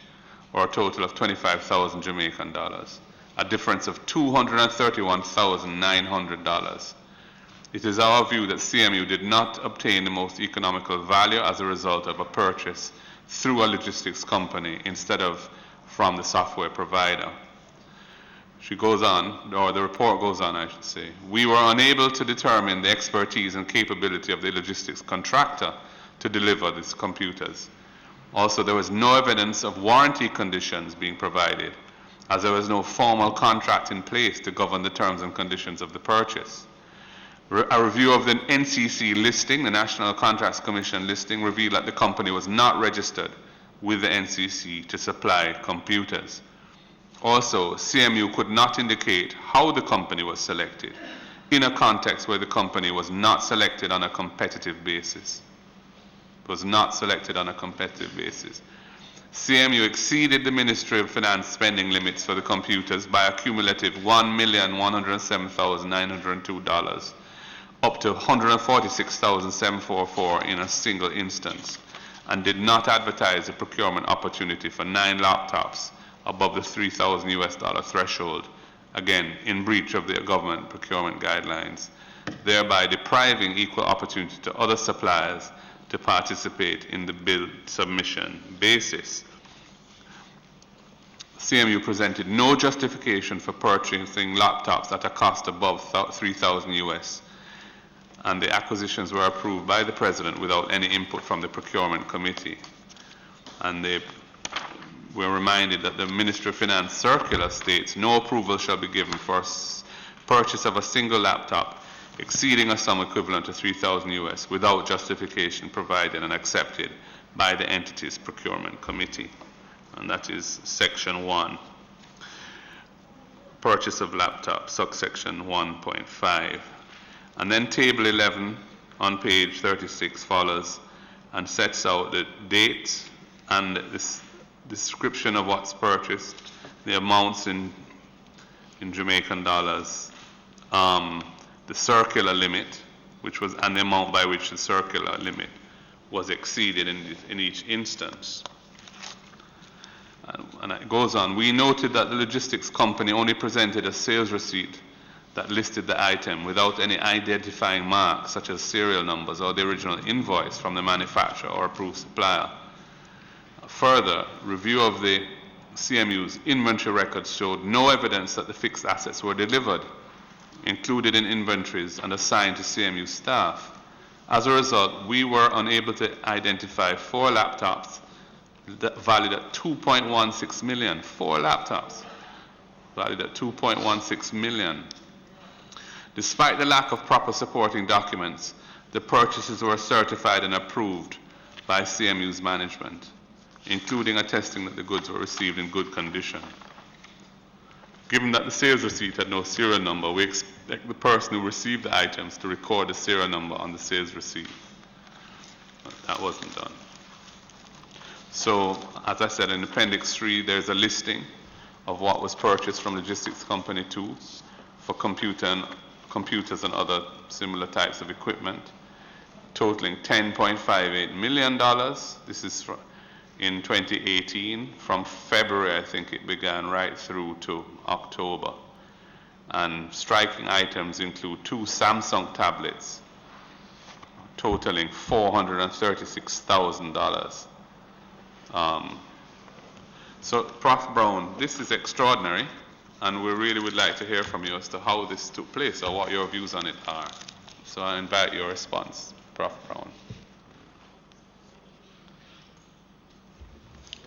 or a total of 25,000 Jamaican dollars, a difference of $231,900. It is our view that CMU did not obtain the most economical value as a result of a purchase through a logistics company instead of from the software provider. She goes on, or the report goes on, I should say. We were unable to determine the expertise and capability of the logistics contractor to deliver these computers. Also, there was no evidence of warranty conditions being provided, as there was no formal contract in place to govern the terms and conditions of the purchase. A review of the NCC listing, the National Contracts Commission listing, revealed that the company was not registered with the NCC to supply computers. Also, CMU could not indicate how the company was selected in a context where the company was not selected on a competitive basis. It was not selected on a competitive basis. CMU exceeded the Ministry of Finance spending limits for the computers by a cumulative $1,107,902, up to $146,744 in a single instance, and did not advertise a procurement opportunity for 9 laptops above the $3,000 US threshold, again, in breach of the government procurement guidelines, thereby depriving equal opportunity to other suppliers to participate in the bid submission basis. CMU presented no justification for purchasing laptops at a cost above $3,000 US, and the acquisitions were approved by the President without any input from the Procurement Committee. And they were reminded that the Ministry of Finance circular states no approval shall be given for purchase of a single laptop exceeding a sum equivalent to 3,000 US without justification provided and accepted by the entity's Procurement Committee. And that is Section 1, Purchase of Laptop, subsection 1.5. And then Table 11 on page 36 follows and sets out the date and this description of what's purchased, the amounts in Jamaican dollars, the circular limit, which was, and the amount by which the circular limit was exceeded in each instance. And it goes on. We noted that the logistics company only presented a sales receipt that listed the item without any identifying marks such as serial numbers or the original invoice from the manufacturer or approved supplier. Further, review of the CMU's inventory records showed no evidence that the fixed assets were delivered, included in inventories and assigned to CMU staff. As a result, we were unable to identify 4 laptops valued at $2.16 million. 4 laptops valued at $2.16 million. Despite the lack of proper supporting documents, the purchases were certified and approved by CMU's management, including attesting that the goods were received in good condition. Given that the sales receipt had no serial number, we expect the person who received the items to record the serial number on the sales receipt. But that wasn't done. So, as I said, in Appendix 3, there's a listing of what was purchased from Logistics Company 2 for computers and other similar types of equipment, totaling $10.58 million. This is in 2018. From February, I think it began, right through to October. And striking items include 2 Samsung tablets, totaling $436,000. So, Prof. Brown, this is extraordinary, and we really would like to hear from you as to how this took place or what your views on it are. So I invite your response, Prof. Brown.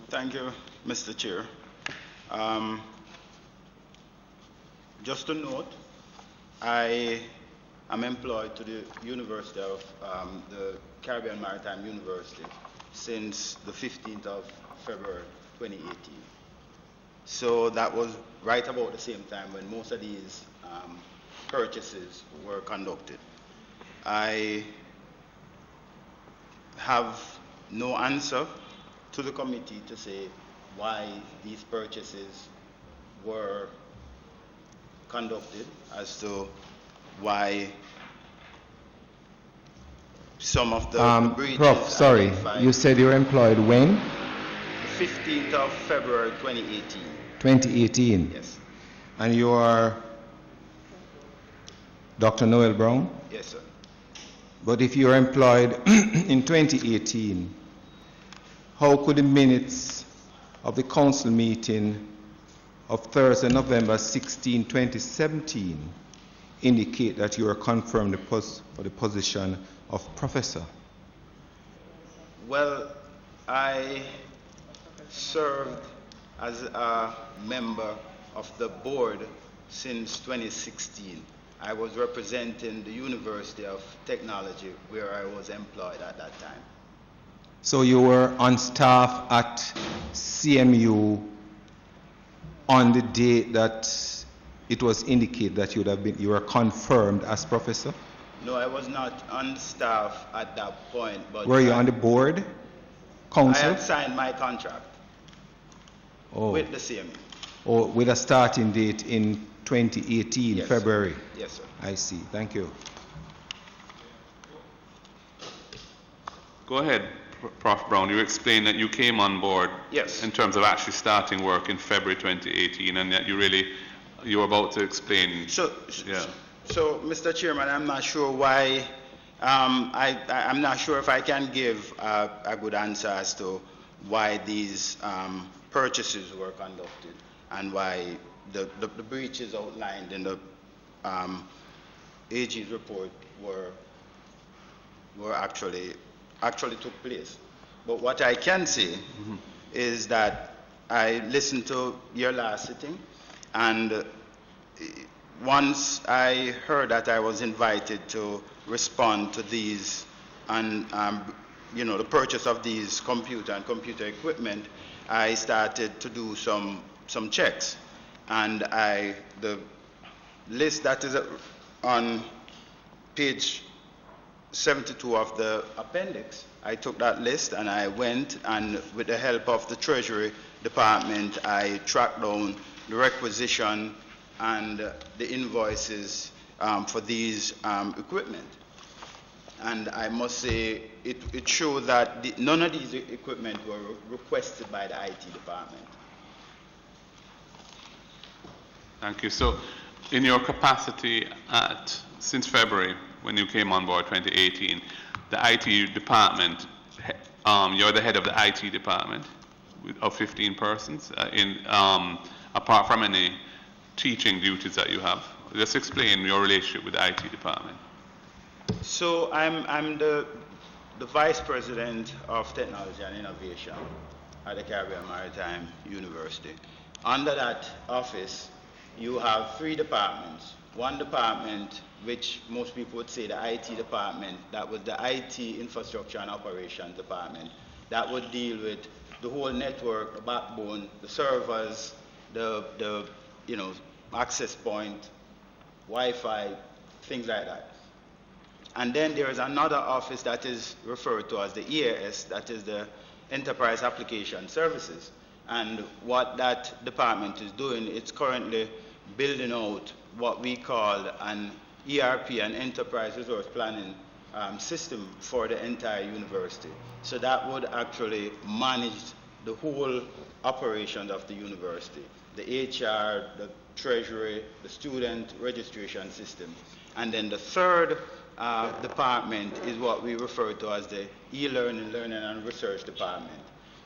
Thank you, Mr. Chair. Just to note, I am employed to the University of the Caribbean Maritime University since the 15th of February 2018. So that was right about the same time when most of these purchases were conducted. I have no answer to the committee to say why these purchases were conducted, as to why some of the breaches. Prof, sorry, identified. you said you were employed when? The 15th of February 2018. 2018. Yes. And you are Dr. Noel Brown? Yes, sir. But if you were employed in 2018, how could the minutes of the council meeting of Thursday, November 16, 2017 indicate that you were confirmed for the position of professor? Well, I served as a member of the board since 2016. I was representing the University of Technology where I was employed at that time. So you were on staff at CMU on the day that it was indicated that you were confirmed as professor? No, I was not on staff at that point. But were you on the board? Council? I had signed my contract with the CMU. Or with a starting date in 2018, Yes, February? Sir. Yes, sir. I see. Thank you. Go ahead, Prof. Brown. You explained that you came on board Yes. in terms of actually starting work in February 2018, and that you were about to explain. So, Mr. Chairman, I'm not sure why, I'm not sure if I can give a good answer as to why these purchases were conducted and why the breaches outlined in the AG's report were actually took place. But what I can say is that I listened to your last sitting, and once I heard that I was invited to respond to these and the purchase of these computer and computer equipment, I started to do some checks, and the list that is on page 72 of the appendix, I took that list and I went, and with the help of the Treasury Department, I tracked down the requisition and the invoices for these equipment. And I must say, it showed that none of these equipment were requested by the IT department. Thank you. So, in your capacity since February, when you came on board 2018, the IT department, you're the head of the IT department of 15 persons, apart from any teaching duties that you have. Just explain your relationship with the IT department. So I'm the Vice President of Technology and Innovation at the Caribbean Maritime University. Under that office, you have three departments. One department, which most people would say the IT department, that was the IT Infrastructure and Operations department. That would deal with the whole network, the backbone, the servers, the access point, Wi-Fi, things like that. And then there is another office that is referred to as the EAS, that is the Enterprise Application Services. And what that department is doing, it's currently building out what we call an ERP, an Enterprise Resource Planning system for the entire university. So that would actually manage the whole operations of the university, the HR, the treasury, the student registration system. And then the third department is what we refer to as the e-learning, learning and research department.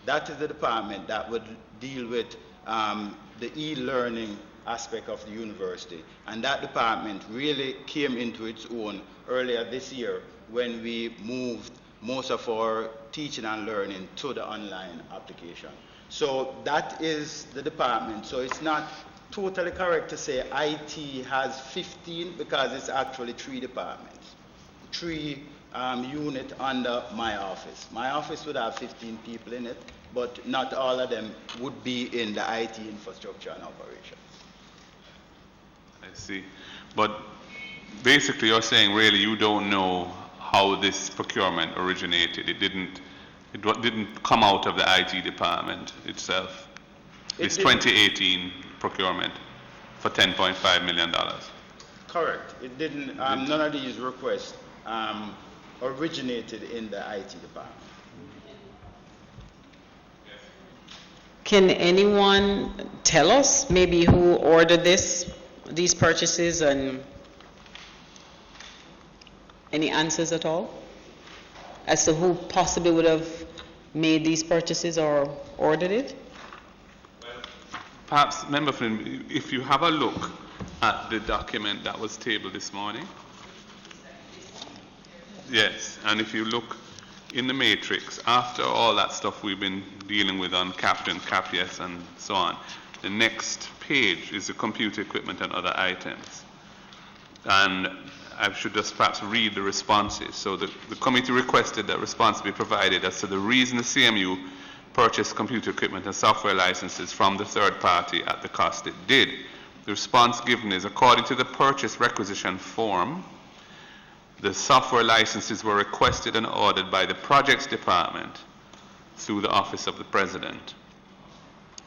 That is the department that would deal with the e-learning aspect of the university. And that department really came into its own earlier this year when we moved most of our teaching and learning to the online application. So that is the department. So it's not totally correct to say IT has 15 because it's actually 3 departments, 3 units under my office. My office would have 15 people in it, but not all of them would be in the IT infrastructure and operations. I see. But basically you're saying really you don't know how this procurement originated. It didn't come out of the IT department itself. This 2018 procurement for $10.5 million. Correct. It didn't. None of these requests originated in the IT department. Can anyone tell us maybe who ordered these purchases, and any answers at all as to who possibly would have made these purchases or ordered it? Perhaps, Member Flynn, if you have a look at the document that was tabled this morning. Yes, and if you look in the matrix, after all that stuff we've been dealing with on Captain, CAPIES, and so on, the next page is the computer equipment and other items. And I should just perhaps read the responses. So the committee requested that response be provided as to the reason the CMU purchased computer equipment and software licenses from the third party at the cost it did. The response given is, according to the purchase requisition form, the software licenses were requested and ordered by the projects department through the office of the president.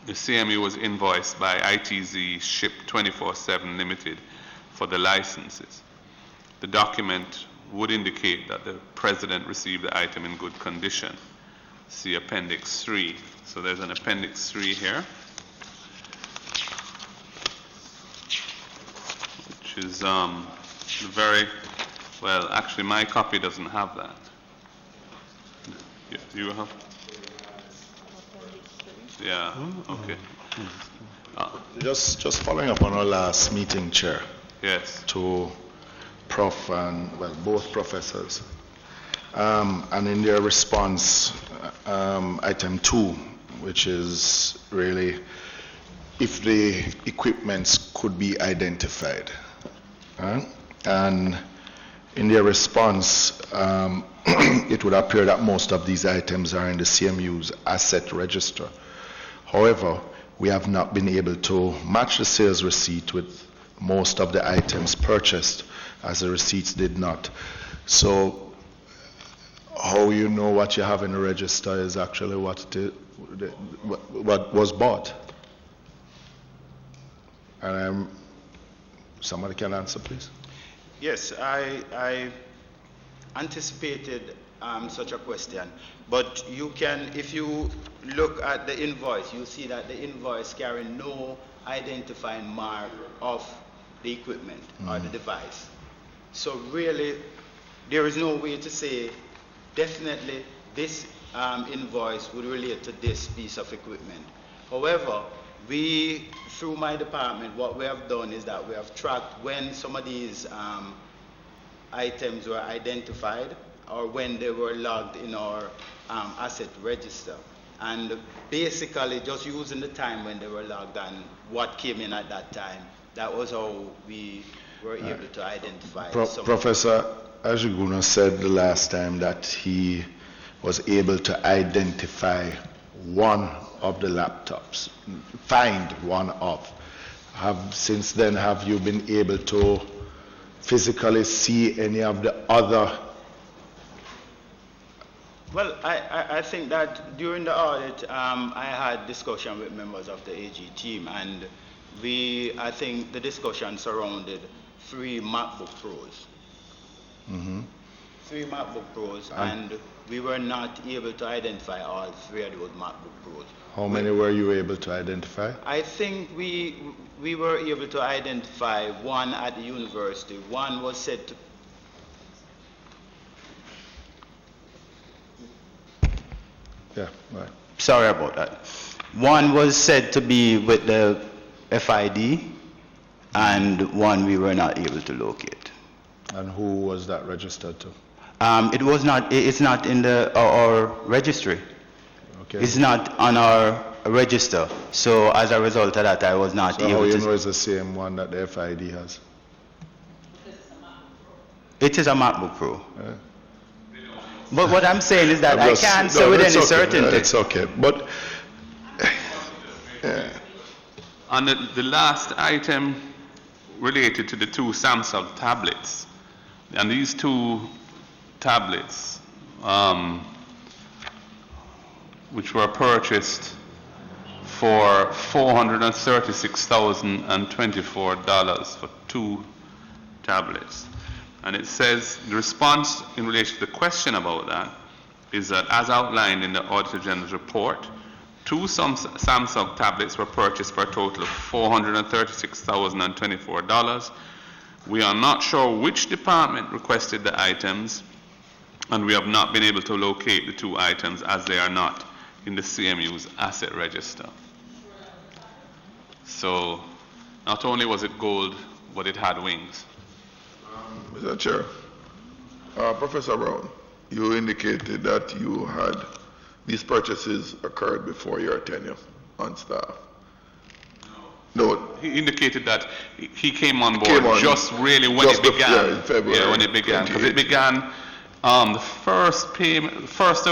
The CMU was invoiced by ITZ Ship 24/7 Limited for the licenses. The document would indicate that the president received the item in good condition. See Appendix 3. So there's an Appendix 3 here, which is very, well, actually my copy doesn't have that. Yeah, you have? Yeah, okay. Just following up on our last meeting, Chair. Yes. To Prof and, well, both professors. And in their response, item 2, which is really if the equipments could be identified. And in their response, it would appear that most of these items are in the CMU's asset register. However, we have not been able to match the sales receipt with most of the items purchased, as the receipts did not. So how you know what you have in the register is actually what was bought? And somebody can answer, please. Yes, I anticipated such a question, but you can, if you look at the invoice, you see that the invoice carries no identifying mark of the equipment or the device. So really, there is no way to say definitely this invoice would relate to this piece of equipment. However, we, through my department, what we have done is that we have tracked when some of these items were identified or when they were logged in our asset register. And basically, just using the time when they were logged and what came in at that time, that was how we were able to identify. Professor Ajiguna said the last time that he was able to identify one of the laptops, find one of. Since then, have you been able to physically see any of the other? Well, I think that during the audit, I had discussion with members of the AG team, and I think the discussion surrounded 3 MacBook Pros. Mm-hmm. 3 MacBook Pros, and we were not able to identify all 3 of those MacBook Pros. How many were you able to identify? I think we were able to identify 1 at the university. 1 was said to... Yeah, right. Sorry about that. 1 was said to be with the FID, and 1 we were not able to locate. And who was that registered to? It's not in our registry. Okay. It's not on our register. So as a result of that, I was not able to... So how you know it's the same one that the FID has? It is a MacBook Pro. Yeah. But what I'm saying is that I can't say with any certainty. It's okay, but... On the last item related to the 2 Samsung tablets, and these 2 tablets, which were purchased for $436,024 for 2 tablets. And it says, the response in relation to the question about that is that as outlined in the Auditor General's report, 2 Samsung tablets were purchased for a total of $436,024. We are not sure which department requested the items, and we have not been able to locate the 2 items as they are not in the CMU's asset register. So not only was it gold, but it had wings. Mr. Chair, Professor Brown, you indicated that you had these purchases occurred before your tenure on staff. No. He indicated that he came on board just really when it began. Yeah, in February. Yeah, when it began, because it began the first payment. The first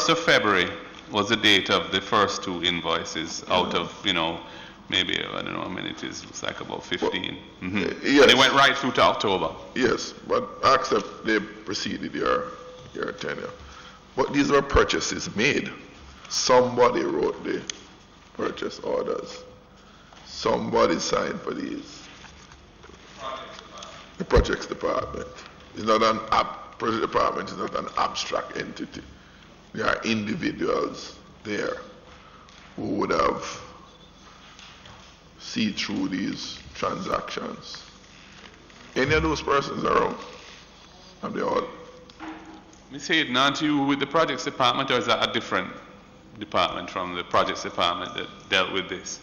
of February was the date of the first 2 invoices out of maybe I don't know how many it is. It's like about 15. Yes. And it went right through to October. Yes, but accept they preceded your tenure. But these were purchases made. Somebody wrote the purchase orders. Somebody signed for these. The projects department. It's not project department is not an abstract entity. There are individuals there who would have seen through these transactions. Any of those persons around? Have they all? We say it not to you with the projects department, or is that a different department from the projects department that dealt with this?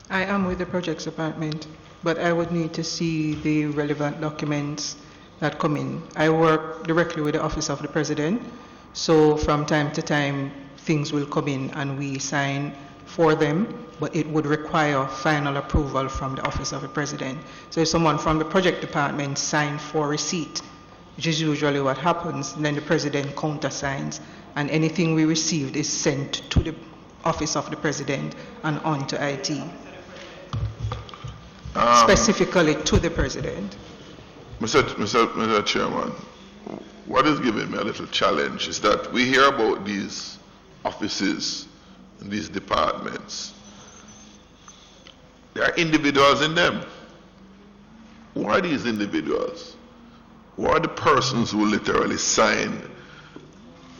I am with the projects department, but I would need to see the relevant documents that come in. I work directly with the Office of the President, so from time to time things will come in and we sign for them, but it would require final approval from the Office of the President. So if someone from the project department signed for receipt, which is usually what happens, then the President countersigns, and anything we received is sent to the Office of the President and on to IT. Specifically to the President. Mr. Chairman, what is giving me a little challenge is that we hear about these offices and these departments. There are individuals in them. Who are these individuals? Who are the persons who literally sign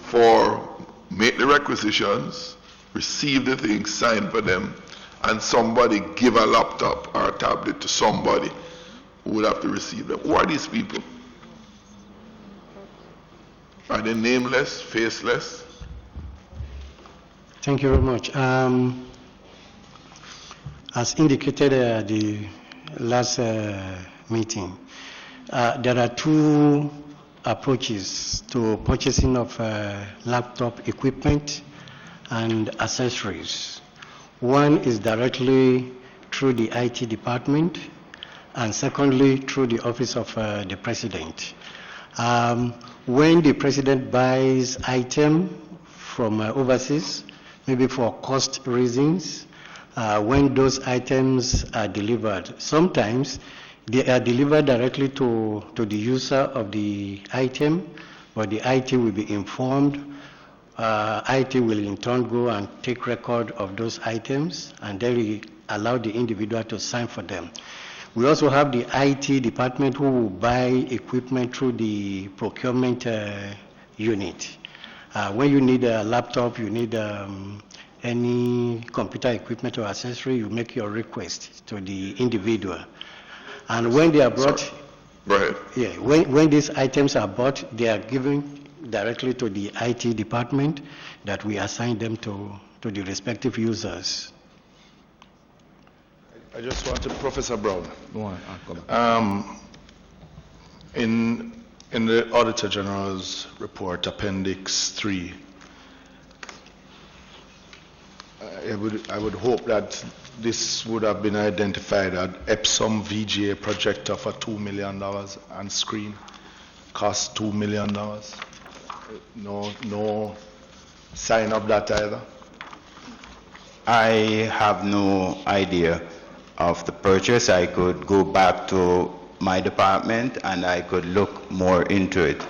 for, make the requisitions, receive the things, sign for them, and somebody give a laptop or a tablet to somebody who would have to receive them? Who are these people? Are they nameless, faceless? Thank you very much. As indicated at the last meeting, there are 2 approaches to purchasing of laptop equipment and accessories. One is directly through the IT department, and secondly through the Office of the President. When the President buys item from overseas, maybe for cost reasons, when those items are delivered, sometimes they are delivered directly to the user of the item, but the IT will be informed. IT will in turn go and take record of those items, and then we allow the individual to sign for them. We also have the IT department who will buy equipment through the procurement unit. When you need a laptop, you need any computer equipment or accessory, you make your request to the individual. And when they are brought, when these items are bought, they are given directly to the IT department that we assign them to the respective users. I just want to, Professor Brown. Go on, I'll come. In the Auditor General's report, Appendix 3, I would hope that this would have been identified as Epsom VGA projector for $2 million and screen cost $2 million. No sign of that either. I have no idea of the purchase. I could go back to my department and I could look more into it.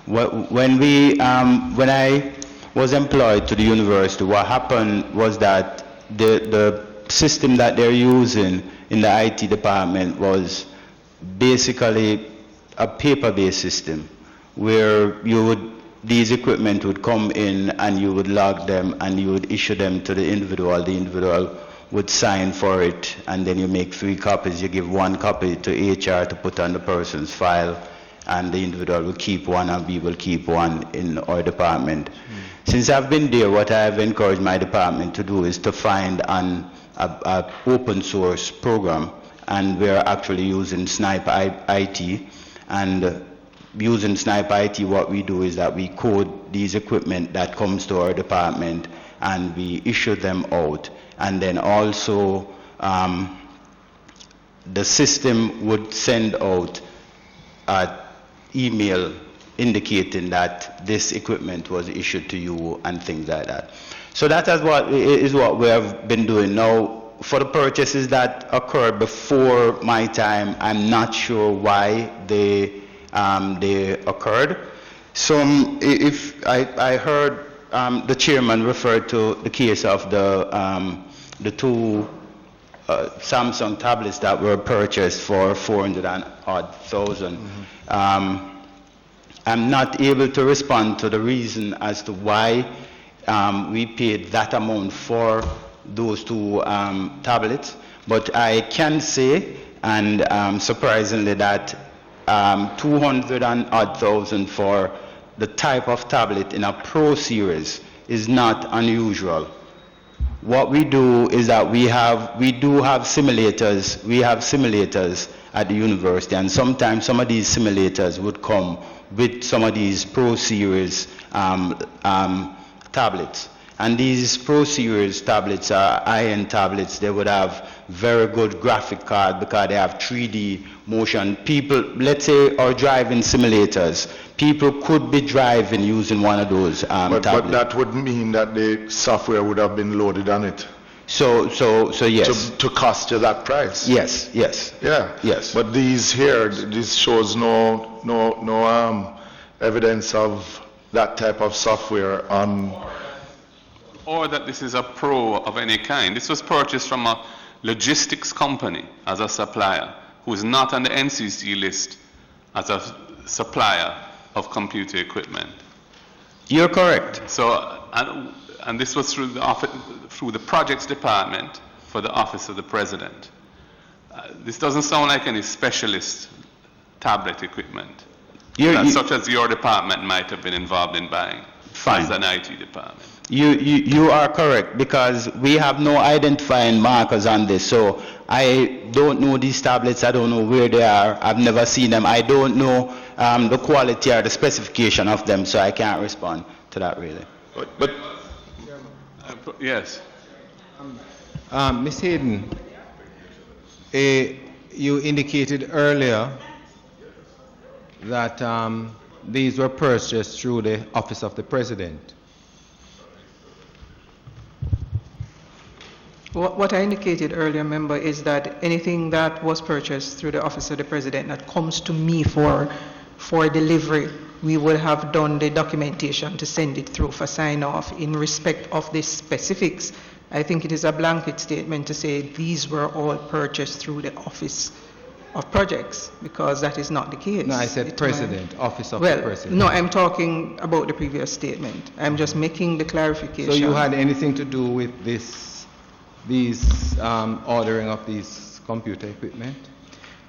When I was employed to the university, what happened was that the system that they're using in the IT department was basically a paper-based system where these equipment would come in and you would log them and you would issue them to the individual would sign for it, and then you make 3 copies. You give 1 copy to HR to put on the person's file, and the individual will keep 1 and we will keep 1 in our department. Since I've been there, what I've encouraged my department to do is to find an open source program, and we're actually using Snipe IT. And using Snipe IT, what we do is that we code these equipment that comes to our department and we issue them out. And then also the system would send out an email indicating that this equipment was issued to you and things like that. So that is what we have been doing. Now, for the purchases that occurred before my time, I'm not sure why they occurred. So if I heard the chairman refer to the case of the 2 Samsung tablets that were purchased for 400,000. I'm not able to respond to the reason as to why we paid that amount for those 2 tablets, but I can say, and surprisingly, that 200,000 for the type of tablet in a Pro series is not unusual. What we do is that we do have simulators. We have simulators at the university, and sometimes some of these simulators would come with some of these Pro series tablets. And these Pro series tablets are high-end tablets. They would have very good graphic card because they have 3D motion. People, let's say, are driving simulators. People could be driving using one of those tablets. But that would mean that the software would have been loaded on it. So yes. To cost you that price. Yes. Yeah. Yes. But this shows no evidence of that type of software on. Or that this is a Pro of any kind. This was purchased from a logistics company as a supplier who is not on the NCC list as a supplier of computer equipment. You're correct. So, and this was through the projects department for the office of the president. This doesn't sound like any specialist tablet equipment, such as your department might have been involved in buying. Fine. As an IT department. You are correct, because we have no identifying markers on this. So I don't know these tablets. I don't know where they are. I've never seen them. I don't know the quality or the specification of them, so I can't respond to that really. But yes. Ms. Hayden, you indicated earlier that these were purchased through the office of the president. What I indicated earlier, member, is that anything that was purchased through the office of the president that comes to me for delivery, we would have done the documentation to send it through for sign off. In respect of the specifics, I think it is a blanket statement to say these were all purchased through the office of projects, because that is not the case. No, I said president, office of the president. No, I'm talking about the previous statement. I'm just making the clarification. So you had anything to do with these ordering of these computer equipment?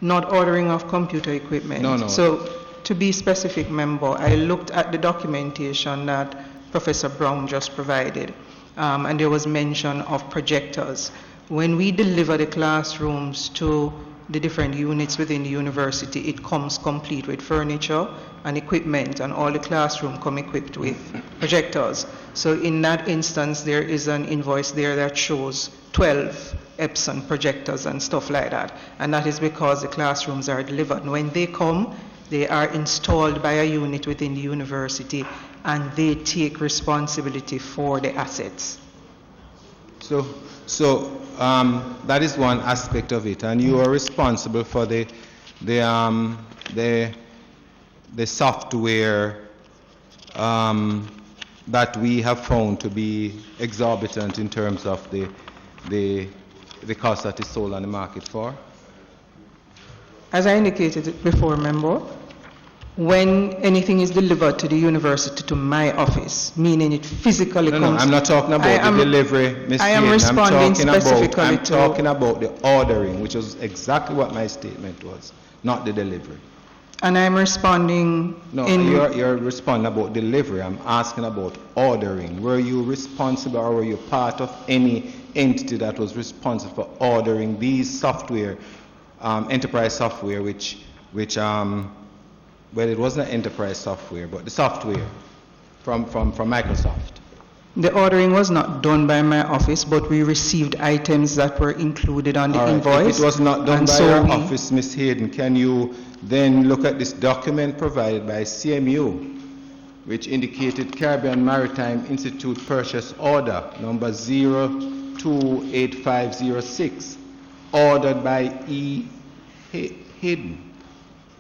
Not ordering of computer equipment. No. So to be specific, member, I looked at the documentation that Professor Brown just provided, and there was mention of projectors. When we deliver the classrooms to the different units within the university, it comes complete with furniture and equipment, and all the classroom come equipped with projectors. So in that instance, there is an invoice there that shows 12 Epson projectors and stuff like that, and that is because the classrooms are delivered. And when they come, they are installed by a unit within the university, and they take responsibility for the assets. So that is one aspect of it, and you are responsible for the software that we have found to be exorbitant in terms of the the cost that is sold on the market for? As I indicated before, member, when anything is delivered to the university to my office, meaning it physically comes... No, I'm not talking about the delivery, Ms. I am Hayden. responding specifically I'm talking about the ordering, which is exactly what my statement was, not the delivery. And I'm responding No, in... you're responding about delivery. I'm asking about ordering. Were you responsible or were you part of any entity that was responsible for ordering these software, enterprise software, which well, it wasn't enterprise software, but the software from Microsoft? The ordering was not done by my office, but we received items that were included on the invoice. If it was not done by your office, Ms. Hayden, can you then look at this document provided by CMU, which indicated Caribbean Maritime Institute purchase order number 028506, ordered by E. Hayden?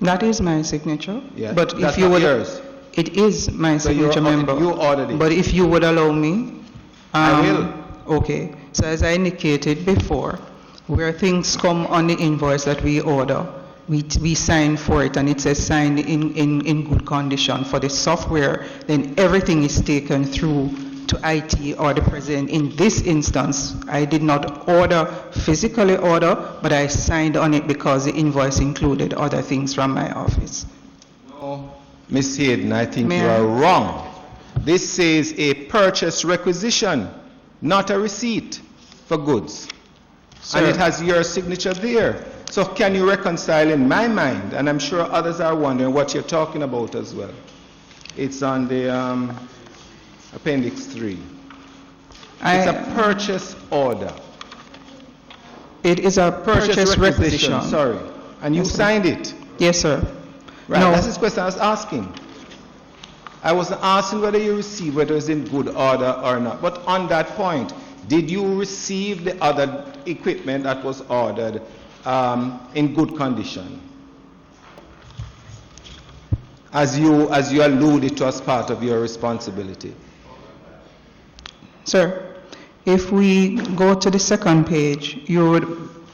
That is my signature. Yeah, but that's if you not would, yours. It is my signature, member. You ordered it. But if you would allow me, I will. Okay. So as I indicated before, where things come on the invoice that we order, we sign for it, and it says signed in good condition for the software. Then everything is taken through to IT or the president. In this instance, I did not physically order, but I signed on it because the invoice included other things from my office. No, Ms. Hayden, I think you are wrong. This says a purchase requisition, not a receipt for goods. Sir. And it has your signature there. So can you reconcile in my mind, and I'm sure others are wondering what you're talking about as well. It's on the Appendix 3. It's a purchase order. It is a purchase requisition. Sorry. And you signed it. Yes, sir. Right, No. that's the question I was asking. I wasn't asking whether you received, whether it's in good order or not. But on that point, did you receive the other equipment that was ordered in good condition? As you alluded to as part of your responsibility. Sir, if we go to the second page, you would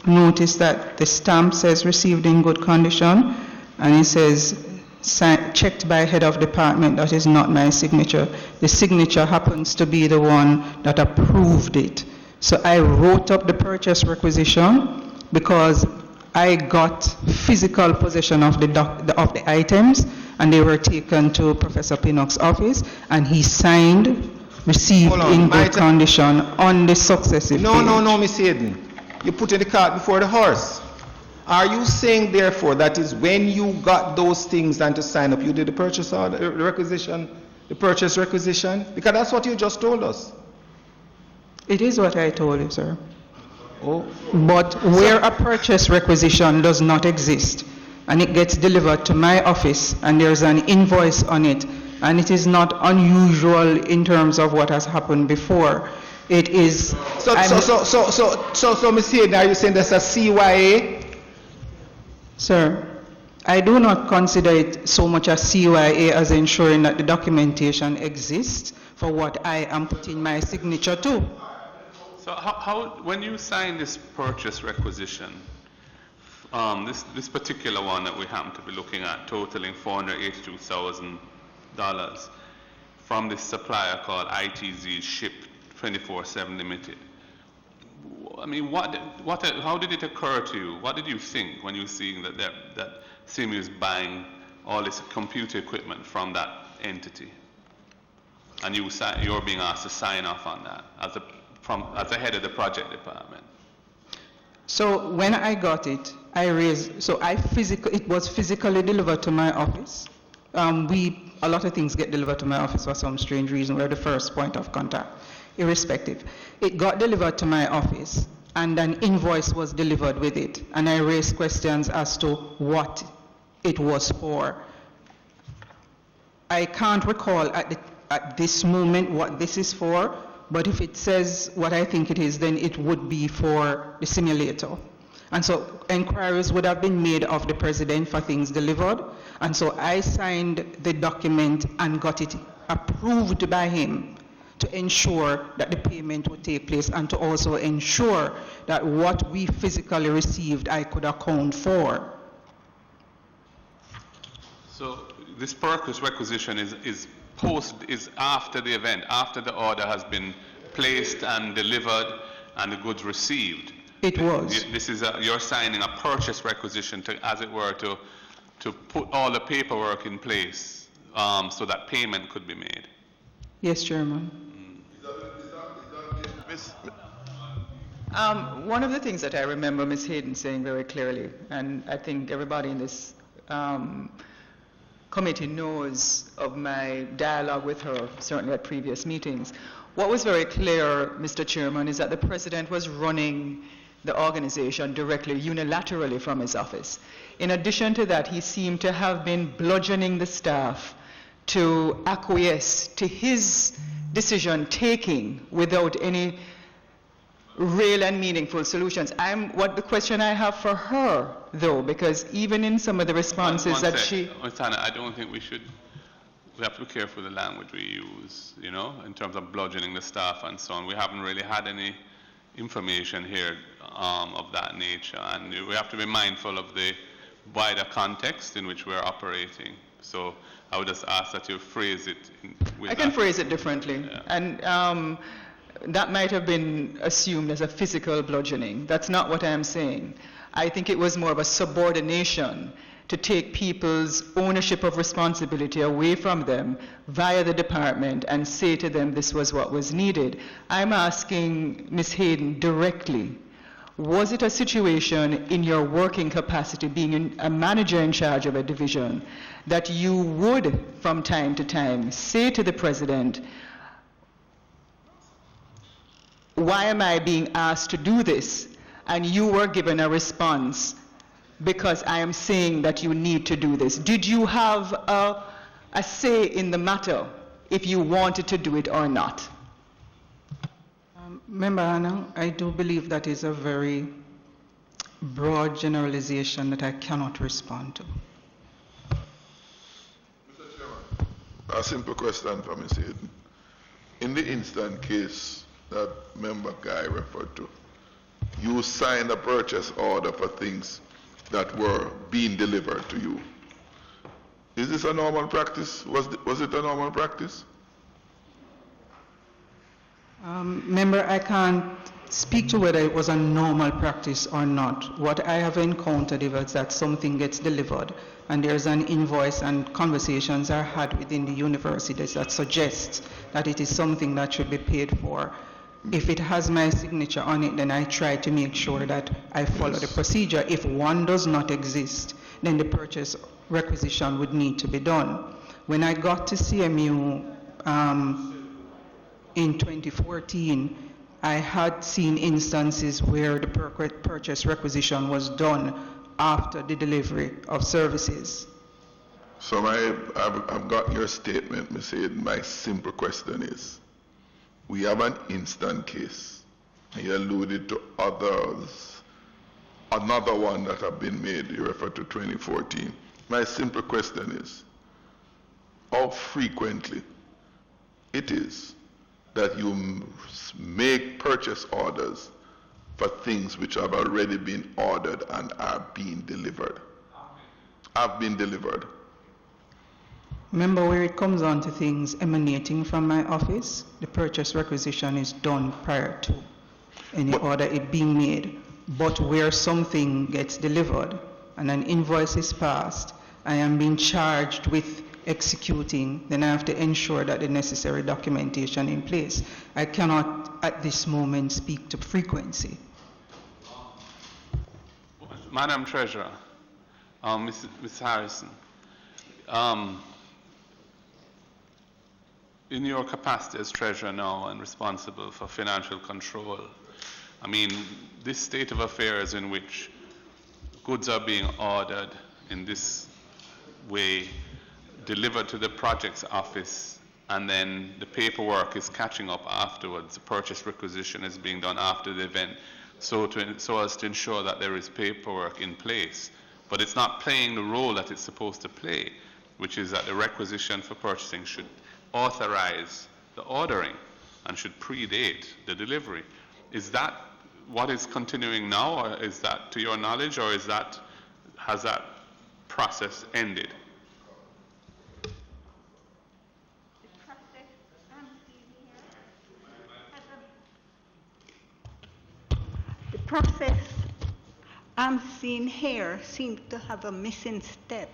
notice that the stamp says received in good condition, and it says checked by head of department. That is not my signature. The signature happens to be the one that approved it. So I wrote up the purchase requisition because I got physical possession of the items, and they were taken to Professor Pinnock's office, and he signed received in good condition on the successive page. No, Miss Hayden. You put in the cart before the horse. Are you saying, therefore, that is when you got those things and to sign up, you did the purchase order, the requisition, the purchase requisition? Because that's what you just told us. It is what I told you, sir. Oh. But where a purchase requisition does not exist, and it gets delivered to my office, and there's an invoice on it, and it is not unusual in terms of what has happened before. It is... So, Ms. Hayden, are you saying that's a CYA? Sir, I do not consider it so much a CYA as ensuring that the documentation exists for what I am putting my signature to. So how when you sign this purchase requisition, this particular one that we happen to be looking at, totaling $482,000 from this supplier called ITZ Ship 24/7 Limited. I mean, how did it occur to you? What did you think when you were seeing that CMU is buying all this computer equipment from that entity, and you're being asked to sign off on that as the head of the project department? So when I got it, it was physically delivered to my office. A lot of things get delivered to my office for some strange reason. We're the first point of contact, irrespective. It got delivered to my office, and an invoice was delivered with it. And I raised questions as to what it was for. I can't recall at this moment what this is for, but if it says what I think it is, then it would be for the simulator. And so inquiries would have been made of the president for things delivered. And so I signed the document and got it approved by him to ensure that the payment would take place and to also ensure that what we physically received I could account for. So this purchase requisition is after the event, after the order has been placed and delivered and the goods received. It was. This is you're signing a purchase requisition to, as it were, to put all the paperwork in place so that payment could be made. Yes, Chairman. One of the things that I remember Ms. Hayden saying very clearly, and I think everybody in this committee knows of my dialogue with her, certainly at previous meetings. What was very clear, Mr. Chairman, is that the President was running the organization directly, unilaterally from his office. In addition to that, he seemed to have been bludgeoning the staff to acquiesce to his decision-taking without any real and meaningful solutions. What the question I have for her, though, because even in some of the responses that she... Tana, I don't think we have to be careful with the language we use, you know, in terms of bludgeoning the staff and so on. We haven't really had any information here of that nature, and we have to be mindful of the wider context in which we're operating. So I would just ask that you phrase it with I can phrase it differently. Yeah. And that might have been assumed as a physical bludgeoning. That's not what I am saying. I think it was more of a subordination to take people's ownership of responsibility away from them via the department and say to them this was what was needed. I'm asking Ms. Hayden directly, was it a situation in your working capacity, being a manager in charge of a division, that you would from time to time say to the President, why am I being asked to do this? And you were given a response, because I am saying that you need to do this. Did you have a say in the matter if you wanted to do it or not? Member Anna, I do believe that is a very broad generalization that I cannot respond to. Mr. Chairman, a simple question for Ms. Hayden. In the instant case that Member Guy referred to, you signed a purchase order for things that were being delivered to you. Is this a normal practice? Was it a normal practice? Member, I can't speak to whether it was a normal practice or not. What I have encountered is that something gets delivered and there's an invoice and conversations are had within the university that suggests that it is something that should be paid for. If it has my signature on it, then I try to make sure that I follow the procedure. If one does not exist, then the purchase requisition would need to be done. When I got to CMU in 2014, I had seen instances where the purchase requisition was done after the delivery of services. So I've got your statement, Ms. Hayden. My simple question is, we have an instant case. You alluded to others. Another one that have been made, you referred to 2014. My simple question is, how frequently it is that you make purchase orders for things which have already been ordered and are being delivered? Have been delivered. Remember, where it comes on to things emanating from my office, the purchase requisition is done prior to any order it being made. But where something gets delivered and an invoice is passed, I am being charged with executing, then I have to ensure that the necessary documentation in place. I cannot at this moment speak to frequency. Madam Treasurer, Ms. Harrison, in your capacity as Treasurer now and responsible for financial control, I mean, this state of affairs in which goods are being ordered in this way, delivered to the project's office, and then the paperwork is catching up afterwards, the purchase requisition is being done after the event, so as to ensure that there is paperwork in place, but it's not playing the role that it's supposed to play, which is that the requisition for purchasing should authorize the ordering. and should predate the delivery. Is that what is continuing now, or is that to your knowledge, or has that process ended? The process I'm seeing here seems to have a missing step.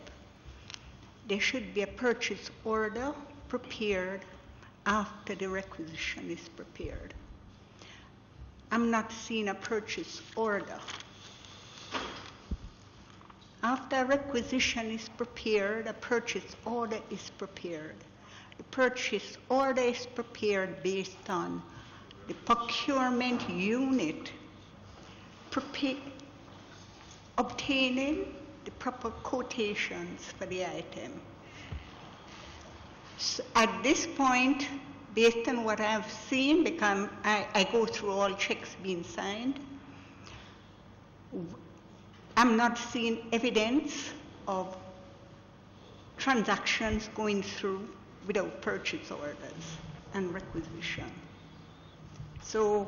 There should be a purchase order prepared after the requisition is prepared. I'm not seeing a purchase order. After a requisition is prepared, a purchase order is prepared. The purchase order is prepared based on the procurement unit obtaining the proper quotations for the item. So at this point, based on what I've seen, because I go through all checks being signed, I'm not seeing evidence of transactions going through without purchase orders and requisition. So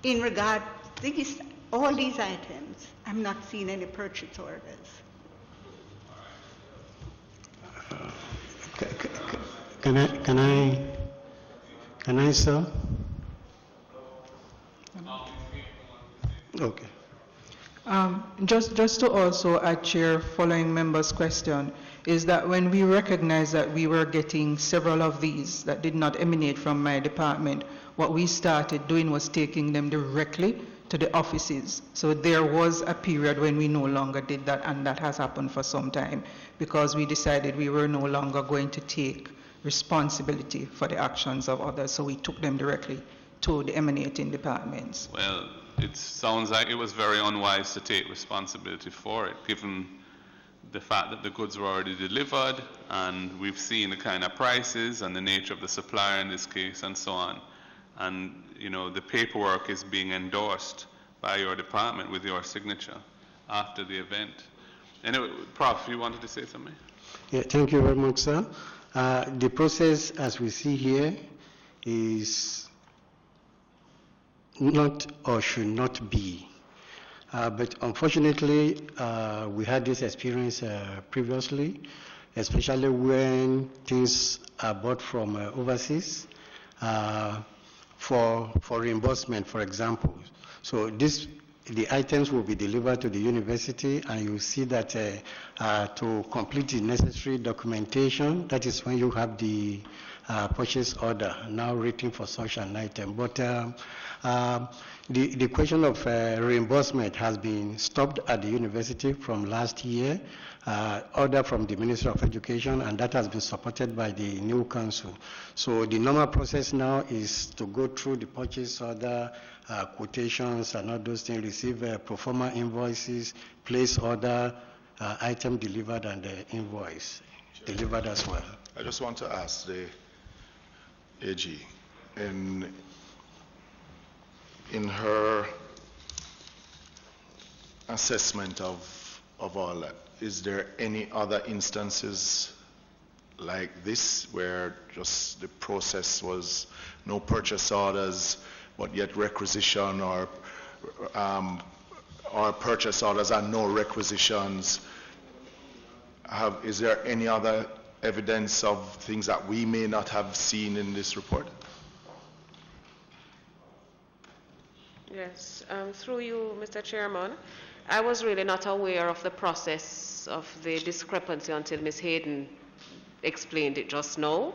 in regard to all these items, I'm not seeing any purchase orders. Can I, sir? Okay. Just to also add, Chair, following members' question, is that when we recognized that we were getting several of these that did not emanate from my department, what we started doing was taking them directly to the offices. So there was a period when we no longer did that, and that has happened for some time, because we decided we were no longer going to take responsibility for the actions of others, so we took them directly to the emanating departments. Well, it sounds like it was very unwise to take responsibility for it, given the fact that the goods were already delivered, and we've seen the kind of prices and the nature of the supplier in this case, and so on. And, you know, the paperwork is being endorsed by your department with your signature after the event. Anyway, Prof, you wanted to say something? Yeah, thank you very much, sir. The process, as we see here, is not or should not be. But unfortunately, we had this experience previously, especially when things are bought from overseas for reimbursement, for example. So the items will be delivered to the university, and you see that to complete the necessary documentation, that is when you have the purchase order now written for such an item. But the question of reimbursement has been stopped at the university from last year, order from the Ministry of Education, and that has been supported by the new council. So the normal process now is to go through the purchase order, quotations and all those things, receive pro forma invoices, place order, item delivered, and the invoice delivered as well. I just want to ask the AG, in her assessment of all that, is there any other instances like this where just the process was no purchase orders, but yet requisition, or purchase orders and no requisitions? Is there any other evidence of things that we may not have seen in this report? Yes, through you, Mr. Chairman, I was really not aware of the process of the discrepancy until Ms. Hayden explained it just now.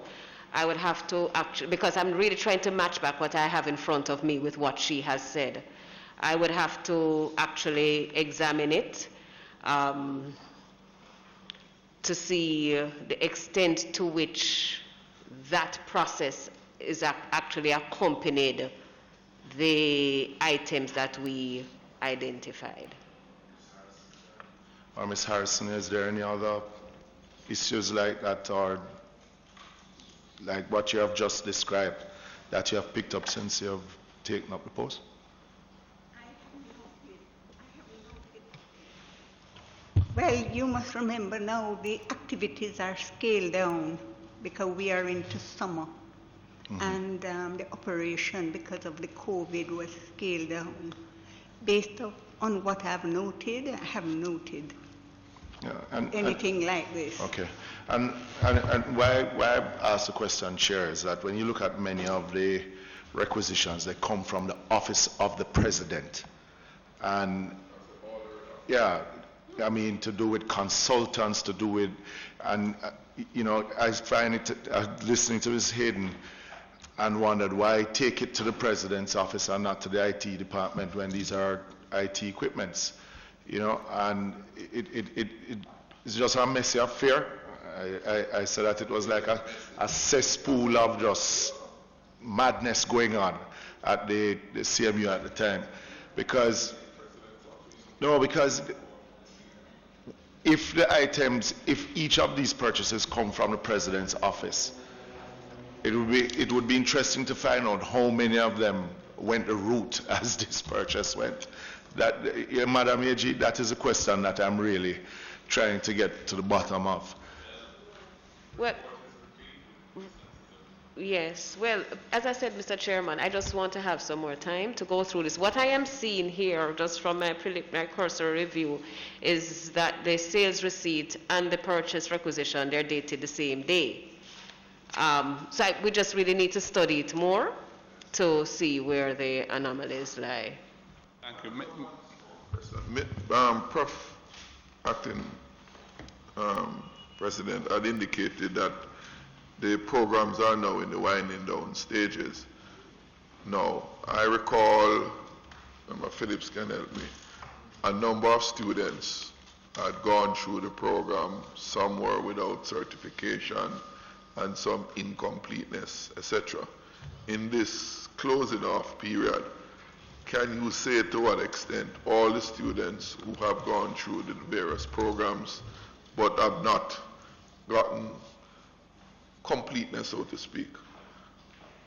I would have to actually, because I'm really trying to match back what I have in front of me with what she has said. I would have to actually examine it to see the extent to which that process is actually accompanied the items that we identified. Or Ms. Harrison, is there any other issues like that, or like what you have just described, that you have picked up since you have taken up the post? Well, you must remember now the activities are scaled down because we are into summer. and the operation because of the COVID was scaled down. Based on what I've noted, I haven't noted anything like this. Okay. And why I asked the question, Chair, is that when you look at many of the requisitions, they come from the Office of the President. And, yeah, I mean, to do with consultants, to do with, and, you know, I find it, listening to Ms. Hayden, and wondered why take it to the President's office and not to the IT department when these are IT equipments, you know, and it's just a messy affair. I said that it was like a cesspool of just madness going on at the CMU at the time. Because if the items, if each of these purchases come from the President's office, it would be interesting to find out how many of them went the route as this purchase went. That, Madam AG, that is a question that I'm really trying to get to the bottom of. Well, yes. Well, as I said, Mr. Chairman, I just want to have some more time to go through this. What I am seeing here, just from my cursory review, is that the sales receipt and the purchase requisition, they're dated the same day. So we just really need to study it more to see where the anomalies lie. Thank you. Prof. Acting President had indicated that the programs are now in the winding down stages. Now, I recall, Phillips can help me, a number of students had gone through the program, some were without certification, and some incompleteness, etc. In this closing off period, can you say to what extent all the students who have gone through the various programs but have not gotten completeness, so to speak,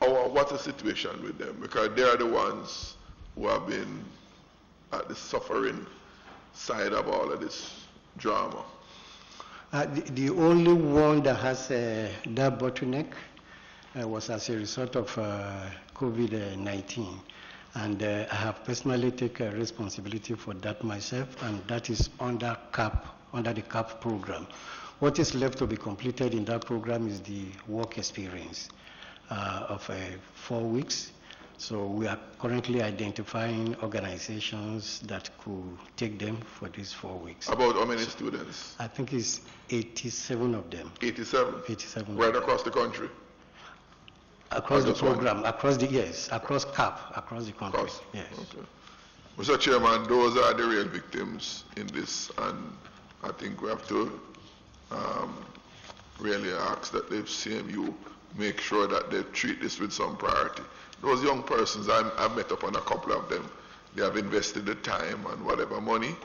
or what's the situation with them? Because they are the ones who have been at the suffering side of all of this drama. The only one that has that bottleneck was as a result of COVID-19. And I have personally taken responsibility for that myself, and that is under the CAP program. What is left to be completed in that program is the work experience of 4 weeks. So we are currently identifying organizations that could take them for these 4 weeks. About how many students? I think it's 87 of them. 87? 87. Right across the country? Across the program, across CAP, across the country. Across. Yes. Okay. Mr. Chairman, those are the real victims in this, and I think we have to really ask that the CMU make sure that they treat this with some priority. Those young persons, I've met up on a couple of them. They have invested the time and whatever money,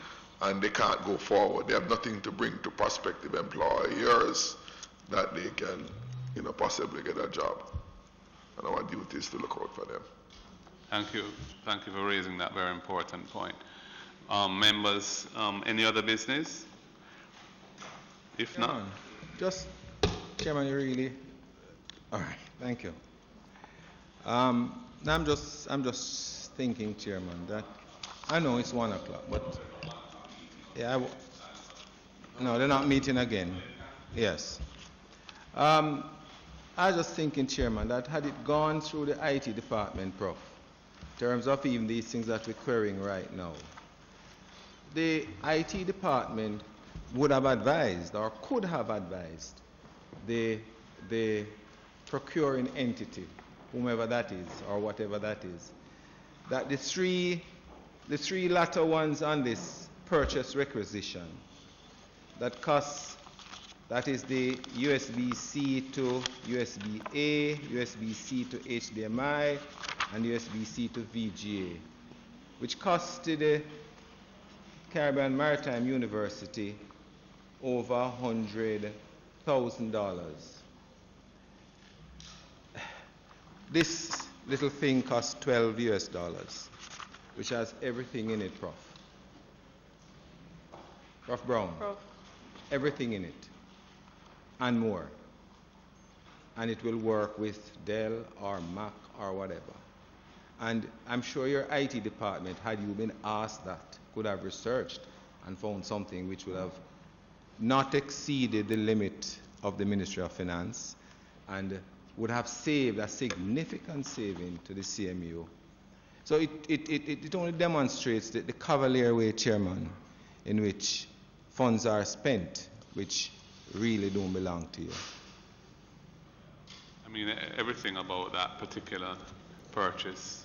and they can't go forward. They have nothing to bring to prospective employers that they can, possibly get a job. And our duty is to look out for them. Thank you. Thank you for raising that very important point. Members, any other business? If not, just, Chairman, you really, all right, thank you. I'm just thinking, Chairman, that I know it's 1 o'clock, but yeah, no, they're not meeting again. Yes. I was just thinking, Chairman, that had it gone through the IT department, Prof, in terms of even these things that we're querying right now, the IT department would have advised or could have advised the procuring entity, whomever that is or whatever that is, that the three latter ones on this purchase requisition that costs, that is the USB-C to USB-A, USB-C to HDMI, and USB-C to VGA, which costed the Caribbean Maritime University over $100,000. This little thing costs $12 which has everything in it, Prof. Prof. Brown. Prof. Everything in it, and more. and it will work with Dell or Mac or whatever. And I'm sure your IT department, had you been asked that, could have researched and found something which would have not exceeded the limit of the Ministry of Finance and would have saved a significant saving to the CMU. So it only demonstrates the cavalier way, Chairman, in which funds are spent, which really don't belong to you. I mean, everything about that particular purchase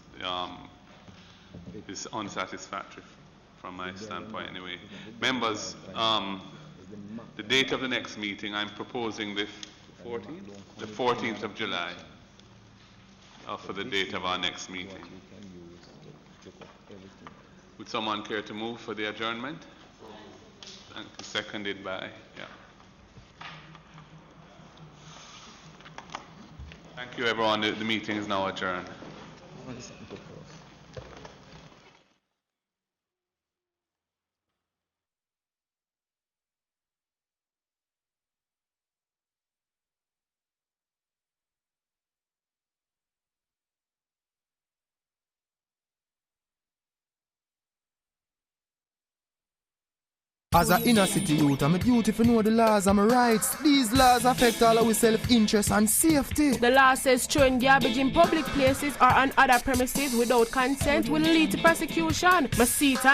is unsatisfactory from my standpoint anyway. Members, the date of the next meeting, I'm proposing the 14th? The 14th of July for the date of our next meeting. Would someone care to move for the adjournment? Seconded by, yeah. Thank you, everyone. The meeting is now adjourned. As an inner city youth, I'm a duty to know the laws and my rights. These laws affect all our self-interest and safety. The law says throwing garbage in public places or on other premises without consent will lead to prosecution. Masita